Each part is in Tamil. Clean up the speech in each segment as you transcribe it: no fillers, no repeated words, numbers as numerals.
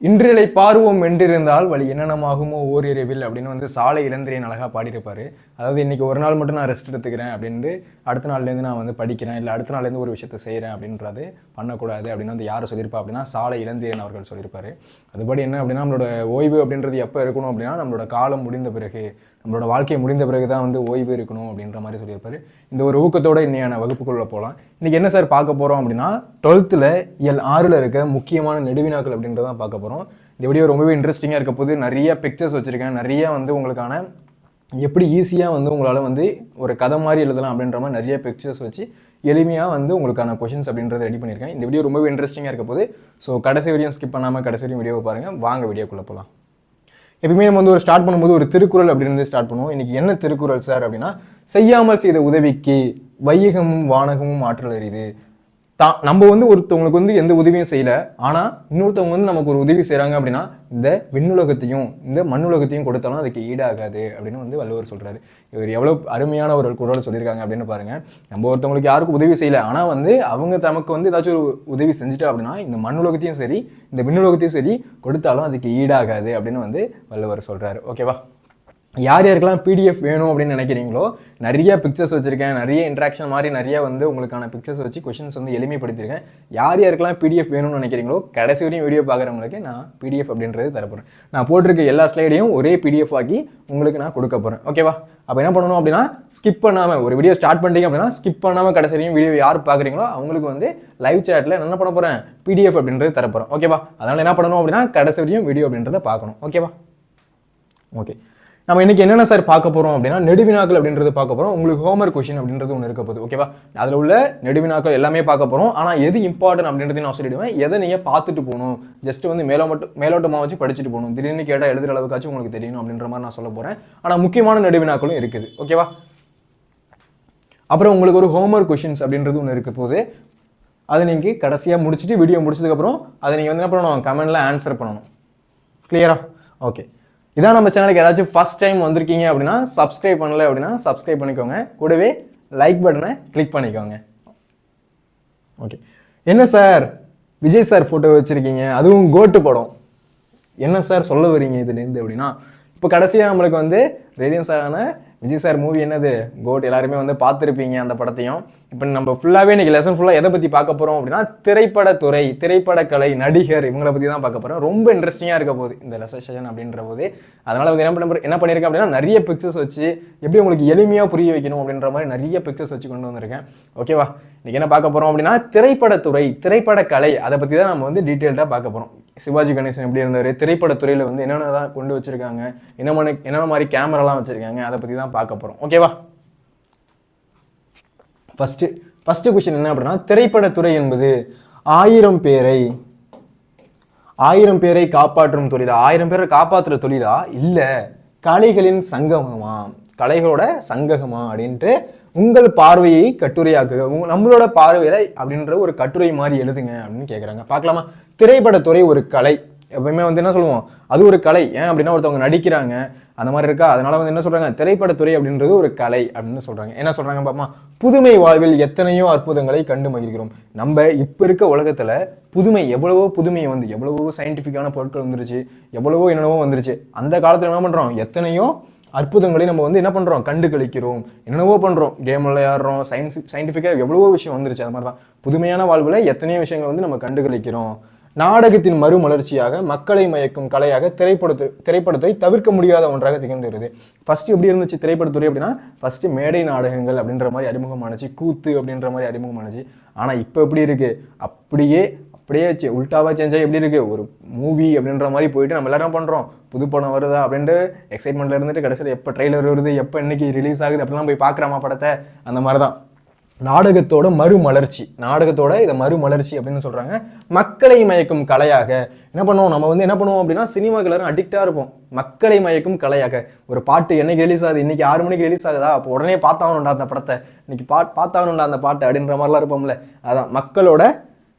இன்றிலை பார்வோம் வென்றிருந்தால் வழி என்னென்னமாகுமோ ஓரிரவில் அப்படின்னு வந்து சாலை இளந்திரையன் அழகாக பாடியிருப்பார். அதாவது இன்றைக்கி ஒரு நாள் மட்டும் நான் ரெஸ்ட் எடுத்துக்கிறேன் அப்படின்ட்டு அடுத்த நாள்லேருந்து நான் வந்து படிக்கிறேன், இல்லை அடுத்த நாள்லேருந்து ஒரு விஷயத்தை செய்கிறேன் அப்படின்றது பண்ணக்கூடாது அப்படின்னு வந்து யார் சொல்லியிருப்பா அப்படின்னா சாலை இளந்திரையன் அவர்கள் சொல்லியிருப்பார். அதுபடி என்ன அப்படின்னா நம்மளோட ஓய்வு அப்படின்றது எப்போ இருக்கணும் அப்படின்னா நம்மளோட காலம் முடிந்த பிறகு, நம்மளோட வாழ்க்கை முடிந்த பிறகு தான் வந்து ஓய்வு இருக்கணும் அப்படின்ற மாதிரி சொல்லியிருப்பார். இந்த ஒரு ஊக்கத்தோடு இன்னையான வகுப்புக்குள்ளே போகலாம். இன்றைக்கி என்ன சார் பார்க்க போகிறோம் அப்படின்னா 12th இயல் 6 இருக்க முக்கியமான நெடுவினாக்கள் அப்படின்றதான் பார்க்க போகிறோம். இந்த வீடியோ ரொம்பவே இன்ட்ரெஸ்டிங்காக இருக்க போது. நிறைய பிக்சர்ஸ் வச்சுருக்கேன், நிறைய வந்து உங்களுக்கான எப்படி ஈஸியாக வந்து உங்களால் வந்து ஒரு கதை மாதிரி எழுதலாம் அப்படின்ற மாதிரி நிறைய பிக்சர்ஸ் வச்சு எளிமையாக வந்து உங்களுக்கான கொஷின்ஸ் அப்படின்றத ரெடி பண்ணியிருக்கேன். இந்த வீடியோ ரொம்பவே இன்ட்ரெஸ்டிங்காக இருக்க போது. ஸோ கடைசி வரையும் ஸ்கிப் பண்ணாமல் கடைசி வரையும் வீடியோவை பாருங்கள். வாங்க வீடியோக்குள்ளே போகலாம். எப்பயுமே நம்ம வந்து ஒரு ஸ்டார்ட் பண்ணும்போது ஒரு திருக்குறள் அப்படின்னு ஸ்டார்ட் பண்ணுவோம். இன்றைக்கி என்ன திருக்குறள் சார் அப்படின்னா, செய்யாமல் செய்த உதவிக்கு வையகமும் வானகமும் ஆற்றல் அறியுது. நம்ம வந்து ஒருத்தவங்களுக்கு வந்து எந்த உதவியும் செய்யல, ஆனால் இன்னொருத்தவங்க வந்து நமக்கு ஒரு உதவி செய்கிறாங்க அப்படின்னா இந்த விண்ணுலகத்தையும் இந்த மண்ணுலகத்தையும் கொடுத்தாலும் அதுக்கு ஈடாகாது அப்படின்னு வந்து வள்ளுவர் சொல்கிறாரு. இவர் எவ்வளோ அருமையான ஒரு குறள் சொல்லியிருக்காங்க அப்படின்னு பாருங்கள். நம்ம ஒருத்தவங்களுக்கு யாருக்கும் உதவி செய்யலை, ஆனால் வந்து அவங்க நமக்கு வந்து ஏதாச்சும் ஒரு உதவி செஞ்சுட்டா அப்படின்னா இந்த மண்ணுலகத்தையும் சரி இந்த விண்ணுலகத்தையும் சரி கொடுத்தாலும் அதுக்கு ஈடாகாது அப்படின்னு வந்து வள்ளுவர் சொல்கிறாரு. ஓகேவா? யார் யாருக்கெல்லாம் பிடிஎஃப் வேணும் அப்படின்னு நினைக்கிறீங்களோ நிறைய பிக்சர்ஸ் வச்சுருக்கேன், நிறைய இன்ட்ராக்ஷன் மாதிரி நிறைய வந்து உங்களுக்கான பிக்சர்ஸ் வச்சு கொஷின்ஸ் வந்து எளிமைப்படுத்தியிருக்கேன். யார் யாருக்கெல்லாம் பிடிஎஃப் வேணும்னு நினைக்கிறீங்களோ கடைசி வரையும் வீடியோ பார்க்குறவங்களுக்கு நான் பிடிஎஃப் அப்படின்றது தரப்போகிறேன். நான் போட்டிருக்க எல்லா ஸ்லைடையும் ஒரே பிடிஎஃப் ஆக்கி உங்களுக்கு நான் கொடுக்க போகிறேன். ஓகேவா? அப்போ என்ன பண்ணணும் அப்படின்னா, ஸ்கிப் பண்ணாமல் ஒரு வீடியோ ஸ்டார்ட் பண்ணிட்டீங்க அப்படின்னா ஸ்கிப் பண்ணாமல் கடைசி வரையும் வீடியோ யார் பார்க்குறீங்களோ அவங்களுக்கு வந்து லைவ் சேட்டில் என்ன பண்ண போகிறேன், பிடிஎஃப் அப்படின்றது தரப்போகிறேன். ஓகேவா? அதனால் என்ன பண்ணணும் அப்படின்னா கடைசி வரையும் வீடியோ அப்படின்றத பார்க்கணும். ஓகேவா? ஓகே, நம்ம இன்னைக்கு என்னென்ன சார் பார்க்க போகிறோம் அப்படின்னா நெடுவினாக்கள் அப்படின்றது பார்க்க போகிறோம். உங்களுக்கு ஹோம்வொர்க் கொஷின் அப்படின்றது ஒன்று இருக்க போகுது. ஓகேவா? அதில் உள்ள நெடுவினாக்கள் எல்லாமே பார்க்க போகிறோம். ஆனால் எது இம்பார்ட்டன்ட் அப்படின்றது நான் சொல்லிடுவேன். எதை நீங்கள் பார்த்துட்டு போகணும், ஜஸ்ட் வந்து மேலோட்டமாக வச்சு படிச்சுட்டு போகணும், திடீர்னு கேட்டால் எழுதுகிற அளவுக்காச்சும் உங்களுக்கு தெரியணும் அப்படின்ற மாதிரி நான் சொல்ல போகிறேன். ஆனால் முக்கியமான நெடுவினாக்களும் இருக்குது. ஓகேவா? அப்புறம் உங்களுக்கு ஒரு ஹோம்வொர்க் கொஷின்ஸ் அப்படின்றது ஒன்று இருக்க போகுது. அதை நீங்கள் கடைசியாக முடிச்சுட்டு வீடியோ முடிச்சதுக்கப்புறம் அதை நீங்கள் வந்து என்ன பண்ணணும், கமெண்ட்டில் ஆன்சர் பண்ணணும். கிளியரா? ஓகே, இதான் நம்ம சேனலுக்கு யாராச்சும் ஃபர்ஸ்ட் டைம் வந்திருக்கீங்க அப்படின்னா சப்ஸ்கிரைப் பண்ணல அப்படின்னா சப்ஸ்கிரைப் பண்ணிக்கோங்க, கூடவே லைக் பட்டனை கிளிக் பண்ணிக்கோங்க. ஓகே, என்ன சார் விஜய் சார் ஃபோட்டோ வச்சுருக்கீங்க, அதுவும் கோட்டு படம், என்ன சார் சொல்ல வரீங்க இதுலேருந்து அப்படின்னா, இப்போ கடைசியாக நம்மளுக்கு வந்து ரேடியன் சாரான விஜய் சார் மூவி என்னது கோட், எல்லாருமே வந்து பார்த்துருப்பீங்க அந்த படத்தையும். இப்போ நம்ம ஃபுல்லாகவே இன்றைக்கி லெசன் ஃபுல்லாக எதை பற்றி பார்க்க போகிறோம் அப்படின்னா திரைப்படத்துறை, திரைப்படக்கலை, நடிகர் இவங்களை பற்றி தான் பார்க்க போகிறோம். ரொம்ப இன்ட்ரெஸ்டிங்காக இருக்க போகுது இந்த லெசன் செஷன் அப்படின்ற போது. அதனால் வந்து என்ன பண்ணியிருக்கேன் அப்படின்னா நிறைய பிக்சர்ஸ் வச்சு எப்படி உங்களுக்கு எளிமையாக புரிய வைக்கணும் அப்படின்ற மாதிரி நிறைய பிக்சர்ஸ் வச்சு கொண்டு வந்திருக்கேன். ஓகேவா? இன்றைக்கி என்ன பார்க்க போகிறோம் அப்படின்னா திரைப்படத்துறை, திரைப்படக்கலை, அதை பற்றி தான் நம்ம வந்து டீட்டெயில்டாக பார்க்க போகிறோம். சிவாஜி கணேசன் எப்படி இருந்தார், திரைப்படத்துறையில் வந்து என்னென்ன தான் கொண்டு வச்சுருக்காங்க, என்னென்ன மாதிரி கேமராலாம் வச்சுருக்காங்க, அதை பற்றி தான் பார்க்க போகிறோம். ஓகேவா? ஃபஸ்ட்டு கொஸ்டின் என்ன அப்படின்னா, திரைப்படத்துறை என்பது 1000 பேரை காப்பாற்றும் தொழிலா, 1000 பேரை காப்பாற்றுற தொழிலா, இல்லை கலைகளின் சங்கமமா, கலைகளோட சங்ககமா அப்படின்ட்டு உங்கள் பார்வையை கட்டுரையாக்குக, நம்மளோட பார்வையில அப்படின்ற ஒரு கட்டுரை மாதிரி எழுதுங்க அப்படின்னு கேட்குறாங்க. பார்க்கலாமா? திரைப்படத்துறை ஒரு கலை, எப்பவுமே வந்து என்ன சொல்லுவோம், அது ஒரு கலை. ஏன் அப்படின்னா ஒருத்தவங்க நடிக்கிறாங்க அந்த மாதிரி இருக்கா, அதனால வந்து என்ன சொல்றாங்க, திரைப்படத்துறை அப்படின்றது ஒரு கலை அப்படின்னு சொல்றாங்க. என்ன சொல்றாங்க பாப்பா, புதுமை வாழ்வில் எத்தனையோ அற்புதங்களை கண்டு மகிழ்கிறோம். நம்ம இப்போ இருக்க உலகத்துல எவ்வளவோ புதுமையை வந்து எவ்வளவோ சயின்டிஃபிக்கான பொருட்கள் வந்துருச்சு, எவ்வளவோ என்னென்னவோ வந்துருச்சு. அந்த காலத்துல என்ன பண்றோம், எத்தனையோ அற்புதங்களை நம்ம வந்து என்ன பண்ணுறோம், கண்டு கழிக்கிறோம், என்னென்னவோ பண்ணுறோம், கேம் விளையாடுறோம், சயின்டிஃபிக்காக எவ்வளவோ விஷயம் வந்துருச்சு. அது மாதிரி தான் புதுமையான வாழ்வில் எத்தனையோ விஷயங்களை வந்து நம்ம கண்டு கழிக்கிறோம். நாடகத்தின் மறுமலர்ச்சியாக மக்களை மயக்கும் கலையாக திரைப்படத்துறை தவிர்க்க முடியாத ஒன்றாக திகழ்ந்துருது. ஃபர்ஸ்ட் எப்படி இருந்துச்சு திரைப்படத்துறை அப்படின்னா, ஃபர்ஸ்ட் மேடை நாடகங்கள் அப்படின்ற மாதிரி அறிமுகமானுச்சு, கூத்து அப்படின்ற மாதிரி அறிமுகமானுச்சு. ஆனால் இப்போ எப்படி இருக்கு, அப்படியே உல்டாவா சேஞ்ச் ஆகி எப்படி இருக்கு, ஒரு மூவி அப்படின்ற மாதிரி போயிட்டு நம்ம எல்லாரும் பண்ணுறோம், புது படம் வருதா அப்படின்ட்டு எக்ஸைட்மெண்ட்ல இருந்துட்டு கடைசியில் எப்போ ட்ரெய்லர் வருது, எப்போ இன்னைக்கு ரிலீஸ் ஆகுது அப்படிலாம் போய் பார்க்குறாமா படத்தை, அந்த மாதிரி தான் நாடகத்தோட இதை மறுமலர்ச்சி அப்படின்னு சொல்றாங்க. மக்களை மயக்கும் கலையாக என்ன பண்ணுவோம், நம்ம வந்து என்ன பண்ணுவோம் அப்படின்னா சினிமாக்கு எல்லாரும் அடிக்டா இருப்போம். மக்களை மயக்கும் கலையாக ஒரு பாட்டு என்னைக்கு ரிலீஸ் ஆகுது, இன்னைக்கு 6 மணிக்கு ரிலீஸ் ஆகுதா, அப்போ உடனே பார்த்தாகணும்டா அந்த படத்தை, இன்னைக்கு பார்த்தாகணும்டா அந்த பாட்டு அப்படின்ற மாதிரிலாம் இருப்போம்ல. அதான் மக்களோட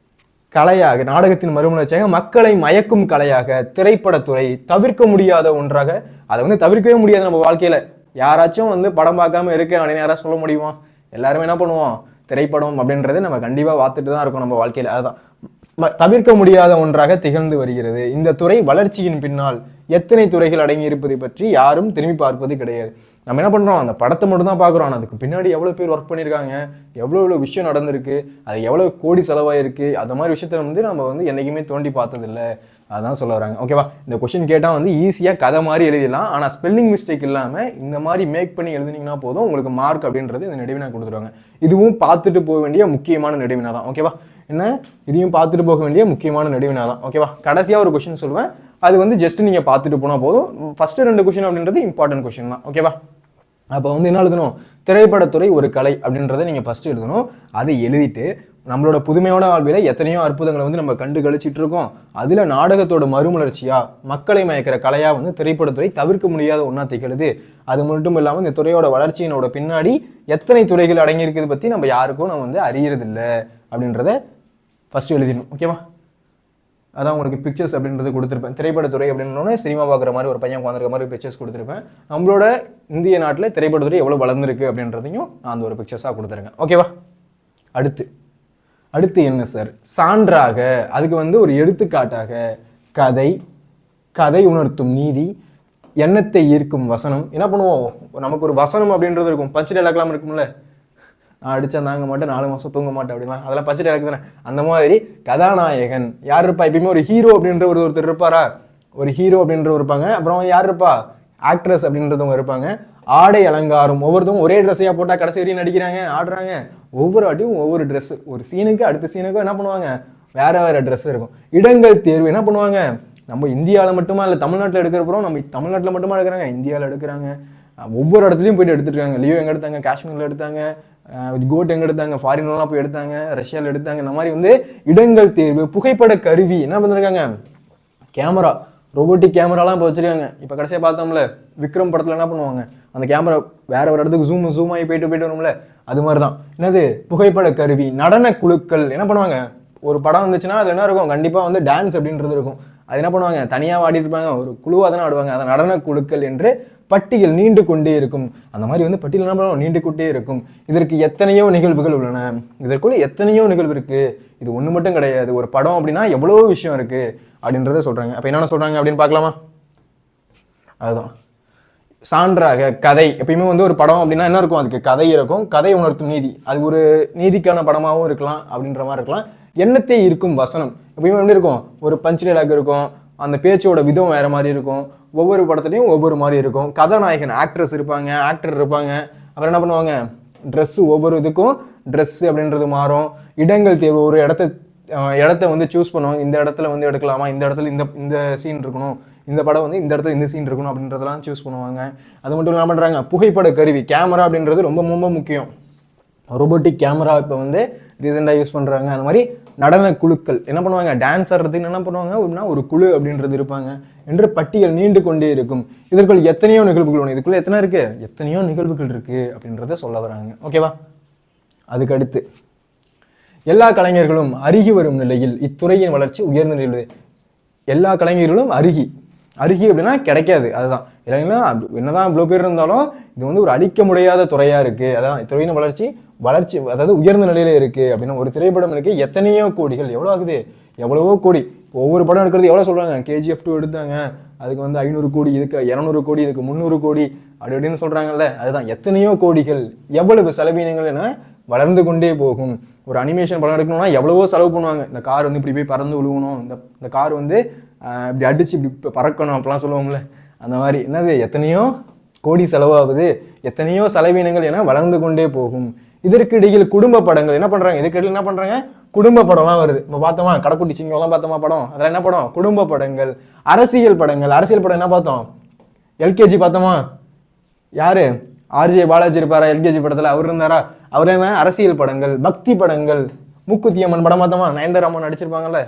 கலையாக, நாடகத்தின் மறுமலர்ச்சியாக மக்களை மயக்கும் கலையாக திரைப்படத்துறை தவிர்க்க முடியாத ஒன்றாக, அதை வந்து தவிர்க்கவே முடியாது நம்ம வாழ்க்கையில. யாராச்சும் வந்து படம் பார்க்காம இருக்கு அப்படின்னு யாராச்சும் சொல்ல முடியுமா? எல்லாருமே என்ன பண்ணுவோம், திரைப்படம் அப்படின்றது நம்ம கண்டிப்பாக பார்த்துட்டு தான் இருக்கோம் நம்ம வாழ்க்கையில். அதுதான் தவிர்க்க முடியாத ஒன்றாக திகழ்ந்து வருகிறது. இந்த துறை வளர்ச்சியின் பின்னால் எத்தனை துறைகள் அடங்கி இருப்பதை பற்றி யாரும் திரும்பி பார்ப்பது கிடையாது. நம்ம என்ன பண்றோம், அந்த படத்தை மட்டும் தான் பார்க்குறோம். ஆனால் அதுக்கு பின்னாடி எவ்வளோ பேர் ஒர்க் பண்ணியிருக்காங்க, எவ்வளோ விஷயம் நடந்திருக்கு, அது எவ்வளோ கோடி செலவாயிருக்கு, அந்த மாதிரி விஷயத்த வந்து நம்ம வந்து என்றைக்குமே தோண்டி பார்த்ததில்லை. அதான் சொல்ல வராங்க. ஓகேவா? இந்த கொஸ்டின் கேட்டால் வந்து ஈஸியாக கதை மாதிரி எழுதிடலாம். ஆனால் ஸ்பெல்லிங் மிஸ்டேக் இல்லாமல் இந்த மாதிரி மேக் பண்ணி எழுதுனீங்கன்னா போதும், உங்களுக்கு மார்க் அப்படின்றது இந்த நெடுவினா கொடுத்துருவாங்க. இதுவும் பார்த்துட்டு போக வேண்டிய முக்கியமான நெடுவினா தான். ஓகேவா? என்ன, இதையும் பார்த்துட்டு போக வேண்டிய முக்கியமான நெடுவினா தான். ஓகேவா? கடைசியாக ஒரு கொஸ்டின் சொல்லுவேன், அது வந்து ஜஸ்ட் நீங்கள் பார்த்துட்டு போனால் போதும். ஃபஸ்ட்டு 2 கொஸ்டின் அப்படின்றது இம்பார்ட்டன்ட் கொஸ்டின் தான். ஓகேவா? அப்போ வந்து என்ன எழுதணும், திரைப்படத்துறை ஒரு கலை அப்படின்றத நீங்கள் ஃபஸ்ட்டு எழுதணும். அதை எழுதிட்டு நம்மளோட புதுமையான வாழ்வில் எத்தனையோ அற்புதங்களை வந்து நம்ம கண்டு கழிச்சிட்டு இருக்கோம். அதில் நாடகத்தோட மறுமலர்ச்சியாக மக்களை மயக்கிற கலையாக வந்து திரைப்படத்துறை தவிர்க்க முடியாத ஒன்றா திகழுது. அது மட்டும் இல்லாமல் இந்த துறையோட வளர்ச்சியினோட பின்னாடி எத்தனை துறைகள் அடங்கியிருக்குது பற்றி நம்ம யாருக்கும் நம்ம வந்து அறியறதில்லை அப்படின்றத ஃபஸ்ட்டு எழுதிடணும். ஓகேவா? அதான் உங்களுக்கு பிக்சர்ஸ் அப்படின்றது கொடுத்துருப்பேன். திரைப்படத்துறை அப்படின்னோடனே சினிமா பார்க்குற மாதிரி ஒரு பையன் உட்காந்துருக்க மாதிரி பிக்சர்ஸ் கொடுத்துருப்பேன். நம்மளோட இந்திய நாட்டில் திரைப்படத்துறை எவ்வளோ வளர்ந்துருக்கு அப்படின்றதையும் நான் அந்த ஒரு பிக்சர்ஸாக கொடுத்துருக்கேன். ஓகேவா? அடுத்து என்ன சார், சான்றாக, அதுக்கு வந்து ஒரு எடுத்துக்காட்டாக கதை உணர்த்தும் நீதி, எண்ணத்தை ஈர்க்கும் வசனம். என்ன பண்ணுவோம், நமக்கு ஒரு வசனம் அப்படின்றது இருக்கும். பஞ்சு டைலாக்லாம் இருக்கும்ல, நான் அடித்தா தாங்க மாட்டேன், 4 மாதம் தூங்க மாட்டேன் அப்படின்லாம், அதெல்லாம் பச்சை டைலாக் தானே. அந்த மாதிரி கதாநாயகன் யார் இருப்பா, எப்பயுமே ஒரு ஹீரோ அப்படின்ற ஒருத்தர் இருப்பாரா, ஒரு ஹீரோ அப்படின்ற இருப்பாங்க. அப்புறம் யார் இருப்பா, ஆக்ட்ரஸ் அப்படின்றவங்க இருப்பாங்க. ஆடை அலங்காரம், ஒவ்வொருத்தவங்க ஒரே ட்ரெஸ்ஸையாக போட்டால் கடைசி வரையும் நடிக்கிறாங்க, ஆடுறாங்க. ஒவ்வொரு வாட்டியும் ஒவ்வொரு ட்ரெஸ்ஸு, ஒரு சீனுக்கு அடுத்த சீனுக்கும் என்ன பண்ணுவாங்க, வேறு ட்ரெஸ் இருக்கும். இடங்கள் தேர்வு என்ன பண்ணுவாங்க, நம்ம இந்தியாவில் மட்டுமா இல்லை தமிழ்நாட்டில் எடுக்கிறப்பறம், நம்ம தமிழ்நாட்டில் மட்டுமா எடுக்கிறாங்க, இந்தியாவில் எடுக்கிறாங்க. ஒவ்வொரு இடத்துலையும் போயிட்டு எடுத்துட்டு இருக்காங்க. லியோ எங்கே எடுத்தாங்க, காஷ்மீரில் எடுத்தாங்க, கோட் எங்கே எடுத்தாங்க, ஃபாரின்லாம் போய் எடுத்தாங்க, ரஷ்யாவில் எடுத்தாங்க. இந்த மாதிரி வந்து இடங்கள் தேர்வு. புகைப்பட கருவி என்ன பண்ணிருக்காங்க, கேமரா, ரோபோட்டிக் கேமராலாம் இப்போ வச்சுருக்காங்க. இப்போ கடைசியாக பார்த்தோம்ல விக்ரம் படத்தில் என்ன பண்ணுவாங்க, அந்த கேமரா வேற ஒரு இடத்துக்கு ஜூம் ஆகி போயிட்டு வரும்ல, அது மாதிரி தான். என்னது, புகைப்பட கருவி. நடன குழுக்கள் என்ன பண்ணுவாங்க, ஒரு படம் வந்துச்சுன்னா அதில் என்ன இருக்கும், கண்டிப்பாக வந்து டான்ஸ் அப்படின்றது இருக்கும். அது என்ன பண்ணுவாங்க, தனியாக ஆடிட்டு இருப்பாங்க, ஒரு குழுவாக தானே ஆடுவாங்க. அதை நடன குழுக்கள் என்று பட்டியல் நீண்டு கொண்டே இருக்கும். அந்த மாதிரி வந்து பட்டியல் என்ன பண்ணுவோம், நீண்டு கொண்டே இருக்கும். இதற்கு எத்தனையோ நிகழ்வுகள் உள்ளன, இதற்குள்ள எத்தனையோ நிகழ்வு இருக்குது. இது ஒன்று மட்டும் கிடையாது, ஒரு படம் அப்படின்னா எவ்வளோ விஷயம் இருக்குது அப்படின்றத சொல்கிறாங்க. அப்போ என்னென்ன சொல்கிறாங்க அப்படின்னு பார்க்கலாமா? அதுதான் சான்றாக கதை. எப்பயுமே வந்து ஒரு படம் அப்படின்னா என்ன இருக்கும், அதுக்கு கதை இருக்கும். கதை உணர்த்தும் நீதி, அது ஒரு நீதிக்கான படமாகவும் இருக்கலாம் அப்படின்ற மாதிரி இருக்கலாம். எண்ணத்தை இருக்கும் வசனம், எப்பயுமே எப்படி இருக்கும், ஒரு பஞ்ச் டைலாக் இருக்கும், அந்த பேச்சோட விதம் வேறு மாதிரி இருக்கும். ஒவ்வொரு படத்துலையும் ஒவ்வொரு மாதிரி இருக்கும். கதாநாயகன் ஆக்ட்ரஸ் இருப்பாங்க, ஆக்டர் இருப்பாங்க. அப்புறம் என்ன பண்ணுவாங்க, ட்ரெஸ்ஸு, ஒவ்வொரு இதுக்கும் ட்ரெஸ்ஸு அப்படின்றது மாறும். இடங்கள் தேவை, ஒரு இடத்த வந்து சூஸ் பண்ணுவாங்க. இந்த இடத்துல வந்து எடுக்கலாமா, இந்த இடத்துல இந்த சீன் இருக்கணும், இந்த படம் வந்து இந்த இடத்துல இந்த சீன் இருக்கணும் அப்படின்றதெல்லாம் சூஸ் பண்ணுவாங்க. அது மட்டும் என்ன பண்ணுறாங்க, புகைப்பட கருவி, கேமரா அப்படின்றது ரொம்ப ரொம்ப முக்கியம். ரோபோட்டிக் கேமரா இப்போ வந்து ரீசெண்டாக யூஸ் பண்ணுறாங்க. அந்த மாதிரி நடன குழுக்கள் என்ன பண்ணுவாங்க, டான்ஸ் ஆடுறதுக்கு என்ன பண்ணுவாங்க அப்படின்னா ஒரு குழு அப்படின்றது இருப்பாங்க என்று பட்டியல் நீண்டு கொண்டே இருக்கும். இதற்குள் எத்தனையோ நிகழ்வுகள் ஒன்று, இதுக்குள்ளே எத்தனை இருக்குது, எத்தனையோ நிகழ்வுகள் இருக்குது அப்படின்றத சொல்ல வராங்க. ஓகேவா? அதுக்கு அடுத்து எல்லா கலைஞர்களும் அருகி வரும் நிலையில் இத்துறையின் வளர்ச்சி உயர்ந்த நிலை. எல்லா கலைஞர்களும் அருகி அப்படின்னா கிடைக்காது. அதுதான் இல்லைங்களா, என்னதான் இவ்வளோ பேர் இருந்தாலும் இது வந்து ஒரு அழிக்க முடியாத துறையாக இருக்குது. அதான் துறையின் வளர்ச்சி அதாவது உயர்ந்த நிலையில இருக்குது அப்படின்னா, ஒரு திரைப்படம் இருக்குது, எத்தனையோ கோடிகள், எவ்வளோ ஆகுது, எவ்வளவோ கோடி. ஒவ்வொரு படம் எடுக்கிறது எவ்வளோ சொல்கிறாங்க, KGF 2 எடுத்தாங்க, அதுக்கு வந்து 500 கோடி, இதுக்கு 200 கோடி, இதுக்கு 300 கோடி அப்படின்னு சொல்கிறாங்கல்ல. அதுதான் எத்தனையோ கோடிகள், எவ்வளவு செலவினங்கள் என வளர்ந்து கொண்டே போகும். ஒரு அனிமேஷன் படம் எடுக்கணும்னா எவ்வளவோ செலவு பண்ணுவாங்க. இந்த கார் வந்து இப்படி போய் பறந்து விழுகணும், இந்த கார் வந்து இப்படி அடித்து இப்படி பறக்கணும் அப்படிலாம் சொல்லுவோம்ல, அந்த மாதிரி என்னது எத்தனையோ கோடி செலவாகுது, எத்தனையோ செலவினங்கள் என வளர்ந்து கொண்டே போகும். இதற்கு இடையில் குடும்ப படங்கள் என்ன பண்ணுறாங்க, இதுக்கு இடையில் என்ன பண்ணுறாங்க, குடும்ப படம்லாம் வருது. இப்போ பார்த்தோமா கடைக்குட்டி சிங்கம்லாம் பார்த்தோமா படம், அதெல்லாம் என்ன படம், குடும்ப படங்கள். அரசியல் படம் என்ன பார்த்தோம், LKG பார்த்தோமா, யாரு RJ பாலாஜி இருப்பாரா LKG படத்தில், அவர் இருந்தாரா, அவர் என்ன, அரசியல் படங்கள். பக்தி படங்கள், மூக்குத்தி அம்மன் படம் பார்த்தோமா, நயன்தாராமன் நடிச்சிருப்பாங்கல்ல,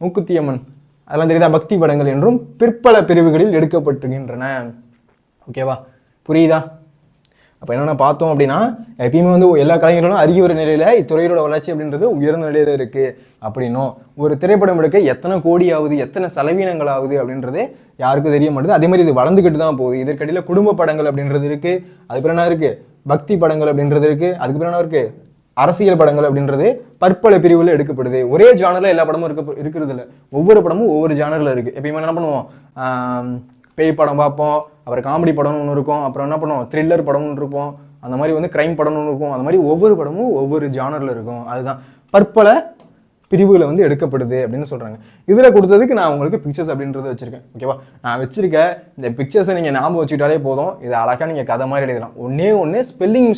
மூக்குத்தி அம்மன், அதெல்லாம் தெரியுதா, பக்தி படங்கள் என்றும் பிற்பல பிரிவுகளில் எடுக்கப்பட்டுகின்றன. ஓகேவா, புரியுதா? அப்போ என்னென்ன பார்த்தோம் அப்படின்னா, எப்பயுமே வந்து எல்லா கலைஞர்களும் அருகி வர நிலையில் இத்துறையோட வளர்ச்சி அப்படின்றது உயர்ந்த நிலையில் இருக்குது அப்படின்னும், ஒரு திரைப்படம் எடுக்க எத்தனை கோடி ஆகுது, எத்தனை செலவினங்கள் ஆகுது அப்படின்றது யாருக்கும் தெரிய மாட்டேது. அதே மாதிரி இது வளர்ந்துக்கிட்டு தான் போகுது. இதற்கடியில் குடும்ப படங்கள் அப்படின்றது இருக்குது, அதுக்கப்புறம் என்ன இருக்குது, பக்தி படங்கள் அப்படின்றது இருக்குது, அதுக்கப்புறம் என்ன இருக்குது, அரசியல் படங்கள் அப்படின்றது பற்பல பிரிவுல எடுக்கப்படுது. ஒரே ஜானர்ல எல்லா படமும் இருக்கிறது இல்லை. ஒவ்வொரு படமும் ஒவ்வொரு ஜானர்ல இருக்கு. எப்பயுமே என்ன பண்ணுவோம், பேய் படம் பார்ப்போம், அப்புறம் காமெடி படம்னு ஒன்று இருக்கும், அப்புறம் என்ன பண்ணுவோம் த்ரில்லர் படம்னு இருப்போம், அந்த மாதிரி வந்து கிரைம் படம்னு இருக்கும். அந்த மாதிரி ஒவ்வொரு படமும் ஒவ்வொரு ஜானர்ல இருக்கும். அதுதான் பற்பல பிரிவுகளை வந்து எடுக்கப்படுது அப்படின்னு சொல்றாங்க. இதுல கொடுத்ததுக்கு நான் உங்களுக்கு பிக்சர்ஸ் அப்படின்றத வச்சிருக்கேன். ஓகேவா, நான் வச்சிருக்க இந்த பிக்சர்ஸை நீங்க ஞாபகம் வச்சுக்கிட்டாலே போதும். இது அழகா நீங்க கதை மாதிரி எழுதலாம். ஒண்ணே ஸ்பெல்லிங்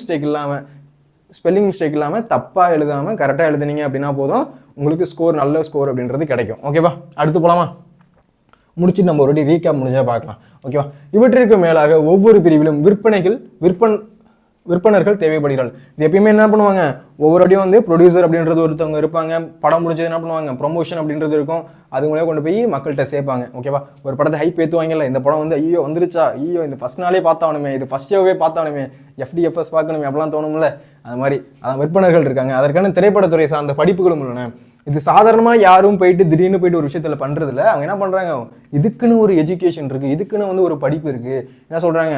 மிஸ்டேக் இல்லாம தப்பா எழுதாம கரெக்டா எழுதுனீங்க அப்படின்னா போதும், உங்களுக்கு ஸ்கோர் நல்ல ஸ்கோர் அப்படின்றது கிடைக்கும். ஓகேவா, அடுத்து போலாமா? முடிச்சுட்டு நம்ம ஒரு ரீகேப் முடிஞ்சா பார்க்கலாம். ஓகேவா, இவற்றிற்கு மேலாக ஒவ்வொரு பிரிவிலும் விற்பனர்கள் தேவைப்படுகிறார்கள். இது எப்பயுமே என்ன பண்ணுவாங்க, ஒவ்வொரு அடியும் வந்து ப்ரொடியூசர் அப்படின்றது ஒருத்தவங்க இருப்பாங்க. படம் முடிஞ்சது என்ன பண்ணுவாங்க, ப்ரொமோஷன் அப்படின்றது இருக்கும். அது மூலமாக கொண்டு போய் மக்கள்கிட்ட சேர்ப்பாங்க. ஓகேவா, ஒரு படத்தை ஹைப் ஏற்றுவாங்கல்ல, இந்த படம் வந்து ஐயோ வந்துருச்சா, ஐயோ இந்த ஃபர்ஸ்ட் நாளே பார்த்தானுமே, இது ஃபர்ஸ்ட் ஷோவே பார்த்தானுமே, FDFS பார்க்கணுமே அப்படிலாம் தோணும்ல. அது மாதிரி அதான் விற்பனர்கள் இருக்காங்க. அதற்கான திரைப்படத்துறை சார்ந்த படிப்புகளும் உள்ளன. இது சாதாரணமாக யாரும் போயிட்டு திடீர்னு போயிட்டு ஒரு விஷயத்தில் பண்ணுறதில்ல. அவங்க என்ன பண்ணுறாங்க, இதுக்குன்னு ஒரு எஜுகேஷன் இருக்குது, இதுக்குன்னு வந்து ஒரு படிப்பு இருக்குது. என்ன சொல்கிறாங்க,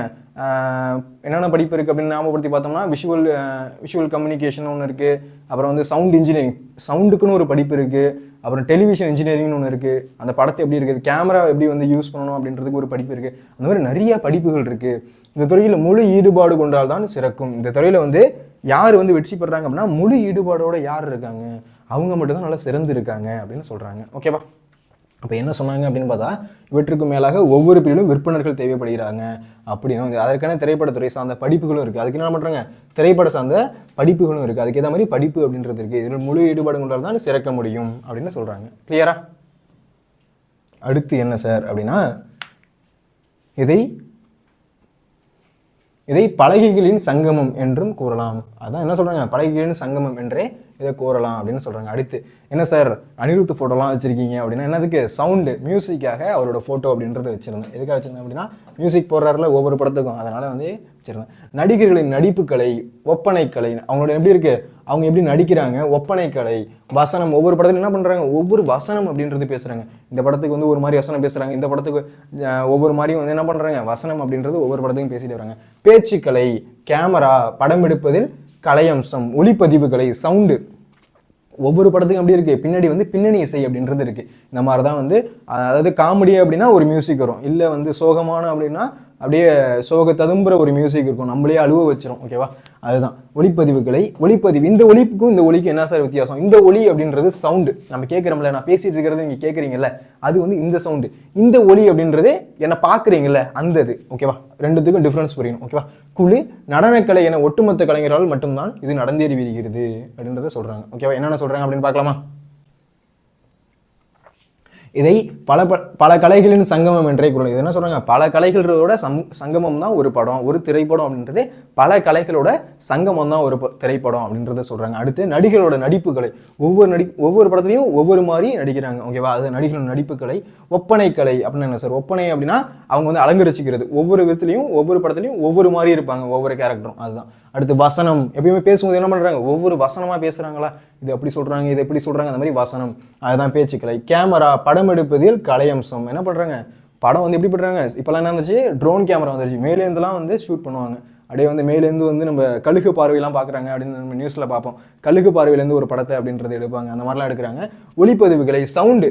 என்னென்ன படிப்பு இருக்குது அப்படின்னு ஞாபகப்படுத்தி பார்த்தோம்னா, விஷுவல் கம்யூனிகேஷன் ஒன்று இருக்குது, அப்புறம் வந்து சவுண்ட் இன்ஜினியரிங், சவுண்டுக்குன்னு ஒரு படிப்பு இருக்குது, அப்புறம் டெலிவிஷன் இன்ஜினியரிங்னு ஒன்று இருக்குது, அந்த படத்தை எப்படி இருக்குது, கேமரா எப்படி வந்து யூஸ் பண்ணணும் அப்படின்றதுக்கு ஒரு படிப்பு இருக்குது. அந்த மாதிரி நிறைய படிப்புகள் இருக்குது. இந்த துறையில் முழு ஈடுபாடு கொண்டால் தான் சிறக்கும். இந்த துறையில் வந்து யார் வந்து வெற்றி பெறாங்க அப்படின்னா, முழு ஈடுபாடோட யார் இருக்காங்க, அவங்க மட்டும் தான் நல்லா சிறந்து இருக்காங்க அப்படின்னு சொல்கிறாங்க. ஓகேவா, அப்போ என்ன சொன்னாங்க அப்படின்னு பார்த்தா, இவற்றுக்கு மேலாக ஒவ்வொரு பிரிவிலும் விற்பனர்கள் தேவைப்படுகிறாங்க அப்படின்னு. அதற்கான திரைப்படத்துறை சார்ந்த படிப்புகளும் இருக்குது. அதுக்கு என்ன பண்ணுறாங்க, திரைப்பட சார்ந்த படிப்புகளும் இருக்குது. அதுக்கு ஏற்ற மாதிரி படிப்பு அப்படின்றது இருக்குது. இதில் முழு ஈடுபாடு கொண்டால் தான் சிறக்க முடியும் அப்படின்னு சொல்கிறாங்க. கிளியரா? அடுத்து என்ன சார் அப்படின்னா, இதை பலகைகளின் சங்கமம் என்றும் கூறலாம். அதான் என்ன சொல்கிறாங்க, பலகைகளின் சங்கமம் என்றே இதை கூறலாம் அப்படின்னு சொல்கிறாங்க. அடுத்து என்ன சார், அனிருத் ஃபோட்டோலாம் வச்சுருக்கீங்க அப்படின்னா, என்னதுக்கு, சவுண்டு மியூசிக்காக அவரோட ஃபோட்டோ அப்படின்றத வச்சுருந்தேன். எதுக்காக வச்சுருந்தேன் அப்படின்னா, மியூசிக் போடுறாருல ஒவ்வொரு படத்துக்கும், அதனால் வந்து வச்சுருந்தேன். நடிகர்களின் நடிப்புக்கலை, ஒப்பனைக்கலை, அவங்களோட எப்படி இருக்குது, அவங்க எப்படி நடிக்கிறாங்க, ஒப்பனைக்கலை, வசனம், ஒவ்வொரு படத்துல என்ன பண்ணுறாங்க, ஒவ்வொரு வசனம் அப்படின்றது பேசுகிறாங்க. இந்த படத்துக்கு வந்து ஒரு மாதிரி வசனம் பேசுகிறாங்க, இந்த படத்துக்கு ஒவ்வொரு மாதிரியும் வந்து என்ன பண்ணுறாங்க, வசனம் அப்படின்றது ஒவ்வொரு படத்துக்கும் பேசிட்டு வராங்க. பேச்சுக்கலை, கேமரா, படம் எடுப்பதில் கலையம்சம், ஒளிப்பதிவு கலை, சவுண்டு, ஒவ்வொரு படத்துக்கும் அப்படி இருக்குது. பின்னாடி வந்து பின்னணி இசை அப்படின்றது இருக்குது. இந்த மாதிரி தான் வந்து, அதாவது காமெடி அப்படின்னா ஒரு மியூசிக் வரும், இல்லை வந்து சோகமான அப்படின்னா அப்படியே சோகத்ததும்புற ஒரு மியூசிக் இருக்கும், நம்மளே அழுவ வச்சிரும். ஓகேவா, அதுதான் ஒளிப்பதிவுகளை. ஒளிப்பதிவு, இந்த ஒலிப்புக்கும் இந்த ஒலிக்கும் என்ன சார் வித்தியாசம்? இந்த ஒலி அப்படின்றது சவுண்டு, நம்ம கேட்குறோம்ல, நான் பேசிட்டு இருக்கிறது நீங்கள் கேட்குறீங்கல்ல, அது வந்து இந்த சவுண்டு. இந்த ஒலி அப்படின்றது என்ன பார்க்குறீங்கல்ல, அந்த இது. ஓகேவா, ரெண்டுத்துக்கும் டிஃப்ரென்ஸ் புரியணும். ஓகேவா, குழு, நடனக்கலை என ஒட்டுமொத்த கலைஞரால் மட்டும்தான் இது நடந்தேறி வருகிறது அப்படின்றத சொல்கிறாங்க. ஓகேவா, என்னென்ன சொல்கிறாங்க அப்படின்னு பார்க்கலாமா? இதை பல கலைகளின் சங்கமம் என்றே கூறலாம். இது என்ன சொல்றாங்க, பல கலைகளோட சங்கமம் தான் ஒரு படம், ஒரு திரைப்படம் அப்படின்றது பல கலைகளோட சங்கமம் தான் ஒரு திரைப்படம் அப்படின்றத சொல்றாங்க. அடுத்து நடிகரோட நடிப்புகளை, ஒவ்வொரு படத்துலையும் ஒவ்வொரு மாதிரி நடிக்கிறாங்க. ஓகேவா, அது நடிகரோட நடிப்புகளை. ஒப்பனை கலை அப்படின்னா என்ன சார், ஒப்பனை அப்படின்னா அவங்க வந்து அலங்கரிச்சுக்கிறது, ஒவ்வொரு விதத்துலையும் ஒவ்வொரு படத்துலையும் ஒவ்வொரு மாதிரி இருப்பாங்க, ஒவ்வொரு கேரக்டரும். அதுதான். அடுத்து வசனம், எப்பயுமே பேசும்போது என்ன பண்றாங்க, ஒவ்வொரு வசனமா பேசுறாங்களா, இது அப்படி சொல்றாங்க, இது எப்படி சொல்றாங்க, அந்த மாதிரி வசனம், அதுதான் பேச்சுக்கலை. கேமரா, படம் எடுப்பதில் கலையம்சம், என்ன பண்றாங்க, படம் வந்து எப்படி பண்றாங்க, இப்பெல்லாம் என்ன வந்துச்சு, ட்ரோன் கேமரா வந்துருச்சு, மேலேருந்துலாம் வந்து ஷூட் பண்ணுவாங்க. அப்படியே வந்து மேலேருந்து வந்து நம்ம கழுகு பார்வையெல்லாம் பார்க்குறாங்க அப்படின்னு நம்ம நியூஸில் பார்ப்போம். கழுகு பார்வையிலேருந்து ஒரு படத்தை அப்படின்றது எடுப்பாங்க, அந்த மாதிரிலாம் எடுக்கிறாங்க. ஒளிப்பதிவுகளை, சவுண்டு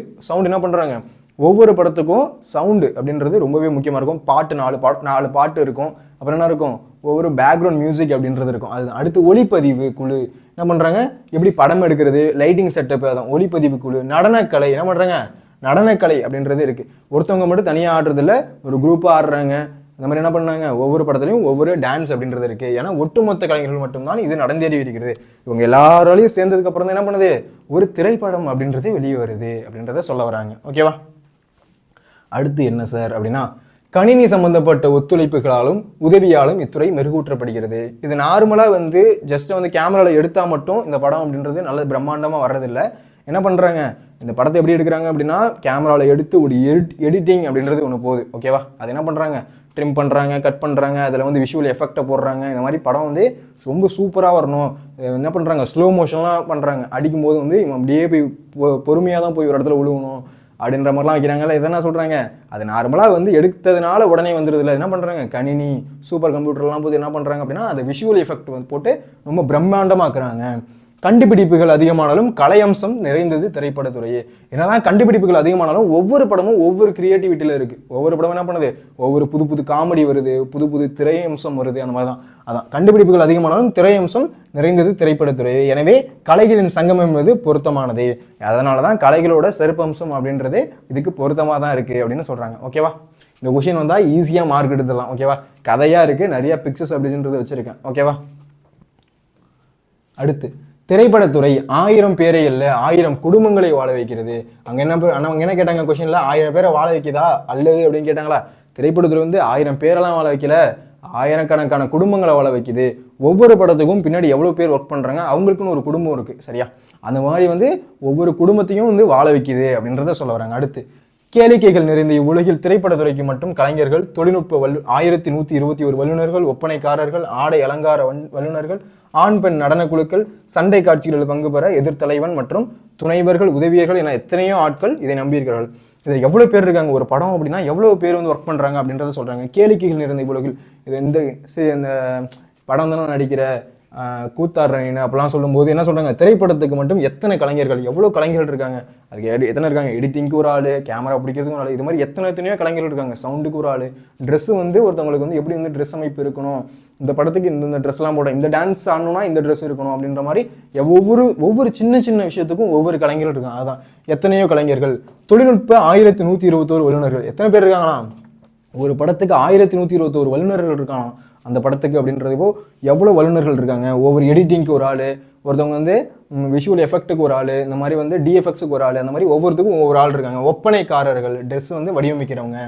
என்ன பண்ணுறாங்க, ஒவ்வொரு படத்துக்கும் சவுண்டு அப்படின்றது ரொம்பவே முக்கியமாக இருக்கும். பாட்டு, நாலு பாட்டு இருக்கும், அப்புறம் என்ன இருக்கும், ஒவ்வொரு பேக்ரவுண்ட் மியூசிக் அப்படின்றது இருக்கும். அது அடுத்து ஒளிப்பதிவு குழு என்ன பண்ணுறாங்க, எப்படி படம் எடுக்கிறது, லைட்டிங் செட்டப், அதான் ஒளிப்பதிவு குழு. நடனக்கலை என்ன பண்ணுறாங்க, நடனக்கலை அப்படின்றது இருக்குது. ஒருத்தவங்க மட்டும் தனியாக ஆடுறதில்ல, ஒரு குரூப்பாக ஆடுறாங்க. இந்த மாதிரி என்ன பண்ணாங்க, ஒவ்வொரு படத்துலையும் ஒவ்வொரு டான்ஸ் அப்படின்றது இருக்குது. ஏன்னா ஒட்டுமொத்த கலைஞர்கள் மட்டும்தான் இது நடந்தேறி இருக்கிறது. இவங்க எல்லாராலையும் சேர்ந்ததுக்கு அப்புறம் தான் என்ன பண்ணுது, ஒரு திரைப்படம் அப்படின்றது வெளியே வருது அப்படின்றத சொல்ல வராங்க. ஓகேவா, அடுத்து என்ன சார் அப்படின்னா, கணினி சம்பந்தப்பட்ட ஒத்துழைப்புகளாலும் உதவியாலும் இத்துறை மெருகூற்றப்படுகிறது. இது நார்மலாக வந்து ஜஸ்ட் வந்து கேமராவில் எடுத்தால் மட்டும் இந்த படம் அப்படின்றது நல்ல பிரம்மாண்டமாக வர்றதில்லை. என்ன பண்ணுறாங்க, இந்த படத்தை எப்படி எடுக்கிறாங்க அப்படின்னா, கேமராவில் எடுத்து ஒரு எடிட்டிங் அப்படின்றது ஒன்று போகுது. ஓகேவா, அது என்ன பண்ணுறாங்க, ட்ரிம் பண்ணுறாங்க, கட் பண்ணுறாங்க, அதில் வந்து விஷுவல் எஃபெக்டை போடுறாங்க. இந்த மாதிரி படம் வந்து ரொம்ப சூப்பராக வரணும், என்ன பண்ணுறாங்க, ஸ்லோ மோஷன்லாம் பண்ணுறாங்க. அடிக்கும்போது வந்து இவன் அப்படியே போய் பொறுமையாக தான் போய் ஒரு இடத்துல விழுவணும் அப்படின்ற மாதிரிலாம் வைக்கிறாங்கல்ல. இதை என்ன சொல்கிறாங்க, அது நார்மலாக வந்து எடுத்ததுனால உடனே வந்துடுதுல. என்ன பண்ணுறாங்க, கணினி சூப்பர் கம்ப்யூட்டர்லாம் போது என்ன பண்ணுறாங்க அப்படின்னா, அந்த விஷுவல் எஃபெக்ட் வந்து போட்டு ரொம்ப பிரம்மாண்டமாக்குறாங்க. கண்டுபிடிப்புகள் அதிகமானாலும் கலை அம்சம் நிறைந்தது திரைப்படத்துறையே. என்னதான் கண்டுபிடிப்புகள் அதிகமானாலும் ஒவ்வொரு படமும் ஒவ்வொரு கிரியேட்டிவிட்டியில் இருக்குது. ஒவ்வொரு படமும் என்ன பண்ணுது, ஒவ்வொரு புது புது காமெடி வருது, புது புது திரை அம்சம் வருது, அந்த மாதிரி தான். அதான் கண்டுபிடிப்புகள் அதிகமானாலும் திரை அம்சம் நிறைந்தது திரைப்படத்துறையே. எனவே கலைகளின் சங்கமம் என்பது பொருத்தமானது. அதனால தான் கலைகளோட சிறப்பம்சம் அப்படின்றது இதுக்கு பொருத்தமாக தான் இருக்குது அப்படின்னு சொல்கிறாங்க. ஓகேவா? இந்த கொஷின் வந்தால் ஈஸியாக மார்க் எடுத்துடலாம். ஓகேவா? கதையாக இருக்குது, நிறைய பிக்சர்ஸ் அப்படின்றது வச்சுருக்கேன். ஓகேவா? அடுத்து திரைப்படத்துறை 1000 பேரை இல்லை 1000 குடும்பங்களை வாழ வைக்கிறது. அங்கே என்ன கேட்டாங்க கொஸ்டின்ல, 1000 பேரை வாழ வைக்குதா அல்லது அப்படின்னு கேட்டாங்களா? திரைப்படத்துறை வந்து 1000 பேரெல்லாம் வாழ வைக்கல, ஆயிரக்கணக்கான குடும்பங்களை வாழ வைக்குது. ஒவ்வொரு படத்துக்கும் பின்னாடி எவ்வளோ பேர் ஒர்க் பண்ணுறாங்க, அவங்களுக்குன்னு ஒரு குடும்பம் இருக்குது. சரியா? அந்த மாதிரி வந்து ஒவ்வொரு குடும்பத்தையும் வந்து வாழ வைக்குது அப்படின்றத சொல்ல வராங்க. அடுத்து கேளிக்கைகள் நிறைந்த இவ்வுலகில் திரைப்படத்துறைக்கு மட்டும் கலைஞர்கள், தொழில்நுட்ப 1121 வல்லுநர்கள், ஒப்பனைக்காரர்கள், ஆடை அலங்கார வல்லுநர்கள், ஆண் பெண் நடன குழுக்கள், சண்டை காட்சிகளில் பங்கு பெற எதிர்த்தலைவன் மற்றும் துணைவர்கள், உதவியர்கள் என எத்தனையோ ஆட்கள் இதை நம்பியிருக்கிறார்கள். இதில் எவ்வளோ பேர் இருக்காங்க, ஒரு படம் அப்படின்னா எவ்வளோ பேர் வந்து ஒர்க் பண்ணுறாங்க அப்படின்றத சொல்கிறாங்க. கேளிக்கைகள் நிறைந்த இவ்வுலகில் இது இந்த படம் தானே நடிக்கிற கூத்தாடுறேன்னு அப்பெல்லாம் சொல்லும்போது என்ன சொல்கிறாங்க, திரைப்படத்துக்கு மட்டும் எத்தனை கலைஞர்கள், எவ்வளோ கலைஞர்கள் இருக்காங்க, அதுக்கு எத்தனை இருக்காங்க, எடிட்டிங்க்கு ஒரு ஆள், கேமரா பிடிக்கிறதுக்கு ஒரு ஆள், இது மாதிரி எத்தனையோ கலைஞர்கள் இருக்காங்க, சவுண்டுக்கு ஒரு ஆள், ட்ரெஸ்ஸு வந்து ஒருத்தவங்களுக்கு வந்து எப்படி வந்து ட்ரெஸ் அமைப்பு இருக்கணும், இந்த படத்துக்கு இந்த ட்ரெஸ்லாம் போட, இந்த டான்ஸ் ஆடணும்னா இந்த ட்ரெஸ் இருக்கணும் அப்படின்ற மாதிரி ஒவ்வொரு சின்ன சின்ன விஷயத்துக்கும் ஒவ்வொரு கலைஞர்கள் இருக்காங்க. அதுதான் எத்தனையோ கலைஞர்கள். தொழில்நுட்ப 1121 வல்லுநர்கள். எத்தனை பேர் இருக்காங்களா? ஒரு படத்துக்கு 1121 வல்லுநர்கள் இருக்காங்க அந்த படத்துக்கு அப்படின்றதுப்போ எவ்வளோ வல்லுநர்கள் இருக்காங்க. ஒவ்வொரு எடிட்டிங்க்கு ஒரு ஆள், ஒருத்தவங்க வந்து விஷுவல் எஃபெக்ட்டுக்கு ஒரு ஆள், இந்த மாதிரி வந்து டிஎஃப்எக்ஸுக்கு ஒரு ஆள், அந்த மாதிரி ஒவ்வொருத்துக்கும் ஒவ்வொரு ஆள் இருக்காங்க. ஒப்பனைக்காரர்கள், ட்ரெஸ் வந்து வடிவமைக்கிறவங்க,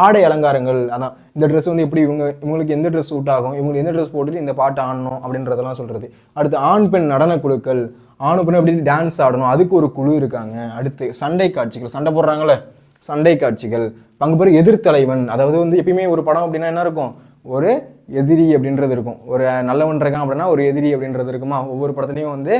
ஆடை அலங்காரங்கள், அதான் இந்த ட்ரெஸ் வந்து எப்படி இவங்களுக்கு எந்த ட்ரெஸ் சூட் ஆகும், இவங்களுக்கு எந்த ட்ரெஸ் போட்டுட்டு இந்த பாட்டு ஆடணும் அப்படின்றதெல்லாம் சொல்கிறது. அடுத்து ஆண் பெண் நடன குழுக்கள், ஆண் பெண் எப்படி டான்ஸ் ஆடணும் அதுக்கு ஒரு குழு இருக்காங்க. அடுத்து சண்டை காட்சிகள், சண்டை போடுறாங்களே சண்டை காட்சிகள், பங்கு பெறும் எதிர்த்தலைவன், அதாவது வந்து எப்பயுமே ஒரு படம் அப்படின்னா என்ன இருக்கும், ஒரு எதிரி அப்படின்றது இருக்கும். ஒரு நல்லவன் இருக்கான் அப்படின்னா ஒரு எதிரி அப்படின்றது இருக்குமா. ஒவ்வொரு படத்துலையும் வந்து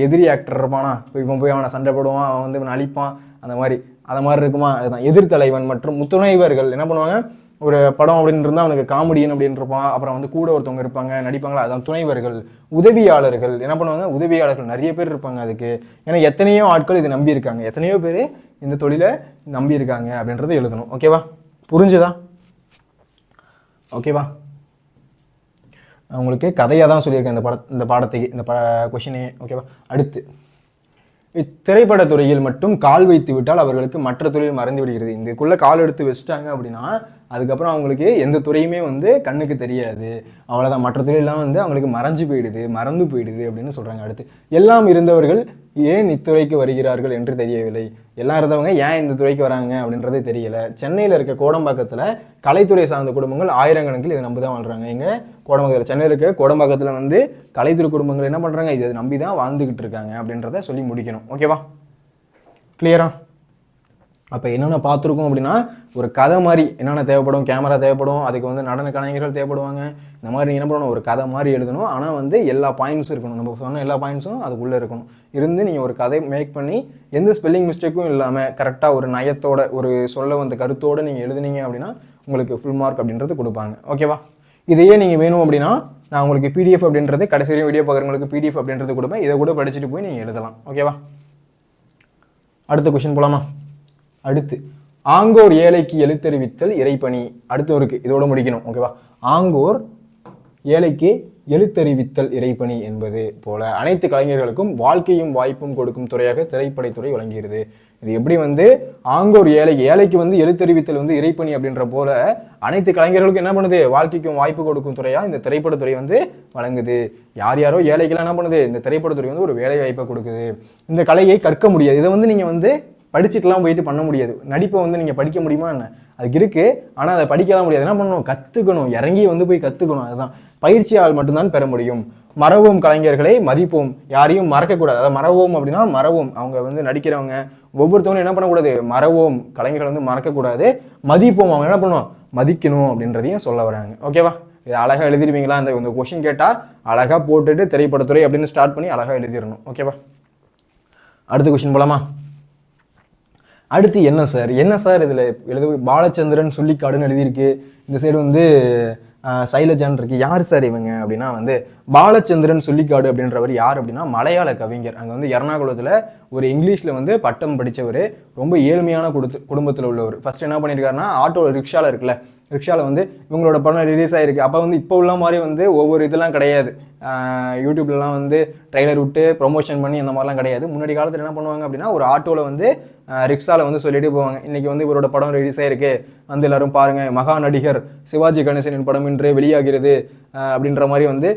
எதிரி ஆக்டர் இருப்பானா, இப்போ போய் அவனை சண்டை போடுவான், அவன் வந்து இவனை அழிப்பான், அந்த மாதிரி இருக்குமா. அதுதான் எதிர்த்தலைவன். மற்றும் முத்துணைவர்கள் என்ன பண்ணுவாங்க, ஒரு படம் அப்படின்னு இருந்தால் அவனுக்கு காமெடியன் அப்படின்னு இருப்பான், அப்புறம் வந்து கூட ஒருத்தவங்க இருப்பாங்க நடிப்பாங்களா, அதான் துணைவர்கள். உதவியாளர்கள் என்ன பண்ணுவாங்க, உதவியாளர்கள் நிறைய பேர் இருப்பாங்க அதுக்கு. ஏன்னா எத்தனையோ ஆட்கள் இதை நம்பியிருக்காங்க, எத்தனையோ பேர் இந்த தொழிலை நம்பியிருக்காங்க அப்படின்றத எழுதணும். ஓகேவா? புரிஞ்சுதா? ஓகேவா? உங்களுக்கு கதையாக தான் சொல்லியிருக்கேன் இந்த பாடத்துக்கு, இந்த கொஷினே. ஓகேவா? அடுத்து இத்திரைப்படத்துறையில் மட்டும் கால் வைத்து விட்டால் அவர்களுக்கு மற்ற தொழில் மறந்து விடுகிறது. இதுக்குள்ளே கால் எடுத்து வச்சுட்டாங்க அப்படின்னா அதுக்கப்புறம் அவங்களுக்கு எந்த துறையுமே வந்து கண்ணுக்கு தெரியாது, அவ்வளோதான். மற்ற தொழிலெலாம் வந்து அவங்களுக்கு மறந்து போயிடுது அப்படின்னு சொல்கிறாங்க. அடுத்து எல்லாம் இருந்தவர்கள் ஏன் இத்துறைக்கு வருகிறார்கள் என்று தெரியவில்லை. எல்லாம் இருந்தவங்க ஏன் இந்த துறைக்கு வராங்க அப்படின்றதே தெரியலை. சென்னையில் இருக்க கோடம்பாக்கத்தில் கலைத்துறை சார்ந்த குடும்பங்கள் ஆயிரக்கணக்கில் இதை நம்பி தான் வாழ்கிறாங்க. எங்கள் கோடம்பாக்கத்தில், சென்னையில் இருக்க கோடம்பாக்கத்தில் வந்து கலைத்துறை குடும்பங்கள் என்ன பண்ணுறாங்க, இதை நம்பி தான் வாழ்ந்துக்கிட்டு இருக்காங்க அப்படின்றத சொல்லி முடிக்கணும். ஓகேவா? கிளியரா? அப்போ என்னென்ன பார்த்துருக்கோம் அப்படின்னா, ஒரு கதை மாதிரி என்னென்ன தேவைப்படும், கேமரா தேவைப்படும், அதுக்கு வந்து நடன கலைஞர்கள் தேவைப்படுவாங்க, இந்த மாதிரி என்ன பண்ணணும், ஒரு கதை மாதிரி எழுதணும். ஆனால் வந்து எல்லா பாயிண்ட்ஸும் இருக்கணும், நம்ம சொன்ன எல்லா பாயிண்ட்ஸும் அதுக்குள்ளே இருக்கணும். இருந்து நீங்கள் ஒரு கதை மேக் பண்ணி எந்த ஸ்பெல்லிங் மிஸ்டேக்கும் இல்லாமல் கரெக்டாக ஒரு நயத்தோட ஒரு சொல்ல வந்த கருத்தோடு நீங்கள் எழுதுனீங்க அப்படின்னா உங்களுக்கு ஃபுல் மார்க் அப்படின்றது கொடுப்பாங்க. ஓகேவா? இதையே நீங்கள் வேணும் அப்படின்னா நான் உங்களுக்கு பிடிஎஃப் அப்படின்றது கடைசி வரையும் வீடியோ பார்க்குறவங்களுக்கு பிடிஎஃப் அப்படின்றது கொடுப்பேன். இதை கூட படிச்சுட்டு போய் நீங்கள் எழுதலாம். ஓகேவா? அடுத்த கொஷின் போகலாமா? அடுத்து ஆங்கோர் ஏழைக்கு எழுத்தறிவித்தல் இறைப்பணி. அடுத்து இருக்குது, இதோட முடிக்கணும். ஓகேவா? ஆங்கோர் ஏழைக்கு எழுத்தறிவித்தல் இறைப்பணி என்பது போல அனைத்து கலைஞர்களுக்கும் வாழ்க்கையும் வாய்ப்பும் கொடுக்கும் துறையாக திரைப்படத்துறை வழங்குகிறது. இது எப்படி வந்து ஆங்கோர் ஏழைக்கு வந்து எழுத்தறிவித்தல் வந்து இறைப்பணி அப்படின்ற போல அனைத்து கலைஞர்களுக்கும் என்ன பண்ணுது, வாழ்க்கைக்கும் வாய்ப்பு கொடுக்கும் துறையாக இந்த திரைப்படத்துறை வந்து வழங்குது. யாரோ ஏழைக்கெல்லாம் என்ன பண்ணுது, இந்த திரைப்படத்துறை வந்து ஒரு வேலை வாய்ப்பை கொடுக்குது. இந்த கலையை கற்க முடியாது, இதை வந்து நீங்கள் வந்து படிச்சுட்டுலாம் போயிட்டு பண்ண முடியாது. நடிப்பை வந்து நீங்கள் படிக்க முடியுமா என்ன, அதுக்கு இருக்குது, ஆனால் அதை படிக்கலாம் முடியாது. என்ன பண்ணணும், கற்றுக்கணும், இறங்கி வந்து போய் கற்றுக்கணும். அதுதான் பயிற்சியால் மட்டும்தான் பெற முடியும். மறவோம் கலைஞர்களை மதிப்போம், யாரையும் மறக்கக்கூடாது. அதாவது மறவோம் அப்படின்னா மறவோம், அவங்க வந்து நடிக்கிறவங்க ஒவ்வொருத்தவங்களும் என்ன பண்ணக்கூடாது, மறவோம் கலைஞர்களை வந்து மறக்கக்கூடாது, மதிப்போம், அவங்க என்ன பண்ணணும், மதிக்கணும் அப்படின்றதையும் சொல்ல வராங்க. ஓகேவா? இது அழகாக எழுதிருவீங்களா? இந்த கொஷின் கேட்டால் அழகாக போட்டுட்டு திரைப்படத்துறை அப்படின்னு ஸ்டார்ட் பண்ணி அழகாக எழுதிடணும். ஓகேவா? அடுத்த கொஷின் போலாமா? அடுத்து என்ன சார் இதில் எழுத பாலச்சந்திரன் சொல்லிக்காடுன்னு எழுதியிருக்கு. இந்த சைடு வந்து சைலஜான் இருக்கு. யார் சார் இவங்க அப்படின்னா வந்து பாலச்சந்திரன் சொல்லிக்காடு அப்படின்றவர் யார் அப்படின்னா மலையாள கவிஞர். அங்கே வந்து எர்ணாகுளத்தில் ஒரு இங்கிலீஷில் வந்து பட்டம் படித்தவர், ரொம்ப ஏழ்மையான குடும்பத்தில் உள்ளவர். ஃபர்ஸ்ட் என்ன பண்ணியிருக்காருன்னா ஆட்டோ ரிக்ஷாவில் இருக்குல்ல, ரிக்ஷாவில் வந்து இவங்களோட படம் ரிலீஸ் ஆகிருக்கு. அப்போ வந்து இப்போ உள்ள மாதிரி வந்து ஒவ்வொரு இதெல்லாம் கிடையாது, யூடியூப்லலாம் வந்து ட்ரெய்லர் விட்டு ப்ரொமோஷன் பண்ணி அந்த மாதிரிலாம் கிடையாது. முன்னாடி காலத்தில் என்ன பண்ணுவாங்க அப்படின்னா ஒரு ஆட்டோவில் வந்து ரிக்ஷாவில் வந்து சொல்லிட்டு போவாங்க, இன்றைக்கி வந்து இவரோட படம் ரிலீஸ் ஆகிருக்கு, வந்து எல்லாரும் பாருங்கள், மகா நடிகர் சிவாஜி கணேசனின் படம் இன்று வெளியாகிறது அப்படின்ற மாதிரி வந்து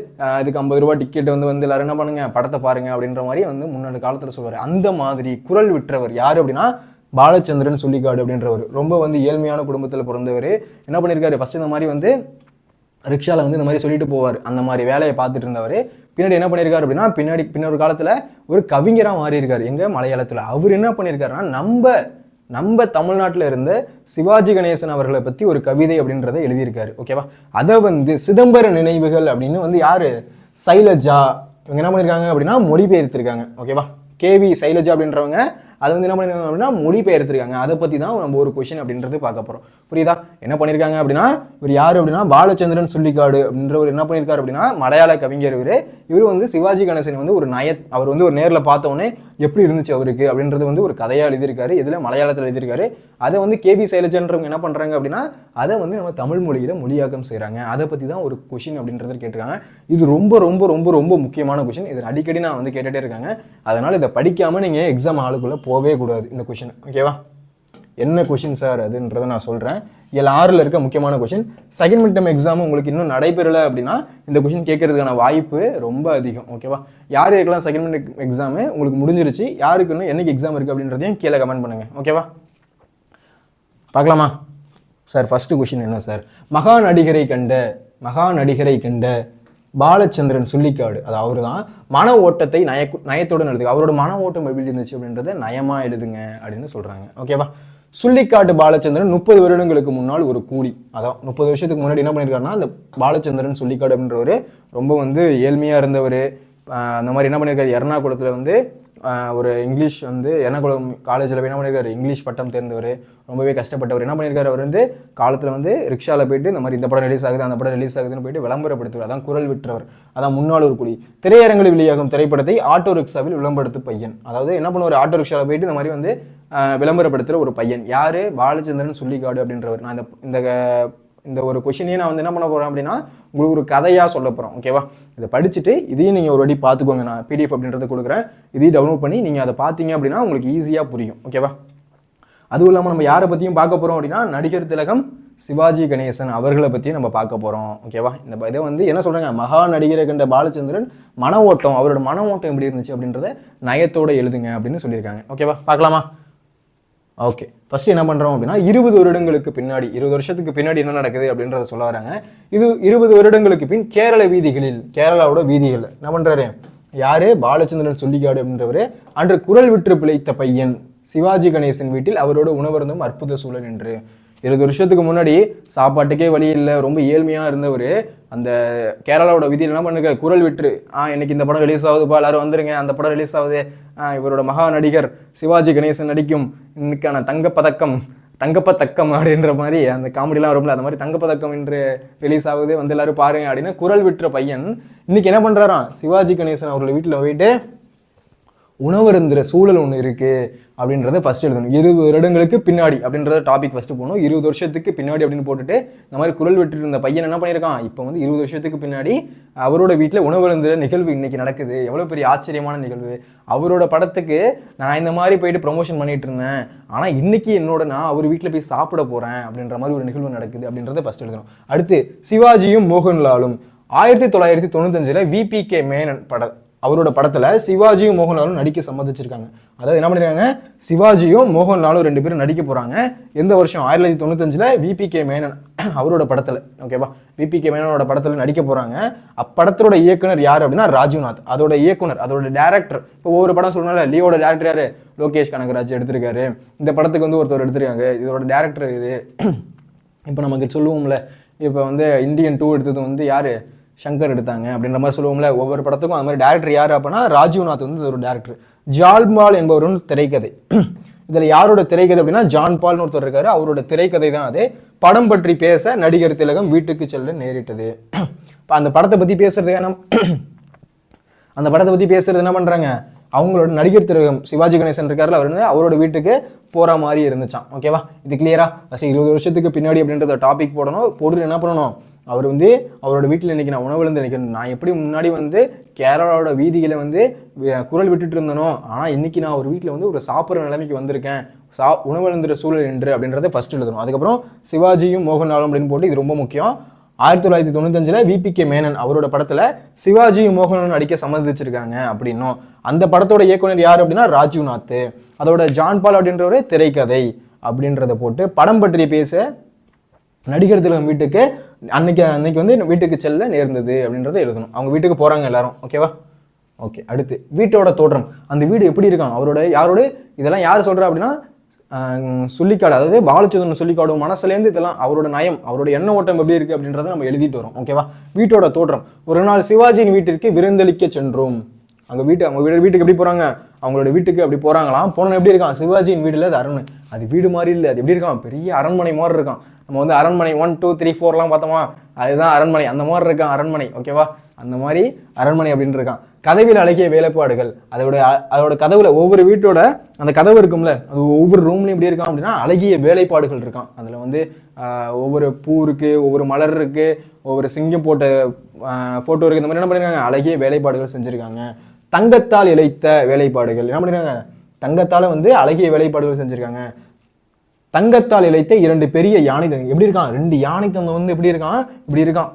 இதுக்கு 50 ரூபா டிக்கெட் வந்து எல்லாரும் என்ன பண்ணுங்க படத்தை பாருங்க அப்படின்ற மாதிரி வந்து முன்னாடி காலத்தில் சொல்லுவார். அந்த மாதிரி குரல் விற்றவர் யார் அப்படின்னா பாலச்சந்திரன் சொல்லிக்காடு அப்படின்றவர். ரொம்ப வந்து ஏழ்மையான குடும்பத்தில் பிறந்தவர். என்ன பண்ணியிருக்காரு, ஃபர்ஸ்ட் இந்த மாதிரி வந்து ரிக்ஷாவில் வந்து இந்த மாதிரி சொல்லிட்டு போவார், அந்த மாதிரி வேலையை பார்த்துட்டு இருந்தவர். பின்னாடி என்ன பண்ணியிருக்காரு அப்படின்னா பின்னொரு காலத்தில் ஒரு கவிஞராக மாறி இருக்காரு. எங்கள் மலையாளத்தில் அவர் என்ன பண்ணியிருக்காருன்னா நம்ம தமிழ்நாட்டில் இருந்த சிவாஜி கணேசன் அவர்களை பற்றி ஒரு கவிதை அப்படின்றத எழுதியிருக்காரு. ஓகேவா, அதை வந்து சிதம்பர நினைவுகள் அப்படின்னு வந்து யார், சைலஜா இவங்க என்ன பண்ணியிருக்காங்க அப்படின்னா மொழிபெயர்த்திருக்காங்க. ஓகேவா, கேவி சைலஜா அப்படின்றவங்க அதை வந்து என்ன பண்ணிருக்காங்க அப்படின்னா மொழிபெயர்த்திருக்காங்க. அதை பற்றி தான் நம்ம ஒரு கொஷின் அப்படின்றது பார்க்க போகிறோம். புரியுதா, என்ன பண்ணியிருக்காங்க அப்படின்னா இவர் யார் அப்படின்னா பாலச்சந்திரன் சொல்லிக்காடு அப்படின்றவர் என்ன பண்ணியிருக்காரு அப்படின்னா மலையாள கவிஞர். இவர் வந்து சிவாஜி கணேசன் வந்து அவர் வந்து ஒரு நேரில் பார்த்தோன்னே எப்படி இருந்துச்சு அவருக்கு அப்படின்றது வந்து ஒரு கதையாக எழுதியிருக்காரு. இதில் மலையாளத்தில் எழுதியிருக்காரு. அதை வந்து கேபி சைலஜான்றவங்க என்ன பண்ணுறாங்க அப்படின்னா அதை வந்து நம்ம தமிழ் மொழியில் மொழியாக்கம் செய்கிறாங்க. அதை பற்றி தான் ஒரு கொஷின் அப்படின்றத கேட்டிருக்காங்க. இது ரொம்ப ரொம்ப ரொம்ப ரொம்ப முக்கியமான கொஷின். இது அடிக்கடி நான் வந்து கேட்டுகிட்டே இருக்காங்க. அதனால் இதை படிக்காமல் நீங்கள் எக்ஸாம் ஹாலுக்குள்ளே போவே கூடாது இந்த கொஷின். ஓகேவா, என்ன கொஷின் சார் அதுன்றதை நான் சொல்கிறேன். இதில் 6ல் இருக்க முக்கியமான question. Second mid term exam உங்களுக்கு இன்னும் நடைபெறலை அப்படின்னா இந்த கொஷின் கேட்கறதுக்கான வாய்ப்பு ரொம்ப அதிகம். ஓகேவா, யார் இருக்கலாம் செகண்ட் மிட் எக்ஸாமு உங்களுக்கு முடிஞ்சிருச்சு, யாருக்கு இன்னும் என்னைக்கு எக்ஸாம் இருக்குது அப்படின்றதையும் கீழே கமெண்ட் பண்ணுங்கள். ஓகேவா, பார்க்கலாமா சார்? ஃபர்ஸ்ட் கொஷின் என்ன சார், மகா நடிகரை கண்ட பாலச்சந்திரன் சொல்லிக்காடு, அது அவர் தான் மன ஓட்டத்தை நயத்துடன் எழுதுங்க. அவரோட மன ஓட்டம் எப்படி இருந்துச்சு அப்படின்றத நயமாக எழுதுங்க அப்படின்னு சொல்கிறாங்க. ஓகேவா, சொல்லிக்காட்டு பாலச்சந்திரன் 30 வருடங்களுக்கு முன்னால் ஒரு கூலி. அதான் 30 வருஷத்துக்கு முன்னாடி என்ன பண்ணியிருக்காருன்னா அந்த பாலச்சந்திரன் சொல்லிக்காடு அப்படின்றவர் ரொம்ப வந்து ஏழ்மையாக இருந்தவர். அந்த மாதிரி என்ன பண்ணியிருக்காரு, எர்ணாகுளத்தில் வந்து ஒரு இங்கிலீஷ் வந்து எர்ணாகுளம் காலேஜில் போய் என்ன பண்ணியிருக்காரு இங்கிலீஷ் பட்டம் தேர்ந்தவர், ரொம்பவே கஷ்டப்பட்டவர். என்ன பண்ணியிருக்காரு, அவர் வந்து காலத்தில் வந்து ரிக்ஷாவில் போயிட்டு இந்த மாதிரி இந்த படம் ரிலீஸ் ஆகுது அந்த படம் ரிலீஸ் ஆகுதுன்னு போயிட்டு விளம்பரப்படுத்துவார். அதான் குரல் விற்றவர். அதான் முன்னாள் ஒரு குடி. திரையரங்கில் வெளியாகும் திரைப்படத்தை ஆட்டோ ரிக்ஷாவில் விளம்பரத்து பையன். அதாவது என்ன பண்ணுவார், ஆட்டோ ரிக்ஷாவில் போயிட்டு இந்த மாதிரி வந்து விளம்பரப்படுத்துகிற ஒரு பையன். யார், பாலச்சந்திரன் சொல்லிக்காடு அப்படின்றவர். நான் இந்த ஒரு கொஷினையே நான் வந்து என்ன பண்ண போகிறேன் அப்படின்னா உங்களுக்கு ஒரு கதையாக சொல்ல போகிறோம். ஓகேவா, இதை படிச்சுட்டு இதையும் நீங்கள் ஒரு வாட்டி பார்த்துக்கோங்க. நான் பிடிஎஃப் அப்படின்றத கொடுக்குறேன், இதையும் டவுன்லோட் பண்ணி நீங்கள் அதை பார்த்தீங்க அப்படின்னா உங்களுக்கு ஈஸியாக புரியும். ஓகேவா, அதுவும் இல்லாமல் நம்ம யாரை பற்றியும் பார்க்க போகிறோம் அப்படின்னா நடிகர் திலகம் சிவாஜி கணேசன் அவர்களை பற்றியும் நம்ம பார்க்க போகிறோம். ஓகேவா, இந்த இதை வந்து என்ன சொல்கிறாங்க, மகா நடிகரை கண்ட பாலச்சந்திரன் மன ஓட்டம், அவரோட மன ஓட்டம் எப்படி இருந்துச்சு அப்படின்றத நயத்தோடு எழுதுங்க அப்படின்னு சொல்லியிருக்காங்க. ஓகேவா, பார்க்கலாமா? ஓகே, ஃபர்ஸ்ட் என்ன பண்ணுறோம் அப்படின்னா 20 வருடங்களுக்கு பின்னாடி 20 வருஷத்துக்கு பின்னாடி என்ன நடக்குது அப்படின்றத சொல்ல வராங்க. இது 20 வருடங்களுக்கு பின் கேரளாவோட வீதிகள் என்ன பண்ணுறாரு, யாரு, பாலச்சந்திரன் சொல்லிக்காடு அப்படின்றவர் அன்று குரல் விற்று பிழைத்த பையன் சிவாஜி கணேசன் வீட்டில் அவரோட உணவருந்தும் அற்புத சூழல் என்று. 20 வருஷத்துக்கு முன்னாடி சாப்பாட்டுக்கே வழி இல்லை, ரொம்ப ஏழ்மையாக இருந்தவர் அந்த கேரளாவோட விதியில் என்ன பண்ணுங்க, குரல் விற்று இன்னைக்கு இந்த படம் ரிலீஸ் ஆகுதுப்பா எல்லாரும் வந்துருங்க, அந்த படம் ரிலீஸ் ஆகுது, இவரோட மகா நடிகர் சிவாஜி கணேசன் நடிக்கும் இன்னைக்கான தங்கப்பதக்கம் அப்படின்ற மாதிரி அந்த காமெடிலாம் வரும்ல, அந்த மாதிரி தங்கப்பதக்கம் என்று ரிலீஸ் ஆகுது, வந்து எல்லாரும் பாருங்க அப்படின்னு குரல் விற்ற பையன் இன்னைக்கு என்ன பண்ணுறாராம், சிவாஜி கணேசன் அவர்கள் வீட்டில் போயிட்டு உணவருந்துற சூழல் ஒன்று இருக்குது அப்படின்றத ஃபஸ்ட் எழுதணும். 20 வருடங்களுக்கு பின்னாடி அப்படின்றத டாபிக் ஃபஸ்ட்டு போகணும். 20 வருஷத்துக்கு பின்னாடி அப்படின்னு போட்டுட்டு இந்த மாதிரி குரல் விட்டு இருந்த பையன் என்ன பண்ணியிருக்கான், இப்போ வந்து 20 வருஷத்துக்கு பின்னாடி அவரோட வீட்டில் உணவருந்துற நிகழ்வு இன்னைக்கு நடக்குது. எவ்வளோ பெரிய ஆச்சரியமான நிகழ்வு. அவரோட படத்துக்கு நான் இந்த மாதிரி போயிட்டு ப்ரொமோஷன் பண்ணிட்டு இருந்தேன், ஆனால் இன்னைக்கு நான் அவர் வீட்டில் போய் சாப்பிட போகிறேன் அப்படின்ற மாதிரி ஒரு நிகழ்வு நடக்குது அப்படின்றத ஃபஸ்ட் எழுதணும். அடுத்து சிவாஜியும் மோகன்லாலும் 1995 விபிகே மேனன் அவரோட படத்தில் சிவாஜியும் மோகன்லாலும் நடிக்க சம்மதிச்சிருக்காங்க. அதாவது என்ன பண்ணிருக்காங்க, சிவாஜியும் மோகன்லாலும் 2 பேரும் நடிக்க போகிறாங்க. எந்த வருஷம், 1995 விபிகே மேனன் அவரோட படத்தில். ஓகேவா, விபிகே மேனனோட படத்தில் நடிக்க போகிறாங்க. அப்படத்தோட இயக்குனர் யார் அப்படின்னா ராஜீவ்நாத். அதோட இயக்குனர், அதோட டேரக்டர். இப்போ ஒவ்வொரு படம் சொல்லணும்ல, லியோட டேரக்டர் யார், லோகேஷ் கனகராஜ் எடுத்திருக்காரு. இந்த படத்துக்கு வந்து ஒருத்தர் எடுத்திருக்காங்க, இதோட டேரக்டர் இது. இப்போ நமக்கு சொல்லுவோம்ல, இப்போ வந்து இந்தியன் 2 எடுத்தது வந்து யார், சங்கர் எடுத்தாங்க அப்படின்ற மாதிரி சொல்லுவோம்ல. ஒவ்வொரு படத்துக்கும் அது மாதிரி டேரக்டர் யார் அப்படின்னா ராஜீவ்நாத் வந்து ஒரு டேரக்டர். ஜால்மால் என்பவர் திரைக்கதை. இதில் யாரோட திரைக்கதை அப்படின்னா ஜான் பால்னு ஒருத்தர் இருக்காரு, அவரோட திரைக்கதை தான் அது. படம் பற்றி பேச நடிகர் திலகம் வீட்டுக்கு செல்ல நேரிட்டது. அந்த படத்தை பற்றி பேசுறது அந்த படத்தை பற்றி பேசுறது என்ன பண்ணுறாங்க, அவங்களோட நடிகர் திலகம் சிவாஜி கணேசன் இருக்காருல, அவர் வந்து அவரோட வீட்டுக்கு போகிற மாதிரி இருந்துச்சான். ஓகேவா, இது கிளியரா? 20 வருஷத்துக்கு பின்னாடி அப்படின்றத டாபிக் போடணும். போட்டு என்ன பண்ணணும், அவர் வந்து அவரோட வீட்டில் இன்றைக்கி நான் உணவுலேருந்து நினைக்கிறேன், நான் எப்படி முன்னாடி வந்து கேரளாவோட வீதிகளை வந்து குரல் விட்டுட்டு இருந்தனோ, ஆனால் இன்றைக்கி நான் ஒரு வீட்டில் வந்து ஒரு சாப்பிட்ற நிலைமைக்கு வந்திருக்கேன், உணவுழுந்துற சூழல் என்று அப்படின்றத ஃபஸ்ட் எழுதணும். அதுக்கப்புறம் சிவாஜியும் மோகன்லாலும் அப்படின்னு போட்டு, இது ரொம்ப முக்கியம். 1995 விபிகே மேனன் அவரோட படத்தில் சிவாஜியும் மோகன்லாலும் நடிக்க சம்மதிச்சிருக்காங்க அப்படின்னும். அந்த படத்தோட இயக்குனர் யார் அப்படின்னா ராஜீவ்நாத். அதோட ஜான் பால் அப்படின்ற ஒரு திரைக்கதை அப்படின்றத போட்டு படம் பற்றி பேச நடிகர் திலகம் வீட்டுக்கு அன்னைக்கு வந்து வீட்டுக்கு செல்ல நேர்ந்தது அப்படின்றத எழுதணும். அவங்க வீட்டுக்கு போகிறாங்க எல்லாரும். ஓகேவா? ஓகே. அடுத்து வீட்டோட தோற்றம். அந்த வீடு எப்படி இருக்கான், அவரோட யாரோட இதெல்லாம் யார் சொல்கிறா அப்படின்னா சொல்லிக்காடு, அதாவது பாலச்சந்திரன் சொல்லிக்காடு மனசுலேருந்து இதெல்லாம் அவரோட நயம், அவரோட எண்ண ஓட்டம் எப்படி இருக்குது அப்படின்றத நம்ம எழுதிட்டு வரோம். ஓகேவா? வீட்டோட தோற்றம். ஒரு நாள் சிவாஜியின் வீட்டிற்கு விருந்தளிக்க சென்றோம். அவங்க வீட்டுக்கு எப்படி போகிறாங்க, அவங்களோட வீட்டுக்கு அப்படி போகிறாங்களாம். போன எப்படி இருக்கான், சிவாஜியின் வீடுல அது அரண்மனை, அது வீடு மாதிரி இல்லை, அது எப்படி இருக்கான், பெரிய அரண்மனை மாதிரி இருக்கான். நம்ம வந்து அரண்மனை 1 2 3 4 பார்த்தோமா, அதுதான் அரண்மனை, அந்த மாதிரி இருக்கான் அரண்மனை. ஓகேவா? அந்த மாதிரி அரண்மனை அப்படின்னு இருக்கான். கதவில் அழகிய வேலைப்பாடுகள். அதோட கதவுல ஒவ்வொரு வீட்டோட அந்த கதவு இருக்கும்ல, அது ஒவ்வொரு ரூம்லையும் எப்படி இருக்கான் அப்படின்னா அழகிய வேலைப்பாடுகள் இருக்கான். அதில் வந்து ஒவ்வொரு பூ இருக்கு, ஒவ்வொரு மலர் இருக்கு, ஒவ்வொரு சிங்கம் போட்ட ஃபோட்டோ இருக்கு. இந்த மாதிரி என்ன பண்ணிருக்காங்க, அழகிய வேலைப்பாடுகள் செஞ்சுருக்காங்க. தங்கத்தால் இழைத்த வேலைப்பாடுகள் என்ன பண்ணிருக்காங்க, தங்கத்தால் வந்து அழகிய வேலைப்பாடுகள் செஞ்சுருக்காங்க. தங்கத்தால் இழைத்த 2 பெரிய யானை தந்தம் எப்படி இருக்கான், 2 யானை தந்தம் வந்து எப்படி இருக்கான், இப்படி இருக்கான்.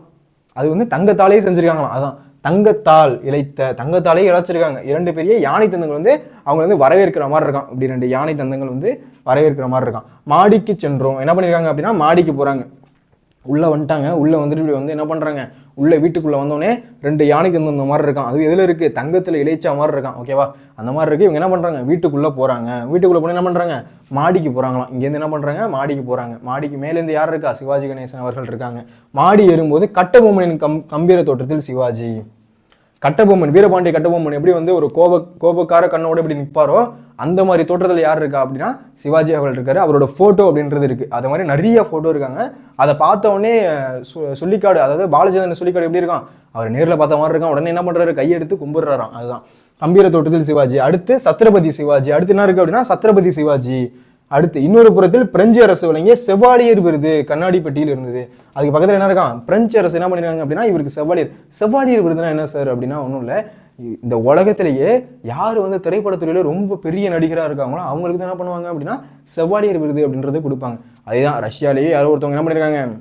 அது வந்து தங்கத்தாலே செஞ்சுருக்காங்களாம். அதான் தங்கத்தாலே இழைச்சிருக்காங்க. 2 பெரிய யானை தந்தங்கள் வந்து அவங்க வந்து வரவேற்கிற மாதிரி இருக்கான். இப்படி 2 யானை தந்தங்கள் வந்து வரவேற்கிற மாதிரி இருக்கான். மாடிக்கு சென்றோம். என்ன பண்ணியிருக்காங்க அப்படின்னா மாடிக்கு போகிறாங்க. உள்ளே வந்துட்டாங்க. உள்ளே வந்துட்டு இப்படி வந்து என்ன பண்ணுறாங்க, உள்ளே வீட்டுக்குள்ளே வந்தோடனே 2 யானைக்கு அந்த மாதிரி இருக்கான். அது எதில் இருக்குது, தங்கத்தில் இழைச்சா மாதிரி இருக்கான். ஓகேவா? அந்த மாதிரி இருக்குது. இவங்க என்ன பண்ணுறாங்க, வீட்டுக்குள்ளே போகிறாங்க. வீட்டுக்குள்ளே போனால் என்ன பண்ணுறாங்க, மாடிக்கு போகிறாங்களாம். இங்கேருந்து என்ன பண்ணுறாங்க, மாடிக்கு போகிறாங்க. மாடிக்கு மேலேருந்து யார் இருக்கா, சிவாஜி கணேசன் அவர்கள் இருக்காங்க. மாடி ஏறும்போது கட்டபொம்மனின் கம்பீர தோற்றத்தில் சிவாஜி. கட்டபொம்மன், வீரபாண்டிய கட்டபொம்மன் எப்படி வந்து ஒரு கோபக்கார கண்ணோட எப்படி நிற்பாரோ அந்த மாதிரி தோற்றத்தில் யார் இருக்கா அப்படின்னா சிவாஜி அவர்கள் இருக்காரு. அவரோட ஃபோட்டோ அப்படின்றது இருக்குது. அது மாதிரி நிறைய ஃபோட்டோ இருக்காங்க. அதை பார்த்த உடனே சொல்லிக்காடு, அதாவது பாலச்சந்திரன் சொல்லிக்காடு எப்படி இருக்கான், அவர் நேரில் பார்த்த மாதிரி இருக்கான். உடனே என்ன பண்ணுறாரு, கையெடுத்து கும்பிடுறாராம். அதுதான் கம்பீர தோட்டத்தில் சிவாஜி. அடுத்து சத்ரபதி சிவாஜி. அடுத்து என்ன இருக்குது அப்படின்னா சத்ரபதி சிவாஜி. அடுத்து இன்னொரு புறத்தில் பிரெஞ்சு அரசு வழங்கிய செவாலியர் விருது கண்ணாடி பெட்டியில் இருந்தது. அதுக்கு பக்கத்தில் என்ன இருக்கான், பிரெஞ்சு அரசு என்ன பண்ணிருக்காங்க அப்படின்னா இவருக்கு செவாலியர் விருதுனா என்ன சார் அப்படின்னா ஒன்றும் இல்லை, இந்த உலகத்திலேயே யார் வந்து திரைப்படத்துறையில ரொம்ப பெரிய நடிகராக இருக்காங்களோ அவங்களுக்கு தான் என்ன பண்ணுவாங்க அப்படின்னா செவாலியர் விருது அப்படின்றது கொடுப்பாங்க. அதுதான் ரஷ்யாலேயே யாரோ ஒருத்தவங்க என்ன பண்ணியிருக்காங்க,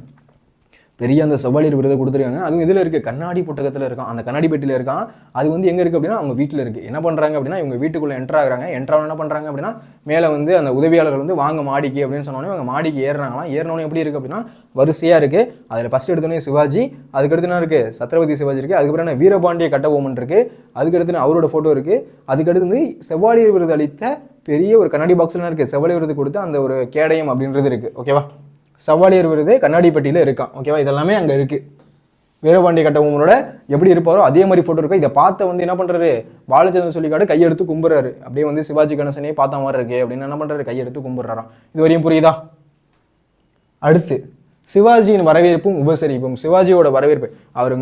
பெரிய அந்த செவாலியர் விருதை கொடுத்துருக்காங்க. அதுவும் இதில் இருக்குது, கண்ணாடி புத்தகத்தில் இருக்கான், அந்த கண்ணாடி பெட்டியில் இருக்கான். அது வந்து எங்கே இருக்குது அப்படின்னா அவங்க வீட்டில் இருக்குது. என்ன பண்ணுறாங்க அப்படின்னா இவங்க வீட்டுக்குள்ளே என்ட்ராகிறாங்க. என்ன பண்ணுறாங்க அப்படின்னா மேலே வந்து அந்த உதவியாளர்கள் வந்து வாங்க மாடிக்கு அப்படின்னு சொன்னோடனே அவங்க மாடிக்கு ஏறுறாங்களாம். ஏறினோடனே எப்படி இருக்குது அப்படின்னா வரிசையாக இருக்குது. அதில் ஃபஸ்ட் எடுத்தோடனே சிவாஜி, அதுக்கடுத்து என்ன இருக்குது, சத்ரபதி சிவாஜி இருக்குது. அதுக்கப்புறம் என்ன வீரபாண்டிய கட்டபொம்மன் இருக்குது. அதுக்கடுத்து அவரோட ஃபோட்டோ இருக்குது. அதுக்கடுத்து வந்து செவாலியர் விருது அளித்த பெரிய ஒரு கண்ணாடி பாக்ஸில் இருக்குது, செவாலியர் விருது கொடுத்து அந்த ஒரு கேடயம் அப்படின்றது இருக்குது. ஓகேவா? செவாலியர் விருது கண்ணாடி பெட்டியில் இருக்கான். ஓகேவா? இதெல்லாமே அங்கே இருக்குது. வீரபாண்டிய கட்டபொம்மனோட எப்படி இருப்பாரோ அதே மாதிரி ஃபோட்டோ இருக்கும். இதை பார்த்த வந்து என்ன பண்ணுறாரு, பாலச்சந்திரன் சொல்லிக்காடு கையெடுத்து கும்பிட்றாரு. அப்படியே வந்து சிவாஜி கணேசனே பார்த்த மாதிரி இருக்கு அப்படின்னு என்ன பண்ணுறாரு, கையெடுத்து கும்பிட்றாராம். இது வரையும் புரியுதா? அடுத்து சிவாஜியின் வரவேற்பும் உபசரிப்பும். சிவாஜியோட வரவேற்பு,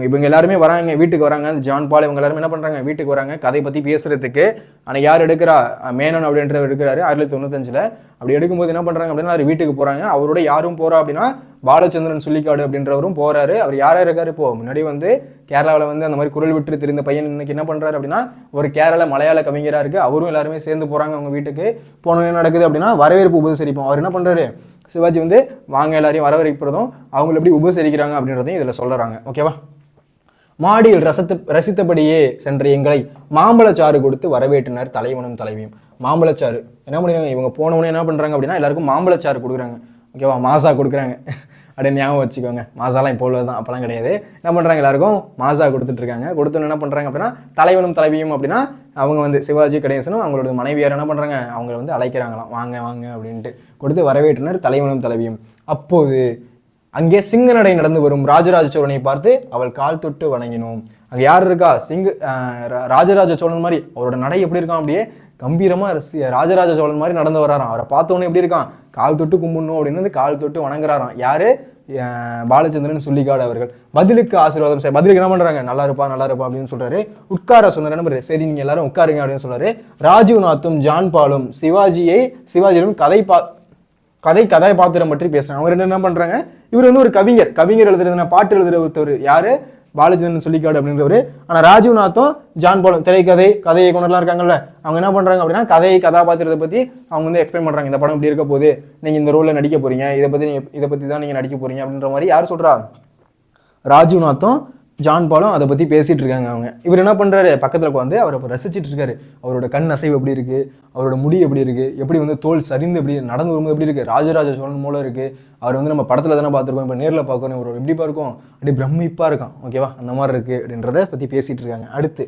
இவங்க எல்லாருமே வராங்க, வீட்டுக்கு வராங்க. ஜான் பால் இவங்க எல்லாருமே என்ன பண்ணுறாங்க, வீட்டுக்கு வராங்க கதை பற்றி பேசுறதுக்கு. ஆனால் யார் எடுக்கிறா, மேனன் அப்படின்றவர் எடுக்கிறாரு 1995. அப்படி எடுக்கும்போது என்ன பண்ணுறாங்க அப்படின்னா அவர் வீட்டுக்கு போகிறாங்க. அவரோட யாரும் போகிறா அப்படின்னா பாலச்சந்திரன் சொல்லிக்காடு அப்படின்றவரும் போகிறாரு. அவர் யாராக இருக்காரு, இப்போ முன்னாடி வந்து கேரளாவில் வந்து அந்த மாதிரி குரல் விட்டு தெரிந்த பையன் இன்னைக்கு என்ன பண்ணுறாரு அப்படின்னா ஒரு கேரள மலையாள கவிஞராக இருக்குது. அவரும் எல்லாருமே சேர்ந்து போகிறாங்க அவங்க வீட்டுக்கு. போனோன்னு என்ன நடக்குது அப்படின்னா வரவேற்பு உபசரிப்போம். அவர் என்ன பண்ணுறாரு, சிவாஜி வந்து வாங்க எல்லாரையும் வரவேற்பதும் அவங்களை எப்படி உபசரிக்கிறாங்க அப்படின்றதையும் இதில் சொல்கிறாங்க. ஓகேவா? மாடியில் ரசித்தபடியே சென்ற எங்களை மாம்பழச்சாறு கொடுத்து வரவேற்றனர் தலைவனும் தலைவியும். மாம்பழச்சாறு என்ன பண்ணிடுறாங்க, இவங்க போனவனே என்ன பண்ணுறாங்க அப்படின்னா எல்லாருக்கும் மாம்பழச்சாறு கொடுக்குறாங்க. ஓகேவா? மாசா கொடுக்குறாங்க அப்படின்னு ஞாபகம் வச்சுக்கோங்க. மாசாலாம் இப்போ உள்ளது அப்போலாம் கிடையாது. என்ன பண்ணுறாங்க, எல்லாருக்கும் மாசா கொடுத்துட்ருக்காங்க. கொடுத்தோன்னு என்ன பண்ணுறாங்க அப்படின்னா தலைவனும் தலைவியும் அப்படின்னா அவங்க வந்து சிவாஜி கணேசனும் அவங்களோட மனைவியார் என்ன பண்ணுறாங்க, அவங்கள வந்து அழைக்கிறாங்களாம், வாங்க வாங்க அப்படின்ட்டு கொடுத்து வரவேற்றனர் தலைவனும் தலைவியும். அப்போது அங்கே சிங்க நடை நடந்து வரும் ராஜராஜ சோழனை பார்த்து அவள் கால் தொட்டு வணங்கினோம். அங்கே யார் இருக்கா? ராஜராஜ சோழன் மாதிரி அவரோட நடை எப்படி இருக்கான்? அப்படியே கம்பீரமா ராஜராஜ சோழன் மாதிரி நடந்து வராராம். அவரை பார்த்தோன்னே எப்படி இருக்கான்? கால் தொட்டு கும்பிடணும் அப்படின்னு கால் தொட்டு வணங்குறாராம். யாரு? பாலச்சந்திரன் சுள்ளிக்காடு அவர்கள். பதிலுக்கு ஆசீர்வாதம் செய்ய பதிலுக்கு என்ன பண்றாங்க? நல்லா இருப்பா அப்படின்னு சொல்றாரு. உட்கார சொன்னாரு. சரி நீங்க எல்லாரும் உட்காருங்க அப்படின்னு சொல்றாரு. ராஜீவ்நாத்தும் ஜான் பாலும் சிவாஜியும் கதாபாத்திரம் பற்றி பேசுறாங்க. அவங்க என்ன பண்றாங்க? இவர் வந்து ஒரு கவிஞர் எழுதுறது, பாட்டு எழுதுறவர் யாரு? பாலச்சந்திரன் சுள்ளிக்காடு அப்படின்றவர். ஆனா ராஜீவ்நாத்தும் ஜான் பாலும் கதை கொண்டெல்லாம் இருக்காங்கல்ல, அவங்க என்ன பண்றாங்க அப்படின்னா கதாபாத்திரத்தை பத்தி அவங்க வந்து எக்ஸ்பிளைன் பண்றாங்க. இந்த படம் இப்படி இருக்க போகுது, நீங்க இந்த ரோல்ல நடிக்க போறீங்க, இதை பத்தி தான் நீங்க நடிக்க போறீங்க அப்படின்ற மாதிரி யார் சொல்றா? ராஜீவ்நாத்தும் ஜான் பாலும் அதை பத்தி பேசிட்டு இருக்காங்க. அவங்க இவர் என்ன பண்றாரு? பக்கத்துல உட்காந்து அவரை ரசிச்சிட்டு இருக்காரு. அவரோட கண் அசைவு எப்படி இருக்கு, அவரோட முடி எப்படி இருக்கு, எப்படி வந்து தோல் சரிந்து எப்படி நடந்து வரும்போது எப்படி இருக்கு, ராஜராஜ சோழன் மூலம் இருக்கு. அவர் வந்து நம்ம படத்துல தானே பார்த்துருக்கோம், இப்போ நேரில் பார்க்கணும். ஒரு எப்படி இருக்கும்? அப்படி பிரமிப்பா இருக்கான். ஓகேவா? அந்த மாதிரி இருக்கு அப்படின்றத பத்தி பேசிட்டு இருக்காங்க. அடுத்து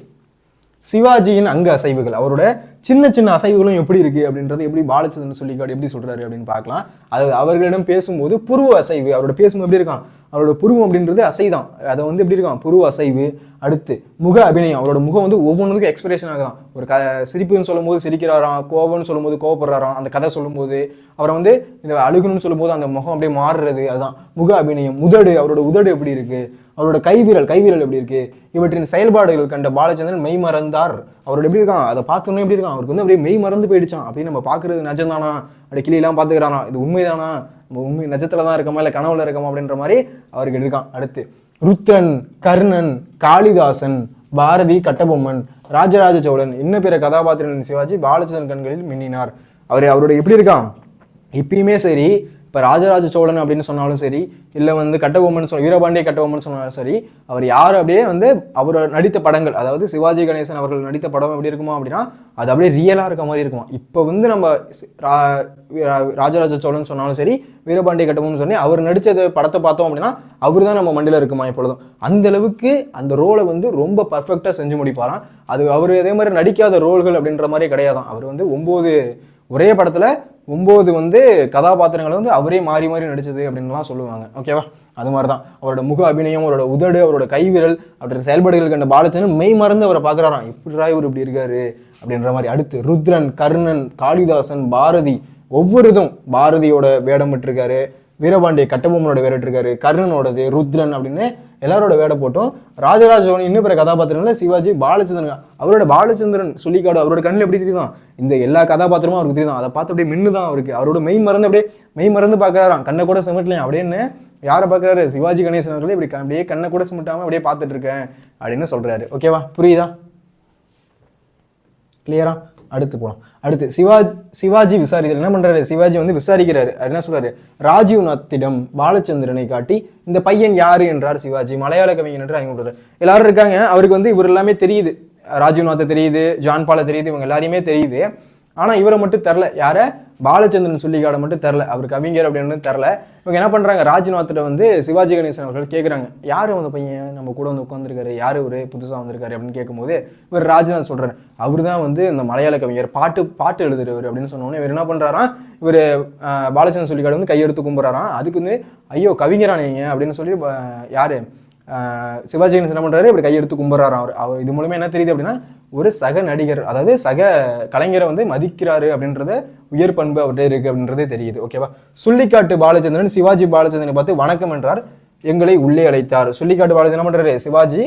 சிவாஜியின் அங்க அசைவுகள், அவரோட சின்ன சின்ன அசைவுகளும் எப்படி இருக்கு அப்படின்றது எப்படி பாலச்சந்திரன் சுள்ளிக்காடு எப்படி சொல்றாரு அப்படின்னு பார்க்கலாம். அது அவர்களிடம் பேசும்போது புருவ அசைவு, அவரோட பேசும்போது எப்படி இருக்கான்? அவரோட புருவம் அப்படின்றது அசைதான், அதை வந்து எப்படி இருக்கான்? புருவ அசைவு. அடுத்து முக அபிநயம், அவரோட முகம் வந்து ஒவ்வொன்றுக்கும் எக்ஸ்பிரஷன் ஆகுதான். ஒரு சிரிப்புன்னு சொல்லும் போது சிரிக்கிறாராம், கோபம்னு சொல்லும் போது கோபப்படுறாராம், அந்த கதை சொல்லும் போது அவரை வந்து இந்த அழுகுன்னு சொல்லும் போது அந்த முகம் அப்படியே மாறுறது, அதுதான் முக அபிநயம். அவரோட உதடு எப்படி இருக்கு, அவரோட கைவிரல் எப்படி இருக்கு, இவற்றின் செயல்பாடுகள் கண்ட பாலச்சந்திரன் மெய் மறந்தார். அவரோட எப்படி இருக்கான்? அதை பார்த்தோன்னே எப்படி இருக்கான்? அவருக்கு வந்து அப்படியே மெய் மறந்து போயிடுச்சான். அப்படின்னு நம்ம பாக்குறது நிஜம்தானா? அப்படி கிளியெல்லாம் பாத்துக்கிறானா? இது உண்மைதானா? உண்மை நிஜத்துல தான் இருக்கமா இல்லை கனவுல இருக்கமா அப்படின்ற மாதிரி அவருக்கு இருக்கான். அடுத்து ருத்ரன், கர்ணன், காளிதாசன், பாரதி, கட்டபொம்மன், ராஜராஜ சோழன், இன்னும் பிற கதாபாத்திரங்களின் சிவாஜி பாலச்சந்திரன் கண்களில் மின்னினார். அவரோட எப்படி இருக்கான்? இப்பயுமே சரி, இப்போ ராஜராஜ சோழன் அப்படின்னு சொன்னாலும் சரி, இல்லை வந்து கட்டபொம்மன் வீரபாண்டிய கட்டபொம்மன் சொன்னாலும் சரி, அவர் யார் அப்படியே வந்து அவர் நடித்த படங்கள், அதாவது சிவாஜி கணேசன் அவர்கள் நடித்த படம் எப்படி இருக்குமா அப்படின்னா அது அப்படியே ரியலாக இருக்க மாதிரி இருக்குமா. இப்போ வந்து நம்ம ராஜராஜ சோழன் சொன்னாலும் சரி, வீரபாண்டிய கட்டபொம்மன் சொல்லி அவர் நடித்த படத்தை பார்த்தோம் அப்படின்னா அவர் தான் நம்ம மண்டியில் இருக்குமா எப்பொழுதும். அந்த அளவுக்கு அந்த ரோலை வந்து ரொம்ப பர்ஃபெக்டாக செஞ்சு முடிப்பாராம். அது அவர் அதே மாதிரி நடிக்காத ரோல்கள் அப்படின்ற மாதிரி கிடையாதான். அவர் வந்து 9 ஒரே படத்துல 9 வந்து கதாபாத்திரங்களை வந்து அவரே மாறி நடிச்சது அப்படின்லாம் சொல்லுவாங்க. ஓகேவா? அது மாதிரிதான் அவரோட முக அபிநயம், அவரோட உதடு, அவரோட கைவிரல், அவரோட செயல்பாடுகள் கண்ட பாலச்சந்திரன் மெய் மறந்து அவரை பார்க்குறாராம். இப்படிரா இவர் இப்படி இருக்காரு அப்படின்ற மாதிரி. அடுத்து ருத்ரன், கர்ணன், காளிதாசன், பாரதி, ஒவ்வொருதும் பாரதியோட வேடம் விட்டுருக்காரு, வீரபாண்டிய கட்டபொம்மனோட வேடம் இருக்காரு, கர்ணனோடது, ருத்ரன் அப்படின்னு எல்லாரோட வேட போட்டோம். ராஜராஜ சோழன் இன்னும் பிற கதாபாத்திரங்கள சிவாஜி, பாலச்சந்திரன், அவரோட பாலச்சந்திரன் சுள்ளிக்காடு அவரோட கண்ணில் எப்படி தெரியுதான்? இந்த எல்லா கதாபாத்திரமும் அவருக்கு தெரியுதான். அதை பார்த்து அப்படியே மின்னுதான் அவருக்கு. அவரோட மெய் மறந்து பார்க்கறாராம். கண்ணை கூட சிமிட்டலையும் அப்படின்னு யாரை பார்க்குறாரு? சிவாஜி கணேசன் அவர்களே இப்படி அப்படியே கண்ணை கூட சிமிட்டாம அப்படியே பார்த்துட்டு இருக்கேன் அப்படின்னு சொல்றாரு. ஓகேவா? புரியுதா? கிளியரா? அடுத்து போலாம். அடுத்து சிவாஜி விசாரித்தல் என்ன பண்றாரு? சிவாஜி வந்து விசாரிக்கிறாரு. என்ன சொல்றாரு? ராஜீவ்நாத்திடம் பாலச்சந்திரனை காட்டி இந்த பையன் யாரு என்றார் சிவாஜி. மலையாள கவிஞன் என்று அறிமுகப்படுறாரு. எல்லாரும் இருக்காங்க, அவருக்கு வந்து இவர் எல்லாமே தெரியுது. ராஜீவ்நாத்தை தெரியுது, ஜான் பாலை தெரியுது, இவங்க எல்லாரையுமே தெரியுது. ஆனா இவரை மட்டும் தெரில. யார? பாலச்சந்திரன் சுள்ளிக்காடை மட்டும் தெரில. அவர் கவிஞர் அப்படின்னு தெரில. இவங்க என்ன பண்றாங்க? ராஜ்நாத்திட்ட வந்து சிவாஜி கணேசன் அவர்கள் கேட்குறாங்க, யாரு அந்த பையன் நம்ம கூட வந்து உட்காந்துருக்காரு, யாரு ஒரு புதுசா வந்திருக்காரு அப்படின்னு கேட்கும்போது இவர் ராஜ்நாத் சொல்றாரு, அவர் தான் வந்து இந்த மலையாள கவிஞர், பாட்டு எழுதுறவர் அப்படின்னு சொன்னோன்னே இவர் என்ன பண்றாராம்? இவர் பாலச்சந்திரன் சுள்ளிக்காடு வந்து கையெடுத்து கும்பிட்றாராம். அதுக்கு வந்து ஐயோ கவிஞரானீங்க அப்படின்னு சொல்லி யாரு சிவாஜி கணேசன் என்ன பண்றாரு? இப்படி கையெடுத்து கும்பிட்றாராம். அவர் இது மூலமா என்ன தெரியுது அப்படின்னா ஒரு சக நடிகர், அதாவது சக கலைஞரை வந்து மதிக்கிறாரு அப்படின்றத உயர் பண்பு அவர்கிட்ட இருக்கு அப்படின்றதே தெரியுது. ஓகேவா? சுள்ளிக்காட்டு பாலச்சந்திரன் சிவாஜி பாலச்சந்திரனை பார்த்து வணக்கம் என்றார், எங்களை உள்ளே அழைத்தார். சுள்ளிக்காட்டு பாலச்சந்திரன் என்ன பண்றாரு? சிவாஜி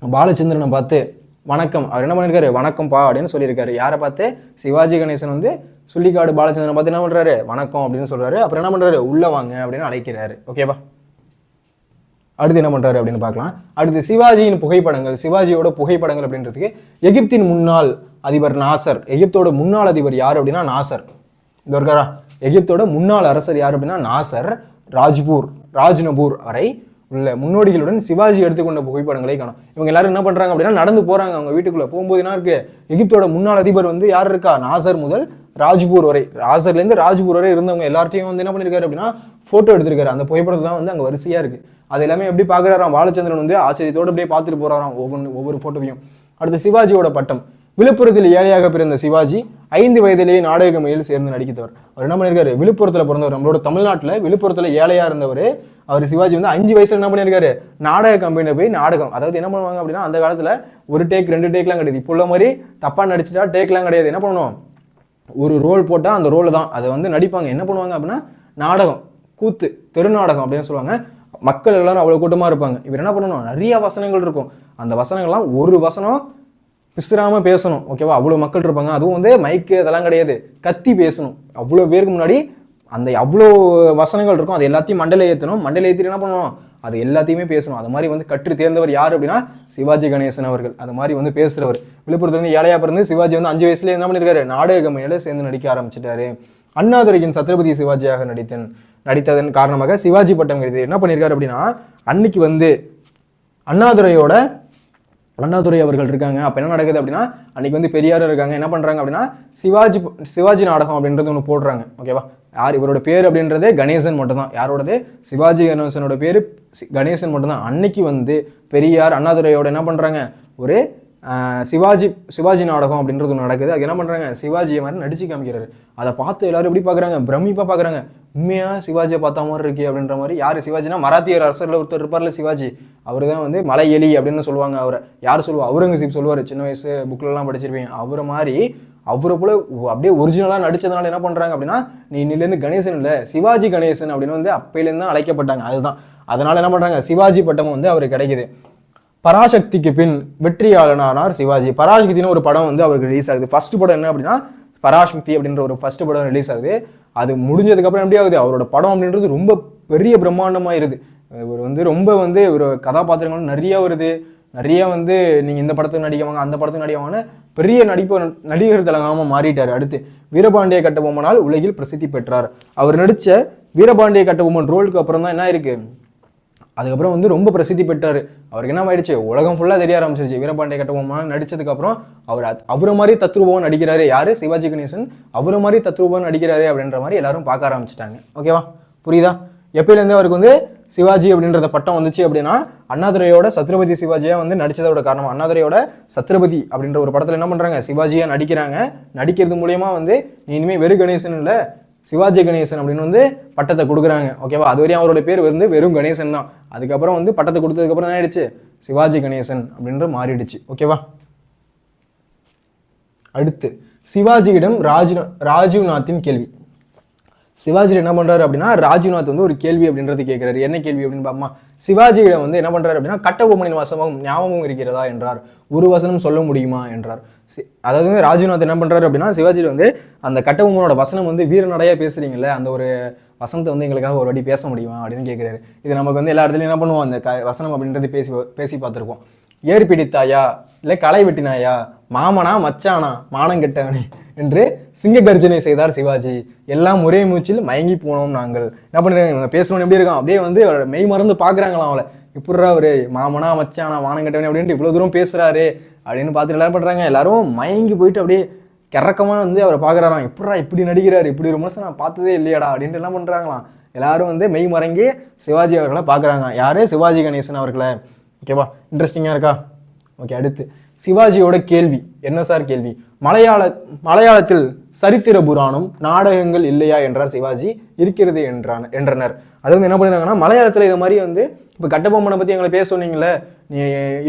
பாலச்சந்திரனை பார்த்து வணக்கம், அவர் என்ன பண்ணிருக்காரு? வணக்கம்பா அப்படின்னு சொல்லியிருக்காரு. யாரை பார்த்து? சிவாஜி கணேசன் வந்து சுள்ளிக்காடு பாலச்சந்திரனை பார்த்து என்ன பண்றாரு? வணக்கம் அப்படின்னு சொல்றாரு. அப்புறம் என்ன பண்றாரு? உள்ள வாங்க அப்படின்னு அழைக்கிறாரு. ஓகேவா? அடுத்து என்ன பண்றாரு அப்படின்னு பார்க்கலாம். அடுத்து சிவாஜியின் புகைப்படங்கள், சிவாஜியோட புகைப்படங்கள் அப்படின்றதுக்கு எகிப்தின் முன்னாள் அதிபர் நாசர், எகிப்தோட முன்னாள் அதிபர் யார் அப்படின்னா நாசர். இந்த இருக்காரா? எகிப்தோட முன்னாள் அரசர் யார் அப்படின்னா நாசர். ராஜ்னபூர் வரை உள்ள முன்னோடிகளுடன் சிவாஜி எடுத்துக்கொண்ட புகைப்படங்களை காணும். இவங்க எல்லாரும் என்ன பண்றாங்க அப்படின்னா நடந்து போறாங்க. அவங்க வீட்டுக்குள்ள போகும்போது என்ன இருக்கு? எகிப்தோட முன்னாள் அதிபர் வந்து யார் இருக்கா? நாசர் முதல் ராஜ்பூர் வரை, ராஜர்லேருந்து ராஜ்பூர் வரை இருந்தவங்க எல்லார்ட்டையும் வந்து என்ன பண்ணிருக்காரு அப்படின்னா போட்டோ எடுத்திருக்காரு. அந்த புகைப்படத்தான் வந்து அங்க வரிசையா இருக்கு. அது எல்லாமே எப்படி பாக்குறாராம்? பாலச்சந்திரன் வந்து ஆச்சரியத்தோடு அப்படியே பார்த்துட்டு போறாராம் ஒவ்வொரு போட்டோவையும். அடுத்து சிவாஜியோட பட்டம், விழுப்புரத்தில் ஏழையாக பிறந்த சிவாஜி 5 வயதிலேயே நாடக மேல் சேர்ந்து நடிக்கிறவர். அவர் என்ன பண்ணியிருக்காரு, விழுப்புரத்தில் பிறந்தவர். நம்மளோட தமிழ்நாட்டில் விழுப்புரத்தில் ஏழையா இருந்தவர் அவர் சிவாஜி வந்து 5 வயசுல என்ன பண்ணியிருக்காரு, நாடக கம்பெனியில் போய் நாடகம், அதாவது என்ன பண்ணுவாங்க அப்படின்னா அந்த காலத்தில் 1 டேக் 2 டேக்லாம் கிடையாது. இப்போ உள்ள மாதிரி தப்பா நடிச்சிட்டா டேக்லாம் கிடையாது. என்ன பண்ணணும், ஒரு ரோல் போட்டால் அந்த ரோல் தான் அதை வந்து நடிப்பாங்க. என்ன பண்ணுவாங்க அப்படின்னா நாடகம், கூத்து, தெருநாடகம் அப்படின்னு சொல்லுவாங்க. மக்கள் எல்லாரும் அவ்வளோ கூட்டமாக இருப்பாங்க. இவர் என்ன பண்ணணும், நிறைய வசனங்கள் இருக்கும். அந்த வசனங்கள்லாம் ஒரு வசனம் பிசுறாமல் பேசணும். ஓகேவா, அவ்வளோ மக்கள் இருப்பாங்க. அதுவும் வந்து மைக்கு அதெல்லாம் கிடையாது, கத்தி பேசணும். அவ்வளோ பேருக்கு முன்னாடி அந்த அவ்வளோ வசனங்கள் இருக்கும். அது எல்லாத்தையும் மண்டல ஏற்றணும். மண்டல ஏற்றிட்டு என்ன பண்ணணும், அது எல்லாத்தையுமே பேசணும். அது மாதிரி வந்து கற்று தேர்ந்தவர் யார் அப்படின்னா சிவாஜி கணேசன் அவர்கள். அது மாதிரி வந்து பேசுகிறவர். விழுப்புரத்துலேருந்து ஏழையா பிறந்து சிவாஜி வந்து 5 வயசுல என்ன பண்ணியிருக்காரு, நாடக கம்பெனியில் சேர்ந்து நடிக்க ஆரம்பிச்சிட்டாரு. அண்ணாதுரையின் சத்ரபதி சிவாஜியாக நடித்ததன் காரணமாக சிவாஜி பட்டம் கிடைத்தது. என்ன பண்ணியிருக்காரு அப்படின்னா அன்னைக்கு வந்து அண்ணாதுரை அவர்கள் இருக்காங்க. அப்போ என்ன நடக்குது அப்படின்னா அன்னைக்கு வந்து பெரியார் இருக்காங்க. என்ன பண்ணுறாங்க அப்படின்னா சிவாஜி நாடகம் அப்படின்றது ஒன்று போடுறாங்க. ஓகேவா, யார் இவரோட பேர் அப்படின்றதே கணேசன் மட்டும்தான். யாரோடது, சிவாஜி கணேசனோட பேர் கணேசன் மட்டும்தான். அன்னைக்கு வந்து பெரியார் அண்ணாதுரையோட என்ன பண்ணுறாங்க, ஒரு சிவாஜி நாடகம் அப்படின்றது ஒன்று நடக்குது. அது என்ன பண்ணுறாங்க, சிவாஜியை மாதிரி நடிச்சு காமிக்கிறாரு. அதை பார்த்து எல்லாரும் எப்படி பார்க்குறாங்க, பிரமிப்பாக பார்க்குறாங்க. உண்மையாக சிவாஜியை பார்த்த மாதிரி இருக்கே அப்படின்ற மாதிரி. யார் சிவாஜினா மராத்திய அரசரில் ஒருத்தர் இருப்பார்ல சிவாஜி, அவர் தான் வந்து மலை எலி அப்படின்னு சொல்லுவாங்க. அவரை யார் சொல்லுவா, அவுரங்கசீப் சொல்லுவார். சின்ன வயசு புக்கிலலாம் படிச்சிருப்பீங்க. அவரை மாதிரி அவரை போல அப்படியே ஒரிஜினலாக நடித்ததுனால என்ன பண்ணுறாங்க அப்படின்னா நீ இன்னிலேருந்து கணேசன் இல்லை சிவாஜி கணேசன் அப்படின்னு வந்து அப்பையிலேருந்து தான் அழைக்கப்பட்டாங்க. அதுதான் அதனால என்ன பண்ணுறாங்க, சிவாஜி பட்டமும் வந்து அவருக்கு கிடைக்குது. பராசக்திக்கு பின் வெற்றியாளனானார் சிவாஜி. பராசக்தின்னு ஒரு படம் வந்து அவருக்கு ரிலீஸ் ஆகுது. ஃபர்ஸ்ட் படம் என்ன அப்படின்னா பராசக்தி அப்படின்ற ஒரு ஃபர்ஸ்ட் படம் ரிலீஸ் ஆகுது. அது முடிஞ்சதுக்கப்புறம் எப்படி ஆகுது, அவரோட படம் அப்படின்றது ரொம்ப பெரிய பிரம்மாண்டமாயிருது. இவர் வந்து ரொம்ப வந்து ஒரு கதாபாத்திரங்கள் நிறைய வருது. நிறைய வந்து நீங்கள் இந்த படத்துக்கு நடிக்கவாங்க, அந்த படத்துக்கு நடிக்கவாங்கன்னு பெரிய நடிகர் திலகமாக மாறிட்டார். அடுத்து வீரபாண்டிய கட்டபொம்மனால் உலகில் பிரசித்தி பெற்றார். அவர் நடித்த வீரபாண்டிய கட்டபொம்மன் ரோலுக்கு அப்புறம் தான் என்ன இருக்கு, அதுக்கப்புறம் வந்து ரொம்ப பிரசித்தி பெற்றார். அவருக்கு என்ன ஆயிடுச்சு, உலகம் ஃபுல்லாக தெரிய ஆரம்பிச்சிருச்சு. வீரபாண்டிய கட்டபொம்மன் நடிச்சதுக்கப்புறம் அவரை மாதிரி தத்ரூபம் நடிக்கிறாரு. யாரு, சிவாஜி கணேசன் அவரை மாதிரி தத்ரூபம் நடிக்கிறாரு அப்படின்ற மாதிரி எல்லாரும் பார்க்க ஆரம்பிச்சிட்டாங்க. ஓகேவா, புரியுதா? எப்பயிலேருந்து அவருக்கு வந்து சிவாஜி அப்படின்றத பட்டம் வந்துச்சு அப்படின்னா அண்ணாதுரையோட சத்ரபதி சிவாஜியாக வந்து நடிச்சதோட காரணம். அண்ணாதுரையோட சத்ரபதி அப்படின்ற ஒரு படத்தில் என்ன பண்ணுறாங்க, சிவாஜியாக நடிக்கிறாங்க. நடிக்கிறது மூலயமா வந்து நீ இனிமேல் வெறு கணேசன் இல்லை சிவாஜி கணேசன் அப்படின்னு வந்து பட்டத்தை கொடுக்குறாங்க. ஓகேவா, அது வரையும் அவரோட பேர் வந்து வெறும் கணேசன் தான். அதுக்கப்புறம் வந்து பட்டத்தை கொடுத்ததுக்கப்புறம் என்ன ஆயிடுச்சு, சிவாஜி கணேசன் அப்படின்ற மாறிடுச்சு. ஓகேவா. அடுத்து சிவாஜியிடம் ராஜீவ்நாத்தின் கேள்வி. சிவாஜி என்ன பண்றாரு அப்படின்னா ராஜீவ்நாத் வந்து ஒரு கேள்வி அப்படின்றது கேட்கிறாரு. என்ன கேள்வி அப்படின்னு பாப்போமா. சிவாஜியிடம் வந்து என்ன பண்றாரு அப்படின்னா கட்டபொம்மனின் வசமும் ஞாபகம் இருக்கிறதா என்றார். ஒரு வசனம் சொல்ல முடியுமா என்றார். அதாவது ராஜீவ்நாத் என்ன பண்றாரு அப்படின்னா சிவாஜியில வந்து அந்த கட்டபொம்மனோட வசனம் வந்து வீரநடையா பேசுறீங்கல்ல, அந்த ஒரு வசனத்தை வந்து எங்களுக்காக ஒரு வாட்டி பேச முடியுமா அப்படின்னு கேட்கிறாரு. இது நமக்கு வந்து எல்லா இடத்துலையும் என்ன பண்ணுவோம், அந்த வசனம் அப்படின்றது பேசி பார்த்துருப்போம். ஏறு பிடித்தாயா இல்லை களை வெட்டினாயா, மாமனா மச்சானா மானம் கெட்டவனே என்று சிங்க கர்ஜனை செய்தார் சிவாஜி. எல்லாம் ஒரே மூச்சில் மயங்கி போனோம் நாங்கள். என்ன பண்ணுறாங்க, பேசணும்னு எப்படி இருக்கான், அப்படியே வந்து மெய் மறந்து பார்க்குறாங்களாம் அவளை. இப்படிரா ஒரு மாமனா மச்சானா மானம் கெட்டவனே அப்படின்ட்டு இவ்வளோ தூரம் பேசுகிறாரு அப்படின்னு பார்த்துட்டு எல்லாரும் பண்ணுறாங்க. எல்லாரும் மயங்கி போயிட்டு அப்படியே கிறக்கமாக வந்து அவரை பார்க்குறாராம். இப்படி நடிக்கிறாரு, இப்படி ஒரு மனுஷன் நான் பார்த்ததே இல்லையாடா அப்படின்ட்டு எல்லாம் பண்ணுறாங்களாம். எல்லாரும் வந்து மெய் மறங்கி சிவாஜி அவர்களை பார்க்குறாங்க. யாரு, சிவாஜி கணேசன் அவர்களை. ஓகேவா, இன்ட்ரெஸ்டிங்காக இருக்கா? ஓகே. அடுத்து சிவாஜியோட கேள்வி. என்ன சார் கேள்வி? மலையாளத்தில் சரித்திர புராணம் நாடகங்கள் இல்லையா என்றார் சிவாஜி. இருக்கிறது என்றனர். அதாவது என்ன பண்ணிருக்காங்கன்னா மலையாளத்தில் இது மாதிரி வந்து இப்போ கட்டபொம்மனை பற்றி எங்களை பேச சொன்னீங்களே, நீ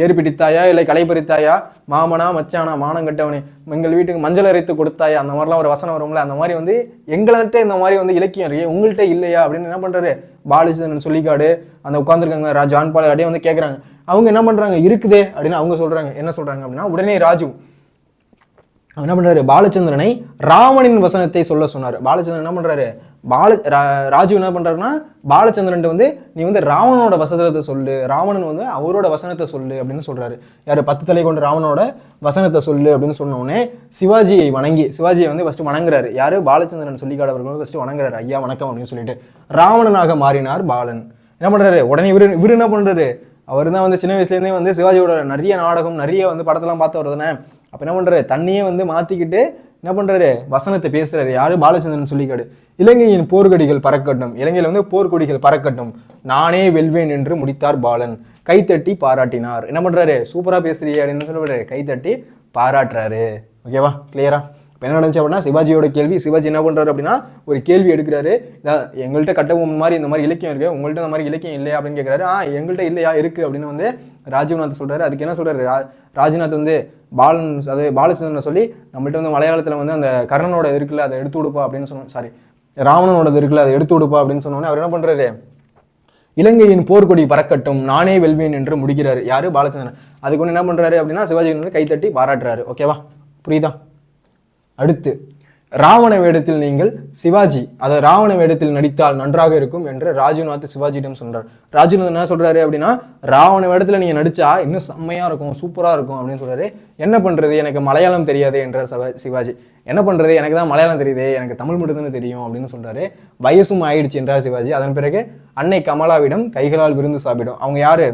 ஏறு பிடித்தாயா இல்லை களை பறித்தாயா, மாமனா மச்சானா மானம் கட்டவனே, எங்கள் வீட்டுக்கு மஞ்சள் அரைத்து கொடுத்தாயா, அந்த மாதிரிலாம் ஒரு வசனம் வரும்ல, அந்த மாதிரி வந்து எங்கள்கிட்ட இந்த மாதிரி வந்து இலக்கியம் இருக்கு, உங்கள்கிட்ட இல்லையா அப்படின்னு என்ன பண்ணுறாரு பாலச்சந்திரன் சொல்லிக்காடு அந்த உட்காந்துருக்காங்க ஜான் பால் அப்படியே வந்து கேட்குறாங்க. அவங்க என்ன பண்ணுறாங்க, இருக்குதே அப்படின்னு அவங்க சொல்கிறாங்க. என்ன சொல்கிறாங்க அப்படின்னா உடனே ராஜு என்ன பண்றாரு, பாலச்சந்திரனை ராவணின் வசனத்தை சொல்ல சொன்னார். பாலச்சந்திரன் என்ன பண்றாரு, ராஜு என்ன பண்றாருன்னா பாலச்சந்திரன் வந்து நீ வந்து ராவணனோட வசனத்தை சொல்லு, ராவணன் வந்து அவரோட வசனத்தை சொல்லு அப்படின்னு சொல்றாரு. யாரு, 10 தலை கொண்ட ராவணனோட வசனத்தை சொல்லு அப்படின்னு சொன்ன உடனே சிவாஜியை வந்து ஃபர்ஸ்ட் வணங்குறாரு. யாரு, பாலச்சந்திரன் சொல்லிக்காடு அவர்கள் ஃபர்ஸ்ட் வணங்குறாரு. ஐயா வணக்கம் அப்படின்னு சொல்லிட்டு ராவணனாக மாறினார் பாலன். என்ன பண்றாரு, உடனே இவரு என்ன பண்றாரு, அவர் தான் வந்து சின்ன வயசுலேருந்தே வந்து சிவாஜியோட நிறைய நாடகம் நிறைய வந்து படத்தெல்லாம் பார்த்து வருதுனே. அப்போ என்ன பண்ணுறாரு, தண்ணியே வந்து மாற்றிக்கிட்டு என்ன பண்ணுறாரு, வசனத்தை பேசுகிறாரு. யார், பாலச்சந்திரன் சொல்லிக்காடு. இலங்கையின் போர்க்கொடிகள் பறக்கட்டும், இலங்கையில் வந்து போர்க்கொடிகள் பறக்கட்டும், நானே வெல்வேன் என்று முடித்தார் பாலன். கைத்தட்டி பாராட்டினார். என்ன பண்ணுறாரு, சூப்பராக பேசுறியே அப்படின்னு சொல்லுவாரு, கைத்தட்டி பாராட்டுறாரு. ஓகேவா, கிளியரா? இப்போ என்ன நடந்துச்சு அப்படின்னா சிவாஜியோட கேள்வி, சிவாஜி என்ன பண்ணுறாரு அப்படின்னா ஒரு கேள்வி எடுக்கிறாரு. எங்கள்கிட்ட கட்டபொம்மன் மாதிரி இந்த மாதிரி இலக்கியம் இருக்குது, உங்கள்கிட்ட இந்த மாதிரி இலக்கியம் இல்லையா அப்படின்னு கேட்குறாரு. எங்கள்கிட்ட இல்லையா, இருக்குது அப்படின்னு வந்து ராஜீவ்நாத் சொல்கிறாரு. அதுக்கு என்ன சொல்கிறாரு ராஜ்நாத் வந்து பாலன், அது பாலச்சந்திரனை சொல்லி நம்மள்ட்ட வந்து மலையாளத்தில் வந்து அந்த கர்ணனோட இருக்குல்ல அதை எடுத்து கொடுப்பா அப்படின்னு சொன்னோம், சாரி ராவணனோட இருக்குல்ல அதை எடுத்து கொடுப்பா அப்படின்னு சொன்னோன்னே அவர் என்ன பண்ணுறாரு, இலங்கையின் போர்க்கொடி பறக்கட்டும் நானே வெல்வேன் என்று முடிக்கிறாரு. யாரு, பாலச்சந்திரன். அதுக்கு ஒன்று என்ன பண்ணுறாரு அப்படின்னா சிவாஜி வந்து கைத்தட்டி பாராட்டுறாரு. ஓகேவா, புரியுதா? அடுத்து, ராவண வேடத்தில் நீங்கள் சிவாஜி ராவண வேடத்தில் நடித்தால் நன்றாக இருக்கும் என்று ராஜ்நாத் சிவாஜியிடம் சொல்றார். ராஜ்நாத் என்ன சொல்றாரு அப்படின்னா ராவண வேடத்தில் நீங்க நடிச்சா இன்னும் செம்மையா இருக்கும், சூப்பரா இருக்கும் அப்படின்னு சொல்றாரு. என்ன பண்றது, எனக்கு மலையாளம் தெரியாது என்றார் சிவாஜி. என்ன பண்றது, எனக்கு தான் மலையாளம் தெரியுது, எனக்கு தமிழ் மட்டும்தானே தெரியும் அப்படின்னு சொல்றாரு. வயசும் ஆயிடுச்சு என்றார் சிவாஜி. அதன் பிறகு அன்னை கமலாவிடம் கைகளால் விருந்து சாப்பிடும். அவங்க யாரு,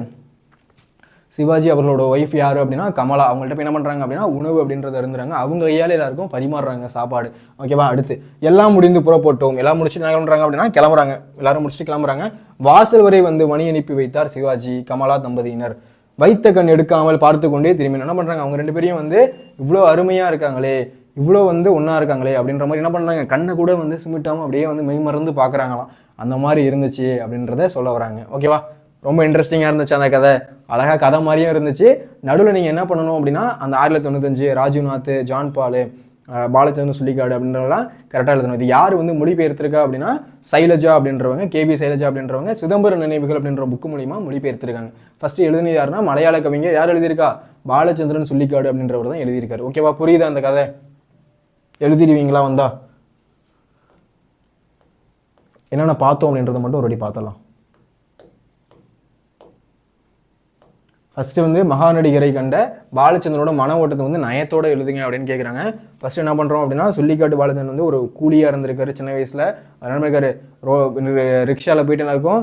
சிவாஜி அவர்களோட ஒய்ஃப் யார் அப்படின்னா கமலா. அவங்கள்ட்ட போய் என்ன பண்ணுறாங்க அப்படின்னா உணவு அப்படின்றத இருந்துறாங்க. அவங்க கையால் எல்லாருக்கும் பரிமாறுறாங்க சாப்பாடு. ஓகேவா, அடுத்து எல்லாம் முடிந்து புறப்பட்டோம். எல்லாம் முடிச்சுட்டு என்ன பண்ணுறாங்க அப்படின்னா கிளம்புறாங்க. எல்லாரும் முடிச்சுட்டு கிளம்புறாங்க. வாசல் வரை வந்து மணி அனுப்பி வைத்தார் சிவாஜி. கமலா தம்பதியினர் வைத்த கண் எடுக்காமல் பார்த்து கொண்டே திரும்பி என்ன பண்ணுறாங்க, அவங்க ரெண்டு பேரையும் வந்து இவ்வளோ அருமையாக இருக்காங்களே, இவ்வளோ வந்து ஒன்றா இருக்காங்களே அப்படின்ற மாதிரி என்ன பண்ணுறாங்க, கண்ணை கூட வந்து சிமிட்டாமல் அப்படியே வந்து மெய் மறந்து பார்க்குறாங்களாம். அந்த மாதிரி இருந்துச்சு அப்படின்றத சொல்ல வராங்க. ஓகேவா, ரொம்ப இன்ட்ரெஸ்டிங்காக இருந்துச்சு அந்த கதை. அழகாக கதை மாதிரியும் இருந்துச்சு. நடுவில் நீங்கள் என்ன பண்ணணும் அப்படின்னா அந்த 1995 ராஜீவ்நாத், ஜான் பால், பாலச்சந்திரன் சுள்ளிக்காடு அப்படின்றதெல்லாம் கரெக்டாக எழுதணும். இது யார் வந்து மொழிபெயர்த்திருக்கா அப்படின்னா சைலஜா அப்படின்றவங்க, கேபி சைலஜா அப்படின்றவங்க சிதம்பரம் நினைவுகள் அப்படின்ற புக்கு மூலிமா மொழிபெயர்த்திருக்காங்க. ஃபர்ஸ்ட் எழுதுனது யாருன்னா மலையாள கவிஞர். யார் எழுதியிருக்கா, பாலச்சந்திரன் சுள்ளிக்காடு அப்படின்றவர் தான் எழுதியிருக்காரு. ஓகேவா, புரியுதா அந்த கதை? எழுதிடுவீங்களா வந்தா? என்னென்ன பார்த்தோம் அப்படின்றத மட்டும் ஒரு வாட்டி பார்த்தலாம். ஃபஸ்ட்டு வந்து மகாநடிகரை கண்ட பாலச்சந்திரனோட மன ஓட்டத்தை வந்து நயத்தோடு எழுதுங்க அப்படின்னு கேட்குறாங்க. ஃபஸ்ட்டு என்ன பண்ணுறோம் அப்படின்னா சொல்லிக்காட்டு பாலச்சந்திரன் வந்து ஒரு கூலியாக இருந்திருக்காரு சின்ன வயசில். அதனால இருக்காரு ரிக்ஷாவில் போயிட்டு இருக்கும்.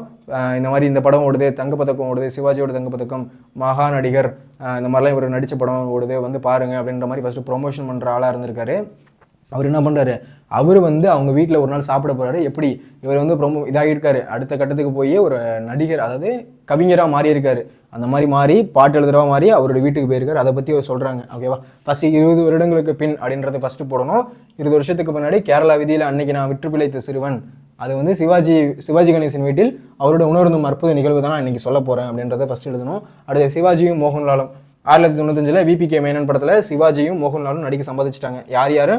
இந்த மாதிரி இந்த படம் ஓடுது, தங்கப்பதக்கம் ஓடுது, சிவாஜியோட தங்கப்பதக்கம், மகாநடிகர், இந்த மாதிரிலாம் இவர் நடித்த படம் ஓடுது, வந்து பாருங்க அப்படின்ற மாதிரி ஃபஸ்ட்டு ப்ரொமோஷன் பண்ணுற ஆளாக இருந்திருக்காரு. அவர் என்ன பண்ணுறாரு, அவர் வந்து அவங்க வீட்டில் ஒரு நாள் சாப்பிட போகிறாரு. எப்படி இவர் வந்து ரொம்ப இதாகியிருக்காரு, அடுத்த கட்டத்துக்கு போய் ஒரு நடிகர், அதாவது கவிஞராக மாறி இருக்காரு. அந்த மாதிரி மாறி பாட்டு எழுதுறவா மாதிரி அவரோட வீட்டுக்கு போயிருக்காரு. அதை பற்றி அவர் சொல்கிறாங்க. ஓகேவா, ஃபஸ்ட்டு 20 வருடங்களுக்கு பின் அப்படின்றத ஃபஸ்ட்டு போடணும். 20 வருஷத்துக்கு முன்னாடி கேரளா விதியில் அன்னைக்கு நான் விற்று பிழைத்த சிறுவன், அது வந்து சிவாஜி கணேசன் வீட்டில் அவரோட உணர்ந்தும் அற்புத நிகழ்வு தான் நான் இன்றைக்கி சொல்ல போகிறேன் அப்படின்றத ஃபஸ்ட்டு எழுதணும். அடுத்து சிவாஜியும் மோகன்லாலும் 1995 விபிகே மேனன் படத்தில் சிவாஜியும் மோகன்லாலும் நடிக்க சம்மதிச்சிட்டாங்க. யார் யார்,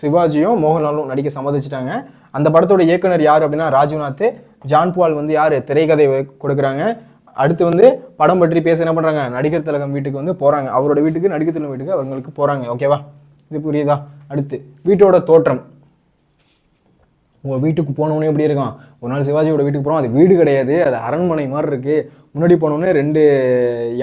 சிவாஜியும் மோகன்லாலும் நடிக்க சம்மதிச்சிட்டாங்க. அந்த படத்தோட இயக்குனர் யார் அப்படின்னா ராஜ்நாத். ஜான் பால் வந்து யார், திரைக்கதை கொடுக்குறாங்க. அடுத்து வந்து படம் பற்றி பேச என்ன பண்ணுறாங்க, நடிகர் திலகம் வீட்டுக்கு வந்து போகிறாங்க. அவரோட வீட்டுக்கு, நடிகர் திலகம் வீட்டுக்கு அவங்களுக்கு போகிறாங்க. ஓகேவா, இது புரியுதா? அடுத்து வீட்டோட தோற்றம். உங்கள் வீட்டுக்கு போனோடனே எப்படி இருக்கான், ஒரு நாள் சிவாஜியோட வீட்டுக்கு போகிறோம், அது வீடு கிடையாது, அது அரண்மனை மாதிரி இருக்குது. முன்னாடி போனோடனே 2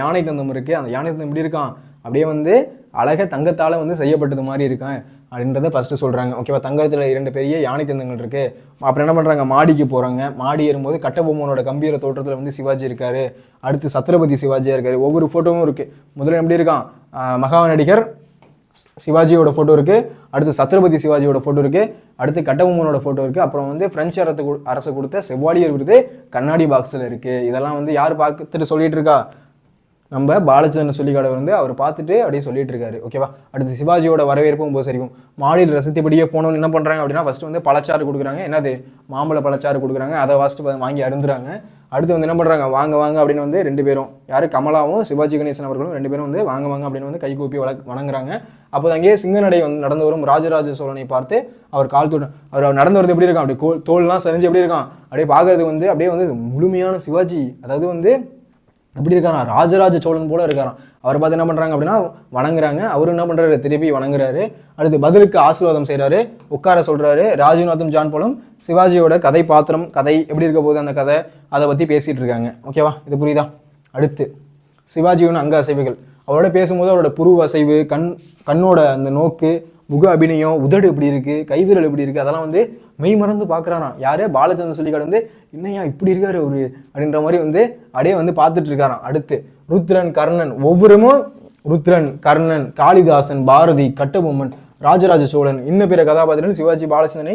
யானை தந்தம் இருக்குது. அந்த யானை தந்தம் எப்படி இருக்கான், அப்படியே வந்து அழகாக தங்கத்தால் வந்து செய்யப்பட்டது மாதிரி இருக்கான் அப்படின்றத ஃபஸ்ட்டு சொல்கிறாங்க. ஓகேவா, தங்கத்தில் 2 பெரிய யானை தந்தங்கள் இருக்குது. அப்புறம் என்ன பண்ணுறாங்க, மாடிக்கு போகிறாங்க. மாடி ஏறும்போது கட்டபொம்மனோட கம்பீர தோற்றத்தில் வந்து சிவாஜி இருக்கார். அடுத்து சத்ரபதி சிவாஜியாக இருக்கார். ஒவ்வொரு ஃபோட்டோவும் இருக்குது. முதல்ல எப்படி இருக்கான், மகாநடிகர் சிவாஜியோட ஃபோட்டோ இருக்குது. அடுத்து சத்ரபதி சிவாஜியோட ஃபோட்டோ இருக்குது. அடுத்து கட்டபொம்மனோட ஃபோட்டோ இருக்குது. அப்புறம் வந்து பிரெஞ்சு அரசு கொடுத்த செவ்வாலியர் விருது கண்ணாடி பாக்ஸில் இருக்குது. இதெல்லாம் வந்து யார் பார்த்துட்டு சொல்லிட்டு இருக்கா, நம்ம பாலச்சந்திரன் சொல்லிக்காடு வந்து அவர் பார்த்துட்டு அப்படியே சொல்லிட்டு இருக்காரு. ஓகேவா, அடுத்து சிவாஜியோட வரவேற்பும் உபசரிப்பும். மாடியில் ரசித்தபடியே போனோன்னு என்ன பண்ணுறாங்க அப்படின்னா ஃபஸ்ட்டு வந்து பழச்சாறு கொடுக்குறாங்க. என்னது, மாம்பழ பழச்சாறு கொடுக்குறாங்க. அதை ஃபஸ்ட்டு வாங்கி அருந்துறாங்க. அடுத்து வந்து என்ன பண்ணுறாங்க, வாங்க வாங்க அப்படின்னு வந்து 2 பேரும், யார், கமலாவும் சிவாஜி கணேசன் அவர்களும் 2 பேரும் வந்து வாங்க வாங்க அப்படின்னு வந்து கைகூப்பி வணங்குறாங்க. அப்போ அங்கேயே சிங்கநடை வந்து நடந்து வரும் ராஜராஜ சோழனை பார்த்து அவர் அவர் நடந்து வரது எப்படி இருக்கான், அப்படி தோல்லாம் சரிஞ்சு எப்படி இருக்கான், அப்படியே பார்க்கறது வந்து அப்படியே வந்து முழுமையான சிவாஜி, அதாவது வந்து எப்படி இருக்காரா, ராஜராஜ சோழன் போல இருக்காராம். அவரை பார்த்து என்ன பண்ணுறாங்க அப்படின்னா வணங்குறாங்க. அவரு என்ன பண்ணுறாரு, திருப்பி வணங்குறாரு. அடுத்து பதிலுக்கு ஆசீர்வாதம் செய்கிறாரு, உட்கார சொல்கிறாரு. ராஜ்நாத்தும் ஜான் பாலும் சிவாஜியோட கதை பாத்திரம், கதை எப்படி இருக்க போகுது அந்த கதை, அதை பற்றி பேசிகிட்டு இருக்காங்க. ஓகேவா, இது புரியுதா? அடுத்து சிவாஜியோட அங்க அசைவுகள். அவரோட பேசும்போது அவரோட புருவ அசைவு, கண்ணோட அந்த நோக்கு, முக அபிநயம், உதடு எப்படி இருக்குது, கைவிரல் எப்படி இருக்குது, அதெல்லாம் வந்து மெய் மறந்து பார்க்குறாராம். யார், பாலச்சந்திரன் சொல்லிக்காடு வந்து என்னையா இப்படி இருக்காரு அவரு அப்படின்ற மாதிரி வந்து அப்படியே வந்து பார்த்துட்டு இருக்காராம். அடுத்து ருத்ரன், கர்ணன், ஒவ்வொருமும் ருத்ரன், கர்ணன், காளிதாசன், பாரதி, கட்டபொம்மன், ராஜராஜ சோழன், இன்னும் பிற கதாபாத்திரங்கள் சிவாஜி பாலச்சந்திரனை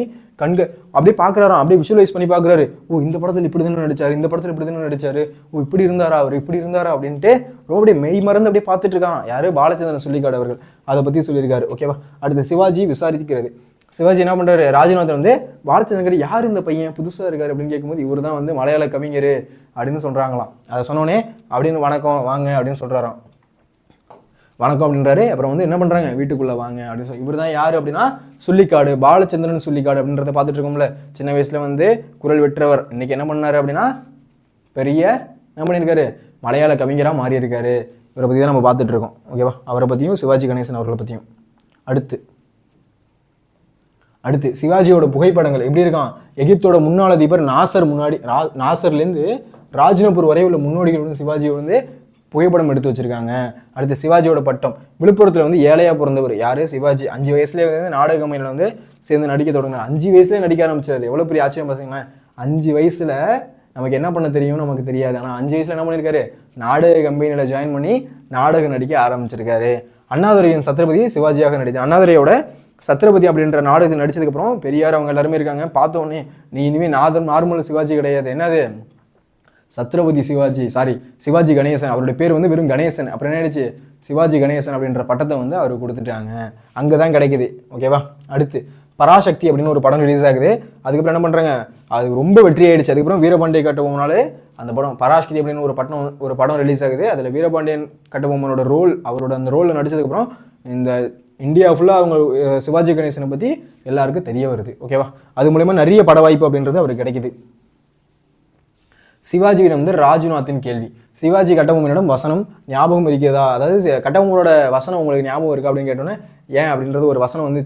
அப்படியே பார்க்குறாராம், அப்படியே விஷுவலைஸ் பண்ணி பார்க்குறாரு. ஓ இந்த படத்தில் இப்படி தானே நடிச்சாரு, இந்த படத்தில் இப்படி தானே நடிச்சாரு, ஓ இப்படி இருந்தாரா அவர், இப்படி இருந்தாரா அப்படின்ட்டு ரொம்ப அப்படியே மெய் மறந்து அப்படியே பார்த்துட்டு இருக்கான். யாரு? பாலச்சந்திரன் சொல்லிக்காடு அவர்கள் அதை பற்றி சொல்லியிருக்காரு. ஓகேவா. அடுத்து சிவாஜி விசாரிக்கிறது. சிவாஜி என்ன பண்ணுறாரு, ராஜநாதன் வந்து பாலச்சந்திரன் யார் இந்த பையன் புதுசாக இருக்காரு அப்படின்னு கேட்கும்போது இவர் தான் வந்து மலையாள கவிஞர் அப்படின்னு சொல்கிறாங்களாம். அதை சொன்னோன்னே அப்படின்னு வணக்கம் வாங்க அப்படின்னு சொல்கிறாராம். வணக்கம் அப்படின்றாரு. அப்புறம் வந்து என்ன பண்ணுறாங்க, வீட்டுக்குள்ளே வாங்க அப்படின்னு சொல்லி இவர் தான் யார் அப்படின்னா சுள்ளிக்காடு, பாலச்சந்திரன் சுள்ளிக்காடு அப்படின்றத பார்த்துட்டு இருக்கோம்ல. சின்ன வயசில் வந்து குரல் வெற்றவர், இன்னைக்கு என்ன பண்ணார் அப்படின்னா பெரிய என்ன பண்ணியிருக்காரு, மலையாள கவிஞராக மாறி இருக்காரு. இவரை பற்றி தான் நம்ம பார்த்துட்டு இருக்கோம். ஓகேவா. அவரை பற்றியும் சிவாஜி கணேசன் அவர்களை பற்றியும். அடுத்து சிவாஜியோட புகைப்படங்கள் எப்படி இருக்கான், எகிப்தோட முன்னாள் அதிபர் நாசர் முன்னாடி நாசர்லேருந்து ராஜ்னபூர் வரை உள்ள முன்னோடிகள் சிவாஜியை வந்து புகைப்படம் எடுத்து வச்சிருக்காங்க. அடுத்து சிவாஜியோட பட்டம், விழுப்புரத்தில் வந்து ஏழையா பிறந்தவர் யாரு, சிவாஜி. 5 வயசுலேயே வந்து நாடக கம்பெனியில் வந்து சேர்ந்து நடிக்க தொடங்கினார். 5 வயசுலேயே நடிக்க ஆரம்பிச்சாரு. எவ்வளோ பெரிய ஆச்சரியம் பார்த்தீங்களேன். 5 வயசுல நமக்கு என்ன பண்ண தெரியும் நமக்கு தெரியாது, ஆனால் 5 வயசுல என்ன பண்ணியிருக்காரு, நாடக கம்பெனியில் ஜாயின் பண்ணி நாடகம் நடிக்க ஆரம்பிச்சிருக்காரு. அண்ணாதுரையின் சத்ரபதி சிவாஜியாக நடித்தார். அண்ணாதுரையோட சத்ரபதி அப்படின்ற நாடகத்தில் நடிச்சதுக்கப்புறம் பெரியார் அவங்க எல்லாருமே இருக்காங்க. பார்த்தோன்னே நீ இனிமேல் நார்மல் சிவாஜி கிடையாது, என்னது சத்ரபதி சிவாஜி, சிவாஜி கணேசன். அவருடைய பேர் வந்து வெறும் கணேசன். அப்புறம் என்ன ஆயிடுச்சு, சிவாஜி கணேசன் அப்படின்ற பட்டத்தை வந்து அவர் கொடுத்துட்டாங்க. அங்கே தான் கிடைக்குது. ஓகேவா. அடுத்து பராசக்தி அப்படின்னு ஒரு படம் ரிலீஸ் ஆகுது. அதுக்கப்புறம் என்ன பண்ணுறாங்க, அது ரொம்ப வெற்றி ஆயிடுச்சு. அதுக்கப்புறம் வீரபாண்டிய கட்டபொம்மனாலே அந்த படம் பராசக்தி அப்படின்னு ஒரு படம் ரிலீஸ் ஆகுது. அதில் வீரபாண்டியன் கட்டபொம்மனோட ரோல், அவரோட அந்த ரோலில் நடிச்சதுக்கப்புறம் இந்த இந்தியா ஃபுல்லாக அவங்க சிவாஜி கணேசனை பற்றி எல்லாருக்கும் தெரிய வருது. ஓகேவா. அது மூலமா நிறைய பட வாய்ப்பு அப்படின்றது அவருக்கு கிடைக்குது. சிவாஜியிடம் வந்து ராஜ்நாத்தின் கேள்வி, சிவாஜி கட்டபொம்மனிடம் வசனம் ஞாபகம் இருக்கிறதா, அதாவது கட்டபொம்மனோட வசனம் உங்களுக்கு ஞாபகம் இருக்கா அப்படின்னு கேட்டோன்னே ஏன் அப்படின்றது ஒரு வசனம் வந்து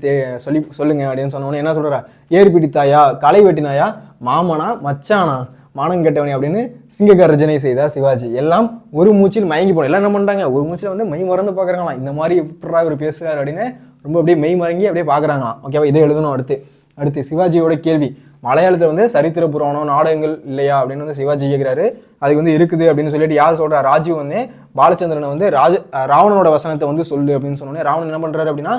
சொல்லுங்க அப்படின்னு சொன்னோன்னே என்ன சொல்கிறா, ஏர் பிடித்தாயா, களை வெட்டினாயா, மாமனா மச்சானா, மானம் கெட்டவனே அப்படின்னு சிங்ககர்ஜனை செய்தார் சிவாஜி. எல்லாம் ஒரு மூச்சில் மயங்கி போனோம். எல்லாம் என்ன பண்ணுறாங்க, ஒரு மூச்சில் வந்து மெய் மறந்து பார்க்குறாங்களாம். இந்த மாதிரி எப்படா இவர் பேசுகிறார் அப்படின்னு ரொம்ப அப்படியே மெய் மறங்கி அப்படியே பார்க்குறாங்களாம். ஓகேவா. இதை எழுதணும். அடுத்து சிவாஜியோட கேள்வி, மலையாளத்தில் வந்து சரித்திர புராணம் நாடகங்கள் இல்லையா அப்படின்னு வந்து சிவாஜி கேட்குறாரு. அதுக்கு வந்து இருக்குது அப்படின்னு சொல்லிட்டு யார் சொல்கிறா, ராஜீவ் வந்து பாலச்சந்திரனை வந்து ராவணனோட வசனத்தை வந்து சொல்லு அப்படின்னு சொன்னோன்னே ராவணன் என்ன பண்ணுறாரு அப்படின்னா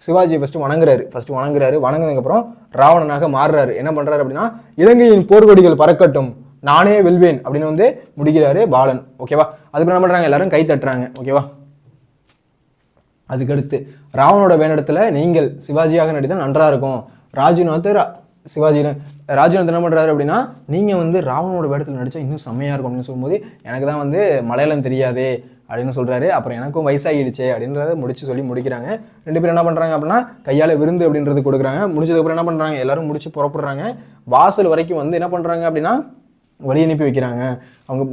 சிவாஜியை ஃபஸ்ட்டு வணங்குறாரு. வணங்கினதுக்கப்புறம் ராவணனாக மாறுறாரு. என்ன பண்ணுறாரு அப்படின்னா இலங்கையின் போர்க்கொடிகள் பறக்கட்டும், நானே வெல்வேன் அப்படின்னு வந்து முடிக்கிறாரு பாலன். ஓகேவா. அதுக்கு என்ன பண்ணுறாங்க, எல்லாரும் கை தட்டுறாங்க. ஓகேவா. அதுக்கடுத்து ராவணோட வேண்டிடத்தில் நீங்கள் சிவாஜியாக நடித்தால் நன்றாக இருக்கும். ராஜ்நாத் என்ன பண்ணுறாரு அப்படின்னா நீங்கள் வந்து ராவணோட வேடத்தில் நடித்தா இன்னும் செம்மையாக இருக்கும் அப்படின்னு சொல்லும்போது எனக்கு தான் வந்து மலையாளம் தெரியாதே அப்படின்னு சொல்கிறாரு. அப்புறம் எனக்கும் வயசாகிடுச்சே அப்படின்றத முடிக்கிறாங்க. 2 பேரும் என்ன பண்ணுறாங்க அப்படின்னா கையால் விருந்து அப்படின்றது கொடுக்குறாங்க. முடிச்சதுக்கப்புறம் என்ன பண்ணுறாங்க, எல்லாரும் முடிச்சு புறப்படுறாங்க. வாசல் வரைக்கும் வந்து என்ன பண்ணுறாங்க அப்படின்னா வழி அனுப்பி வைக்கிறாங்க. அவங்க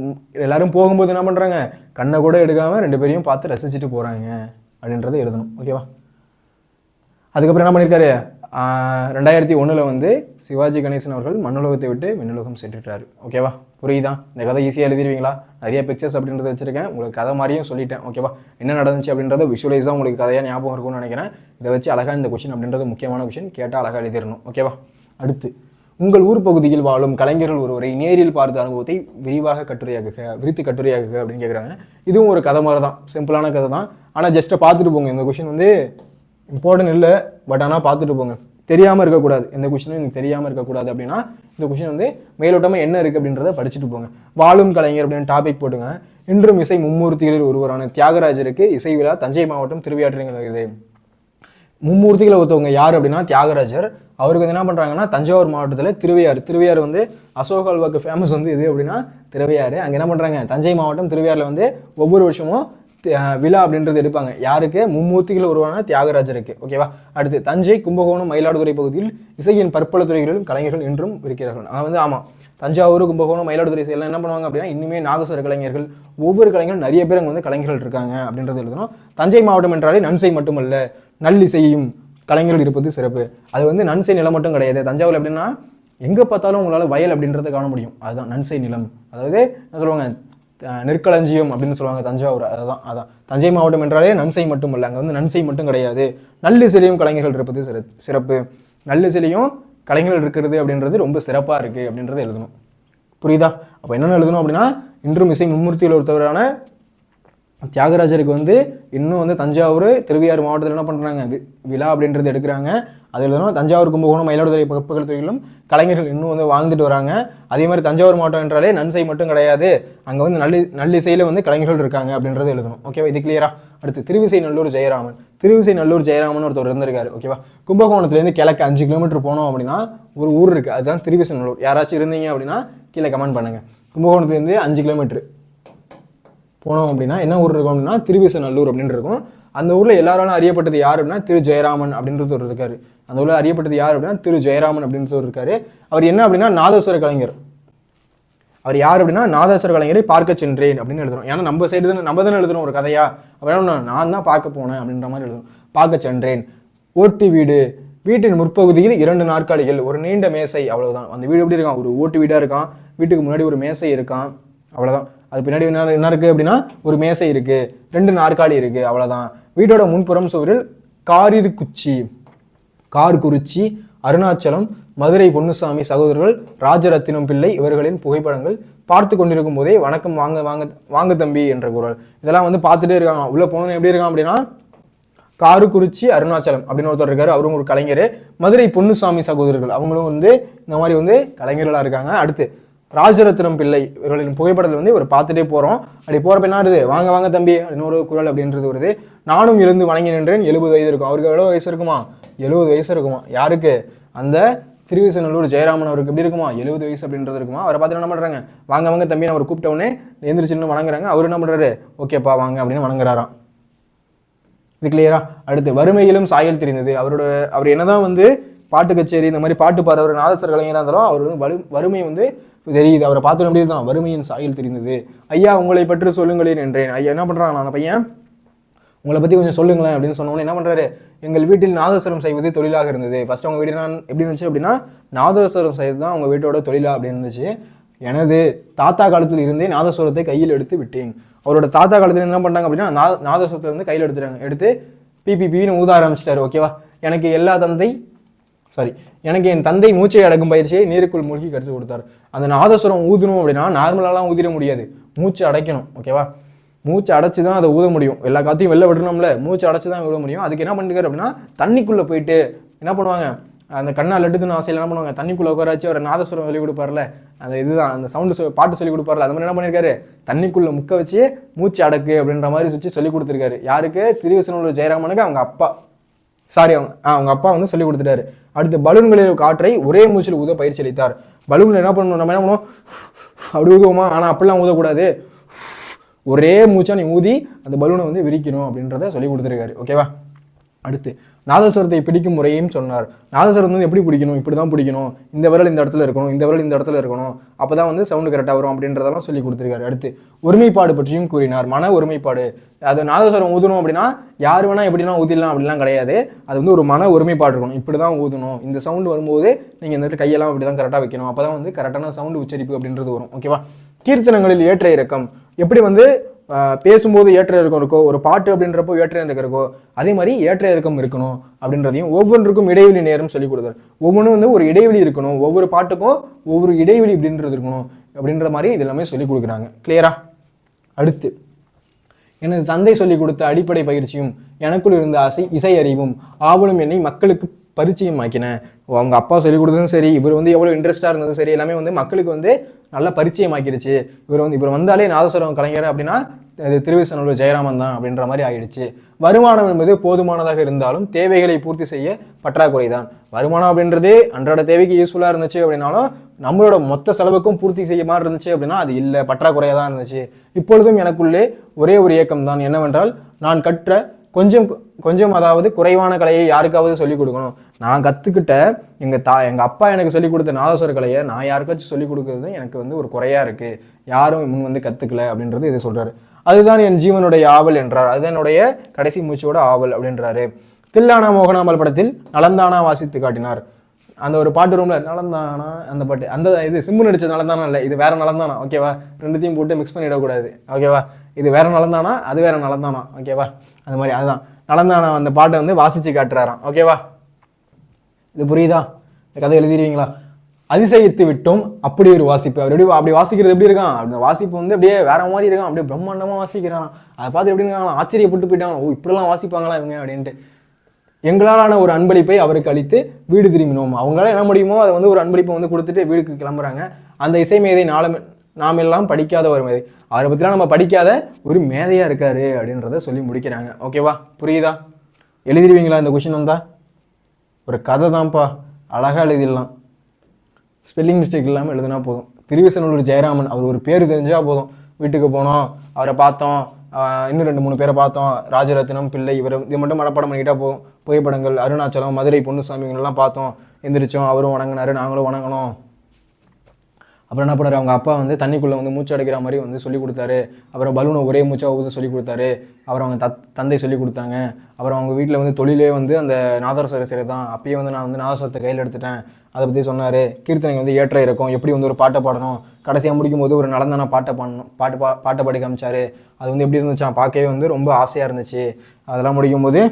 எல்லாரும் போகும்போது என்ன பண்ணுறாங்க, கண்ணை கூட எடுக்காமல் 2 பேரையும் பார்த்து ரசிச்சுட்டு போகிறாங்க அப்படின்றத எழுதணும். ஓகேவா. அதுக்கப்புறம் என்ன பண்ணியிருக்காரு, 2001 வந்து சிவாஜி கணேசன் அவர்கள் மண்ணுலகத்தை விட்டு விண்ணுலகம் சென்றுட்டாரு. ஓகேவா. புரியுதா. இந்த கதை ஈஸியாக எழுதிருவீங்களா, நிறைய பிக்சர்ஸ் அப்படின்றத வச்சிருக்கேன். உங்களுக்கு கதை மாதிரியும் சொல்லிட்டேன். ஓகேவா. என்ன நடந்துச்சு அப்படின்றத விஷுவலைஸாக உங்களுக்கு கதையாக ஞாபகம் இருக்கும்னு நினைக்கிறேன். இதை வச்சு அழகாக இந்த கொஷின் அப்படின்றது முக்கியமான கொஷின், கேட்டால் அழகாக எழுதிடணும். ஓகேவா. அடுத்து உங்கள் ஊர் பகுதியில் வாழும் கலைஞர்கள் ஒருவரை நேரில் பார்த்த அனுபவத்தை விரித்து கட்டுரையாகுக அப்படின்னு கேட்குறாங்க. இதுவும் ஒரு கதை மாதிரி தான், சிம்பிளான கதை தான். ஆனால் ஜஸ்ட்டை பார்த்துட்டு போங்க. இந்த கொஷின் வந்து இம்பார்ட்டன்ட் இல்லை, பட் ஆனால் பார்த்துட்டு போங்க. தெரியாமல் இருக்கக்கூடாது, எந்த கொஷினும் எனக்கு தெரியாமல் இருக்கக்கூடாது அப்படின்னா இந்த கொஷின் வந்து மேலோட்டமாக என்ன இருக்குது அப்படின்றத படிச்சுட்டு போங்க. வாழும் கலைஞர் அப்படின்னு டாபிக் போட்டுங்க. இன்றும் இசை மும்மூர்த்திகளில் ஒருவரான தியாகராஜருக்கு இசை விழா தஞ்சை மாவட்டம் திருவையாற்றில் நடக்குது. மும்மூர்த்திகளை ஒருத்தவங்க யார் அப்படின்னா தியாகராஜர். அவருக்கு வந்து என்ன பண்ணுறாங்கன்னா தஞ்சாவூர் மாவட்டத்தில் திருவையாறு வந்து அசோகால்வாக்கு ஃபேமஸ் வந்து இது அப்படின்னா திருவையாறு. அங்கே என்ன பண்ணுறாங்க, தஞ்சை மாவட்டம் திருவையாறில் வந்து ஒவ்வொரு வருஷமும் விழா அப்படின்றது எடுப்பாங்க. யாருக்கு, மும்மூர்த்திகள் உருவான தியாகராஜருக்கு. ஓகேவா. அடுத்து தஞ்சை, கும்பகோணம், மயிலாடுதுறை பகுதியில் இசையின் பற்பல துறைகளிலும் கலைஞர்கள் இன்றும் இருக்கிறார்கள். வந்து ஆமாம், தஞ்சாவூர், கும்பகோணம், மயிலாடுதுறை எல்லாம் என்ன பண்ணுவாங்க அப்படின்னா இன்னுமே நாகஸ்வர கலைஞர்கள், ஒவ்வொரு கலைஞரும் நிறைய பேர் அங்கே வந்து கலைஞர்கள் இருக்காங்க அப்படின்றது எழுதணும். தஞ்சை மாவட்டம் என்றாலே நன்சை மட்டுமல்ல, நல்லிசையும் கலைஞர்கள் இருப்பது சிறப்பு. அது வந்து நன்சை நிலம் மட்டும் கிடையாது. தஞ்சாவூர் எப்படின்னா எங்கே பார்த்தாலும் உங்களால் வயல் அப்படின்றத காண முடியும். அதுதான் நன்சை நிலம். அதாவது என்ன சொல்லுவாங்க, நெற்களஞ்சியம் அப்படின்னு சொல்லுவாங்க தஞ்சாவூர். அதான் தஞ்சை மாவட்டம் என்றாலே நன்சை மட்டும் இல்லை, அங்கே வந்து நன்சை மட்டும் கிடையாது, நல்லிசையிலையும் கலைஞர்கள் இருப்பது சிறப்பு. நல்லிசையிலையும் கலைஞர்கள் இருக்கிறது அப்படின்றது ரொம்ப சிறப்பாக இருக்குது அப்படின்றத எழுதணும். புரியுதா. அப்போ என்னென்ன எழுதணும் அப்படின்னா இன்றும் இசை மும்மூர்த்தியில் ஒருத்தவரான தியாகராஜருக்கு வந்து இன்னும் வந்து தஞ்சாவூர் திருவையாறு மாவட்டத்தில் என்ன பண்ணுறாங்க விழா அப்படின்றது எடுக்கிறாங்க. அதில் தான் தஞ்சாவூர், கும்பகோணம், மயிலாடுதுறை பக்கத்து துறையிலும் கலைஞர்கள் இன்னும் வந்து வாழ்ந்துட்டு வராங்க. அதே மாதிரி தஞ்சாவூர் மாவட்டம் என்றாலே நன்சை மட்டும் கிடையாது, அங்கே வந்து நல்லிசையில் வந்து கலைஞர்கள் இருக்காங்க அப்படின்றது எழுதணும். ஓகேவா, இது கிளியரா? அடுத்து திருவிசைநல்லூர் ஜெயராமன். திருவிசைநல்லூர் ஜெயராமன் ஒருத்தர் இருந்திருக்காரு. ஓகேவா, கும்பகோணத்துலேருந்து கிழக்கு 5 கிலோமீட்டர் போனோம் அப்படின்னா ஒரு ஊர் இருக்குது, அதுதான் திருவிசைநல்லூர். யாராச்சும் இருந்தீங்க அப்படின்னா கீழே கமெண்ட் பண்ணுங்கள். கும்பகோணத்துலேருந்து 5 கிலோமீட்டர் போனோம் அப்படின்னா என்ன ஊர் இருக்கும் அப்படின்னா திருவிசைநல்லூர் அப்படின்னு இருக்கும். அந்த ஊரில் எல்லாராலும் அறியப்பட்டது யார் அப்படின்னா திரு ஜெயராமன் அப்படின்றது ஒரு இருக்காரு. அந்த ஊரில் அறியப்பட்டது யார் அப்படின்னா திரு ஜெயராமன் அப்படின்றது ஒரு இருக்காரு. அவர் என்ன அப்படின்னா நாதஸ்வர கலைஞர். அவர் யார் அப்படின்னா நாதஸ்வர கலைஞரை பார்க்க சென்றேன் அப்படின்னு எழுதுறோம். ஏன்னா நம்ம சைடு தானே, நம்ம தானே எழுதுறோம் ஒரு கதையா. அப்படின்னா நான் தான் பார்க்க போனேன் அப்படின்ற மாதிரி எழுதுறோம். பார்க்க சென்றேன். ஓட்டு வீடு, வீட்டின் முற்பகுதியில் 2 நாற்காலிகள், ஒரு நீண்ட மேசை, அவ்வளவுதான். அந்த வீடு எப்படி இருக்கான், ஒரு ஓட்டு வீடாக இருக்கான், வீட்டுக்கு முன்னாடி ஒரு மேசை இருக்கான், அவ்வளோதான். அது பின்னாடி என்ன இருக்குது அப்படின்னா ஒரு மேசை இருக்குது, 2 நாற்காலி இருக்குது, அவ்வளோதான். வீட்டோட முன்புறம் சுவரில் கார்குறிச்சி, அருணாச்சலம், மதுரை பொன்னுசாமி சகோதரர்கள், ராஜரத்தினம் பிள்ளை இவர்களின் புகைப்படங்கள். பார்த்து கொண்டிருக்கும் போதே வணக்கம், வாங்க வாங்க வாங்க தம்பி என்ற குரல். இதெல்லாம் வந்து பார்த்துட்டே இருக்காங்க. உள்ளே போனோன்னு எப்படி இருக்கான் அப்படின்னா கார்குறிச்சி அருணாச்சலம் அப்படின்னு ஒருத்தர் இருக்காரு, அவரும் ஒரு கலைஞர். மதுரை பொன்னுசாமி சகோதரர்கள் அவங்களும் வந்து இந்த மாதிரி வந்து கலைஞர்களாக இருக்காங்க. அடுத்து ராஜரத்னம் பிள்ளை இவர்களின் புகைப்படத்தில் வந்து இவர் பார்த்துட்டே போகிறோம். அப்படி போகிறப்ப என்ன ஆகுது, வாங்க வாங்க தம்பி இன்னொரு குரல் அப்படின்றது வருது. நானும் எழுந்து வணங்கி நின்றேன். 70 வயது இருக்கும். அவருக்கு எவ்வளோ வயசு இருக்குமா, 70 வயசு இருக்குமா. யாருக்கு, அந்த திருவிசைநல்லூர் ஜெயராமன் அவருக்கு எப்படி இருக்குமா, 70 வயசு அப்படின்றது இருக்குமா. அவரை பார்த்து என்ன பண்ணுறாங்க, வாங்க வாங்க தம்பி அவர் கூப்பிட்ட உடனே எந்திரிச்சின்னு வணங்குறாங்க. அவர் என்ன பண்ணுறாரு, ஓகேப்பா வாங்க அப்படின்னு வணங்குறாராம். இது கிளியரா? அடுத்து வறுமையிலும் சாயல் தெரிந்தது. அவர் என்னதான் வந்து பாட்டு கச்சேரி இந்த மாதிரி பாட்டு பாடுறவர் நாதஸ்வர கலைஞராக இருந்தாலும் அவர் வந்து வறுமை வந்து தெரியுது. அவரை பார்த்து எப்படி தான் வறுமையின் சாயல் தெரிந்தது. ஐயா உங்களை பற்றி சொல்லுங்களேன் என்றேன். ஐயா என்ன பண்ணுறாங்க, அந்த பையன் உங்களை பற்றி கொஞ்சம் சொல்லுங்களேன் அப்படின்னு சொன்னோன்னே என்ன பண்ணுறாரு, எங்கள் வீட்டில் நாதஸ்வரம் செய்வது தொழிலாக இருந்தது. ஃபர்ஸ்ட் அவங்க வீடு எப்படி இருந்துச்சு அப்படின்னா நாதஸ்வரம் செய்வது தான் அவங்க வீட்டோட தொழிலாக அப்படி இருந்துச்சு. எனது தாத்தா காலத்தில் இருந்தே நாதஸ்வரத்தை கையில் எடுத்து விட்டேன். அவரோட தாத்தா காலத்தில் என்ன பண்ணாங்க அப்படின்னா நாதஸ்வரத்தை வந்து கையில் எடுத்து பிபிபின்னு ஊத ஆரம்பிச்சிட்டாரு. ஓகேவா, எனக்கு என் தந்தை மூச்சை அடக்கும் பயிற்சியை நீருக்குள் மூழ்கி கற்றுக் கொடுத்தார். அந்த நாதஸ்வரம் ஊதணும் அப்படின்னா நார்மலாலாம் ஊதிட முடியாது, மூச்சு அடைக்கணும். ஓகேவா, மூச்சு அடைச்சி தான் அதை ஊத முடியும். எல்லா காத்தையும் வெளில விடணும்ல, மூச்சு அடைச்சி தான் ஊத முடியும். அதுக்கு என்ன பண்ணிருக்காரு அப்படின்னா தண்ணிக்குள்ளே போயிட்டு என்ன பண்ணுவாங்க, அந்த கண்ணால் எடுத்துன்னு ஆசையில் என்ன பண்ணுவாங்க, தண்ணிக்குள்ளே உட்காராச்சு அவர் நாதஸ்வரம் சொல்லிக் கொடுப்பார்ல, அந்த இதுதான் அந்த சவுண்டு பாட்டு சொல்லிக் கொடுப்பார்ல, அந்த மாதிரி என்ன பண்ணியிருக்காரு, தண்ணிக்குள்ளே முக்க வச்சு மூச்சு அடக்கு அப்படின்ற மாதிரி வச்சு சொல்லிக் கொடுத்துருக்காரு. யாருக்கு, திருவிசைநல்லூர் ஜெயராமனுக்கு அவங்க அப்பா அவங்க அப்பா வந்து சொல்லி கொடுத்துட்டாரு. அடுத்து பலூன்களில் காற்றை ஒரே மூச்சில் ஊத பயிற்சி அளித்தார். பலூன்ல என்ன பண்ணணும், நம்ம என்ன பண்ணுவோம் அப்படி ஊதுவோமா, ஆனால் அப்படிலாம் ஊதக்கூடாது, ஒரே மூச்சா நீ ஊதி அந்த பலூனை வந்து விரிக்கணும் அப்படின்றத சொல்லி கொடுத்துருக்காரு. ஓகேவா, அடுத்து நாதஸ்வரத்தை பிடிக்கும் முறையும் சொன்னார். நாதஸ்வரம் வந்து எப்படி பிடிக்கணும், இப்படி தான் பிடிக்கணும், இந்த விரல் இந்த இடத்துல இருக்கணும், இந்த விரல் இந்த இடத்துல இருக்கணும், அப்போ தான் வந்து சவுண்டு கரெக்டாக வரும் அப்படின்றதெல்லாம் சொல்லி கொடுத்துருக்காரு. அடுத்து ஒருமைப்பாடு பற்றியும் கூறினார். மன ஒருமைப்பாடு, அது நாதஸ்வரம் ஊதணும் அப்படின்னா யார் வேணா எப்படின்னா ஊதிடலாம் அப்படிலாம் கிடையாது. அது வந்து ஒரு மன ஒருமைப்பாடு இருக்கணும். இப்படி தான் ஊதணும், இந்த சவுண்டு வரும்போது நீங்கள் இந்த கையெல்லாம் இப்படி தான் கரெக்டாக வைக்கணும், அப்போ தான் வந்து கரெக்டான சவுண்டு உச்சரிப்பு அப்படின்றது வரும். ஓகேவா, கீர்த்தனங்களில் ஏற்ற இறக்கம், எப்படி வந்து பேசும்போது ஏற்ற இறக்கம் இருக்கோ, ஒரு பாட்டு அப்படின்றப்போ ஏற்ற இறக்கம் இருக்கோ, அதே மாதிரி ஏற்ற இறக்கம் இருக்கணும் அப்படின்றதையும் ஒவ்வொன்றுக்கும் இடைவெளி நேரம் சொல்லி கொடுத்தாரு. ஒவ்வொன்றும் வந்து ஒரு இடைவெளி இருக்கணும், ஒவ்வொரு பாட்டுக்கும் ஒவ்வொரு இடைவெளி அப்படின்றது இருக்கணும் அப்படின்ற மாதிரி இது எல்லாமே சொல்லிக் கொடுக்குறாங்க. கிளியரா? அடுத்து எனது தந்தை சொல்லிக் கொடுத்த அடிப்படை பயிற்சியும் எனக்குள் இருந்த இசை அறிவும் ஆவலும் என்னை மக்களுக்கு பரிச்சயம் ஆக்கினேன். அவங்க அப்பா சொல்லிக் கொடுத்ததும் சரி, இவர் வந்து எவ்வளோ இன்ட்ரெஸ்டாக இருந்ததும் சரி, எல்லாமே வந்து மக்களுக்கு வந்து நல்லா பரிச்சயம் ஆக்கிடுச்சு. இவர் வந்தாலே நாதஸ்வரம் கலைஞர் அப்படின்னா திருவிசைநல்லூர் ஜெயராமன் தான் அப்படின்ற மாதிரி ஆயிடுச்சு. வருமானம் என்பது போதுமானதாக இருந்தாலும் தேவைகளை பூர்த்தி செய்ய பற்றாக்குறை தான். வருமானம் அப்படின்றது அன்றாட தேவைக்கு யூஸ்ஃபுல்லாக இருந்துச்சு அப்படின்னாலும் நம்மளோட மொத்த செலவுக்கும் பூர்த்தி செய்ய மாதிரி இருந்துச்சு அப்படின்னா அது இல்லை, பற்றாக்குறையாக தான் இருந்துச்சு. இப்பொழுதும் எனக்குள்ளே ஒரே ஒரு இயக்கம் தான், என்னவென்றால் நான் கற்ற கொஞ்சம் அதாவது குறைவான கலையை யாருக்காவது சொல்லிக் கொடுக்கணும். நான் கற்றுக்கிட்ட எங்கள் அப்பா எனக்கு சொல்லிக் கொடுத்த நாதஸ்வர கலையை நான் யாருக்காச்சும் சொல்லிக் கொடுக்கறது எனக்கு வந்து ஒரு குறையாக இருக்குது, யாரும் முன் வந்து கற்றுக்கல அப்படின்றது இதை சொல்கிறாரு. அதுதான் என் ஜீவனுடைய ஆவல் என்றார். அதுதான் என்னுடைய கடைசி மூச்சோட ஆவல் அப்படின்றாரு. தில்லானா மோகனாமல் படத்தில் நலந்தானா வாசித்து காட்டினார். அந்த ஒரு பாட்டு ரூம்ல நலந்தானா அந்த பாட்டு, அந்த இது சிம்பு நடிச்சது நலந்தானா இல்லை, இது வேற நலந்தானா. ஓகேவா, ரெண்டுத்தையும் போட்டு மிக்ஸ் பண்ணிடக்கூடாது. ஓகேவா, இது வேற நலந்தானா அது வேற நலந்தானா. ஓகேவா, அந்த மாதிரி அதுதான் நலந்தானா அந்த பாட்டை வந்து வாசிச்சு காட்டுறாராம். ஓகேவா, இது புரியுதா? இந்த கதை எழுதிடுவீங்களா? அதிசயித்து விட்டோம் அப்படி ஒரு வாசிப்பு. அவர் அப்படி வாசிக்கிறது எப்படி இருக்கான், அந்த வாசிப்பு வந்து அப்படியே வேற மாதிரி இருக்கான், அப்படியே பிரம்மாண்டமாக வாசிக்கிறான். அதை பார்த்து எப்படி இருக்காங்க, ஆச்சரியப்பட்டு போயிட்டாங்க, ஓ இப்படிலாம் வாசிப்பாங்களா இவங்க அப்படின்ட்டு. எங்களாலான ஒரு அன்பளிப்பை அவருக்கு அளித்து வீடு திரும்பினோம். அவங்களால என்ன முடியுமோ அதை வந்து ஒரு அன்பளிப்பை வந்து கொடுத்துட்டு வீடுக்கு கிளம்புறாங்க. அந்த இசை மேதை நாம் எல்லாம் படிக்காத ஒரு மேதை, அவரை பற்றிலாம் நம்ம படிக்காத ஒரு மேதையாக இருக்காரு அப்படின்றத சொல்லி முடிக்கிறாங்க. ஓகேவா, புரியுதா? எழுதிடுவீங்களா இந்த கொஷின் வந்தா? ஒரு கதை தான்ப்பா, அழகாக எழுதிடலாம், ஸ்பெல்லிங் மிஸ்டேக் இல்லாமல் எழுதுனா போதும். திருவிசநல்லூர் ஜெயராமன், அவர் ஒரு பேர் தெரிஞ்சால் போதும். வீட்டுக்கு போனோம், அவரை பார்த்தோம், இன்னும் 2-3 பேரை பார்த்தோம், ராஜரத்னம் பிள்ளை, இது மட்டும் மனப்பாடம் பண்ணிக்கிட்டா போதும். புகைப்படங்கள், அருணாச்சலம், மதுரை பொன்னுசாமிங்கெல்லாம் பார்த்தோம், எந்திரிச்சோம், அவரும் வணங்கினாரு, நாங்களும் வணங்கணும். அப்புறம் என்ன பண்ணார், அவங்க அப்பா வந்து தண்ணிக்குள்ளே வந்து மூச்சு அடைக்கிற மாதிரி வந்து சொல்லி கொடுத்தாரு. அப்புறம் பலூனை ஒரே மூச்சாக ஊத சொல்லி கொடுத்தாரு. அப்புறம் அவங்க தந்தை சொல்லி கொடுத்தாங்க. அப்புறம் அவங்க வீட்டில் வந்து தொழிலே வந்து அந்த நாதஸ்வர சிலை தான். அப்பயே வந்து நான் வந்து நாதஸ்வரத்தை கையில் எடுத்துட்டேன், அதை பற்றி சொன்னார். கீர்த்தனை வந்து ஏற்ற இருக்கும், எப்படி வந்து ஒரு பாட்டை பாடணும், கடைசியாக முடிக்கும் போது ஒரு நடந்தான பாட்டை பாடணும், பாட்டை பாடி காமிச்சார். அது வந்து எப்படி இருந்துச்சான், பார்க்கவே வந்து ரொம்ப ஆசையாக இருந்துச்சு. அதெல்லாம் முடிக்கும் போது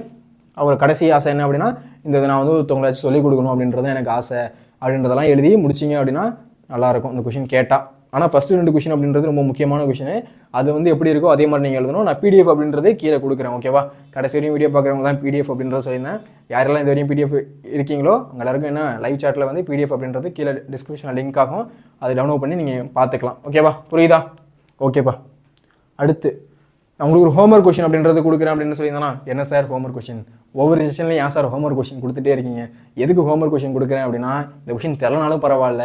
அவர் கடைசி ஆசை என்ன அப்படின்னா, இந்த இதை நான் வந்து ஒருத்தவங்களாச்சும் சொல்லிக் கொடுக்கணும் அப்படின்றது எனக்கு ஆசை அப்படின்றதெல்லாம் எழுதி முடிச்சிங்க அப்படின்னா நல்லாயிருக்கும் இந்த கொஷின் கேட்டால். ஆனால் ஃபஸ்ட்டு 2 கொஷின் அப்படின்றது ரொம்ப முக்கியமான கொஷின். அது வந்து எப்படி இருக்கோ அதே மாதிரி நீங்கள் எழுதணும். நான் பிடிஎஃப் அப்படின்றதே கீழே கொடுக்குறேன். ஓகேவா, கடைசி வரையும் வீடியோ பார்க்குறவங்க தான் பிடிஎஃப் அப்படின்றத சொல்லியிருந்தேன். யாரெல்லாம் இந்த வரையும் பிடிஎஃப் இருக்கீங்களோ அவங்க எல்லாருக்கும் என்ன லைவ் சாட்டில் வந்து பிடிஎஃப் அப்படின்றது கீழே டிஸ்கிரிப்ஷனில் லிங்க் ஆகும், அதை டவுன்லோட் பண்ணி நீங்கள் பார்த்துக்கலாம். ஓகேவா, புரியுதா? ஓகேப்பா. அடுத்து நான் உங்களுக்கு ஒரு ஹோம்ஒர்க் கொஷின் அப்படின்றது கொடுக்குறேன் அப்படின்னு சொல்லியிருந்தேன்னா, என்ன சார் ஹோம்ஒர்க் கொஷின், ஒவ்வொரு செஷன்லையும் ஏன் சார் ஹோம்ஒர்க் கொஷின் கொடுத்துட்டே இருக்கீங்க, எதுக்கு ஹோம்ஒர்க் கொஷின் கொடுக்குறேன் அப்படின்னா, இந்த கொஷின் தெரியலனாலும் பரவாயில்ல,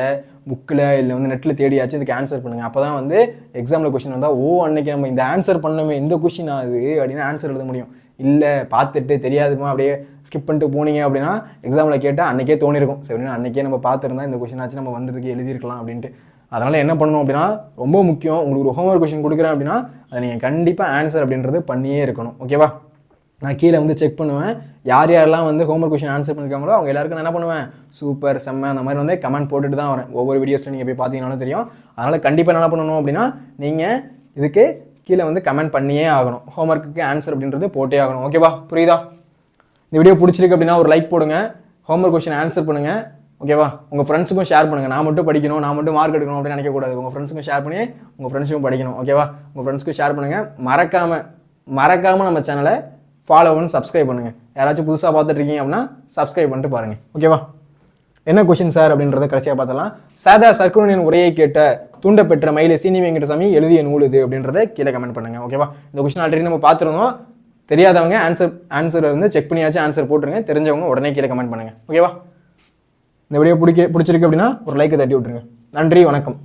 புக்கில் இல்லை வந்து நெட்டில் தேடியாச்சு இதுக்கு ஆன்சர் பண்ணுங்கள். அப்போ தான் வந்து எக்ஸாமில் கொஷின் வந்தால் ஓ அன்னைக்கு நம்ம இந்த ஆன்சர் பண்ணமே, இந்த கொஷின் ஆகுது அப்படின்னு ஆன்சர் எழுத முடியும். இல்லை பார்த்துட்டு தெரியாதுமா அப்படியே ஸ்கிப் பண்ணிட்டு போனீங்க அப்படின்னா எக்ஸாமில் கேட்டால் அன்றைக்கே தோணிருக்கும், சரி அன்றைக்கே நம்ம பார்த்துருந்தா இந்த கொஷின் ஆச்சு நம்ம வந்ததுக்கு எழுதியிருக்கலாம் அப்படின்ட்டு. அதனால் என்ன பண்ணணும் அப்படின்னா, ரொம்ப முக்கியம், உங்களுக்கு ஒரு ஹோம்ஒர்க் கொஷின் கொடுக்குறேன் அப்படின்னா அதை நீங்கள் கண்டிப்பாக ஆன்சர் அப்படின்றது பண்ணியே இருக்கணும். ஓகேவா, நான் கீழே வந்து செக் பண்ணுவேன், யார் யாரெல்லாம் வந்து ஹோம்ஒர்க் கொஷின் ஆன்சர் பண்ணியிருக்காங்களோ அவங்க எல்லாருக்கும் நான் என்ன பண்ணுவேன், சூப்பர் செம்ம அந்த மாதிரி வந்து கமெண்ட் போட்டுட்டு தான் வரேன். ஒவ்வொரு வீடியோஸில் நீங்கள் போய் பார்த்தீங்கன்னாலும் தெரியும். அதனால் கண்டிப்பாக என்ன பண்ணணும் அப்படின்னா, நீங்கள் இதுக்கு கீழே வந்து கமெண்ட் பண்ணியே ஆகணும், ஹோம்ஒர்க்குக்கு ஆன்சர் அப்படின்றது போட்டே ஆகணும். ஓகேவா, புரியுதா? இந்த வீடியோ பிடிச்சிருக்கு அப்படின்னா ஒரு லைக் போடுங்க, ஹோம்ஒர்க் கொஷின் ஆன்சர் பண்ணுங்கள். ஓகேவா, உங்கள் ஃப்ரெண்ட்ஸுக்கும் ஷேர் பண்ணுங்கள். நான் மட்டும் படிக்கணும், நான் மட்டும் மார்க் எடுக்கணும் அப்படின்னு நினைக்கக்கூடாது. உங்கள் ஃப்ரெண்ட்ஸுக்கும் ஷேர் பண்ணி உங்கள் ஃப்ரெண்ட்ஸுக்கும் படிக்கணும். ஓகேவா, உங்கள் ஃப்ரெண்ட்ஸ்க்கும் ஷேர் பண்ணுங்கள். மறக்காமல் நம்ம சேனலை ஃபாலோ பண்ணி சப்ஸ்கிரைப் பண்ணுங்கள். யாராச்சும் புதுசாக பார்த்துட்டு இருக்கீங்க அப்படின்னா சப்ஸ்கிரைப் பண்ணிட்டு பாருங்கள். ஓகேவா, என்ன கொஷின் சார் அப்படின்றத கடைசியாக பார்த்தலாம். சாதா சர்க்குருனின் உரையை கேட்ட தூண்டப்பெற்ற மயிலை சீனி வெங்கடசாமி எழுதிய நூல் இது அப்படின்றத கீழே கமெண்ட் பண்ணுங்கள். ஓகேவா, இந்த கொஷின் ஆல்ரெடி நம்ம பார்த்துருந்தோம். தெரியாதவங்க ஆன்சர் வந்து செக் பண்ணியாச்சும் ஆன்சர் போட்டுருங்க, தெரிஞ்சவங்க உடனே கீழே கமெண்ட் பண்ணுங்கள். ஓகேவா, இந்த வீடியோ பிடிச்சிருக்கு அப்படின்னா ஒரு லைக்கை தட்டி விட்டுருங்க. நன்றி, வணக்கம்.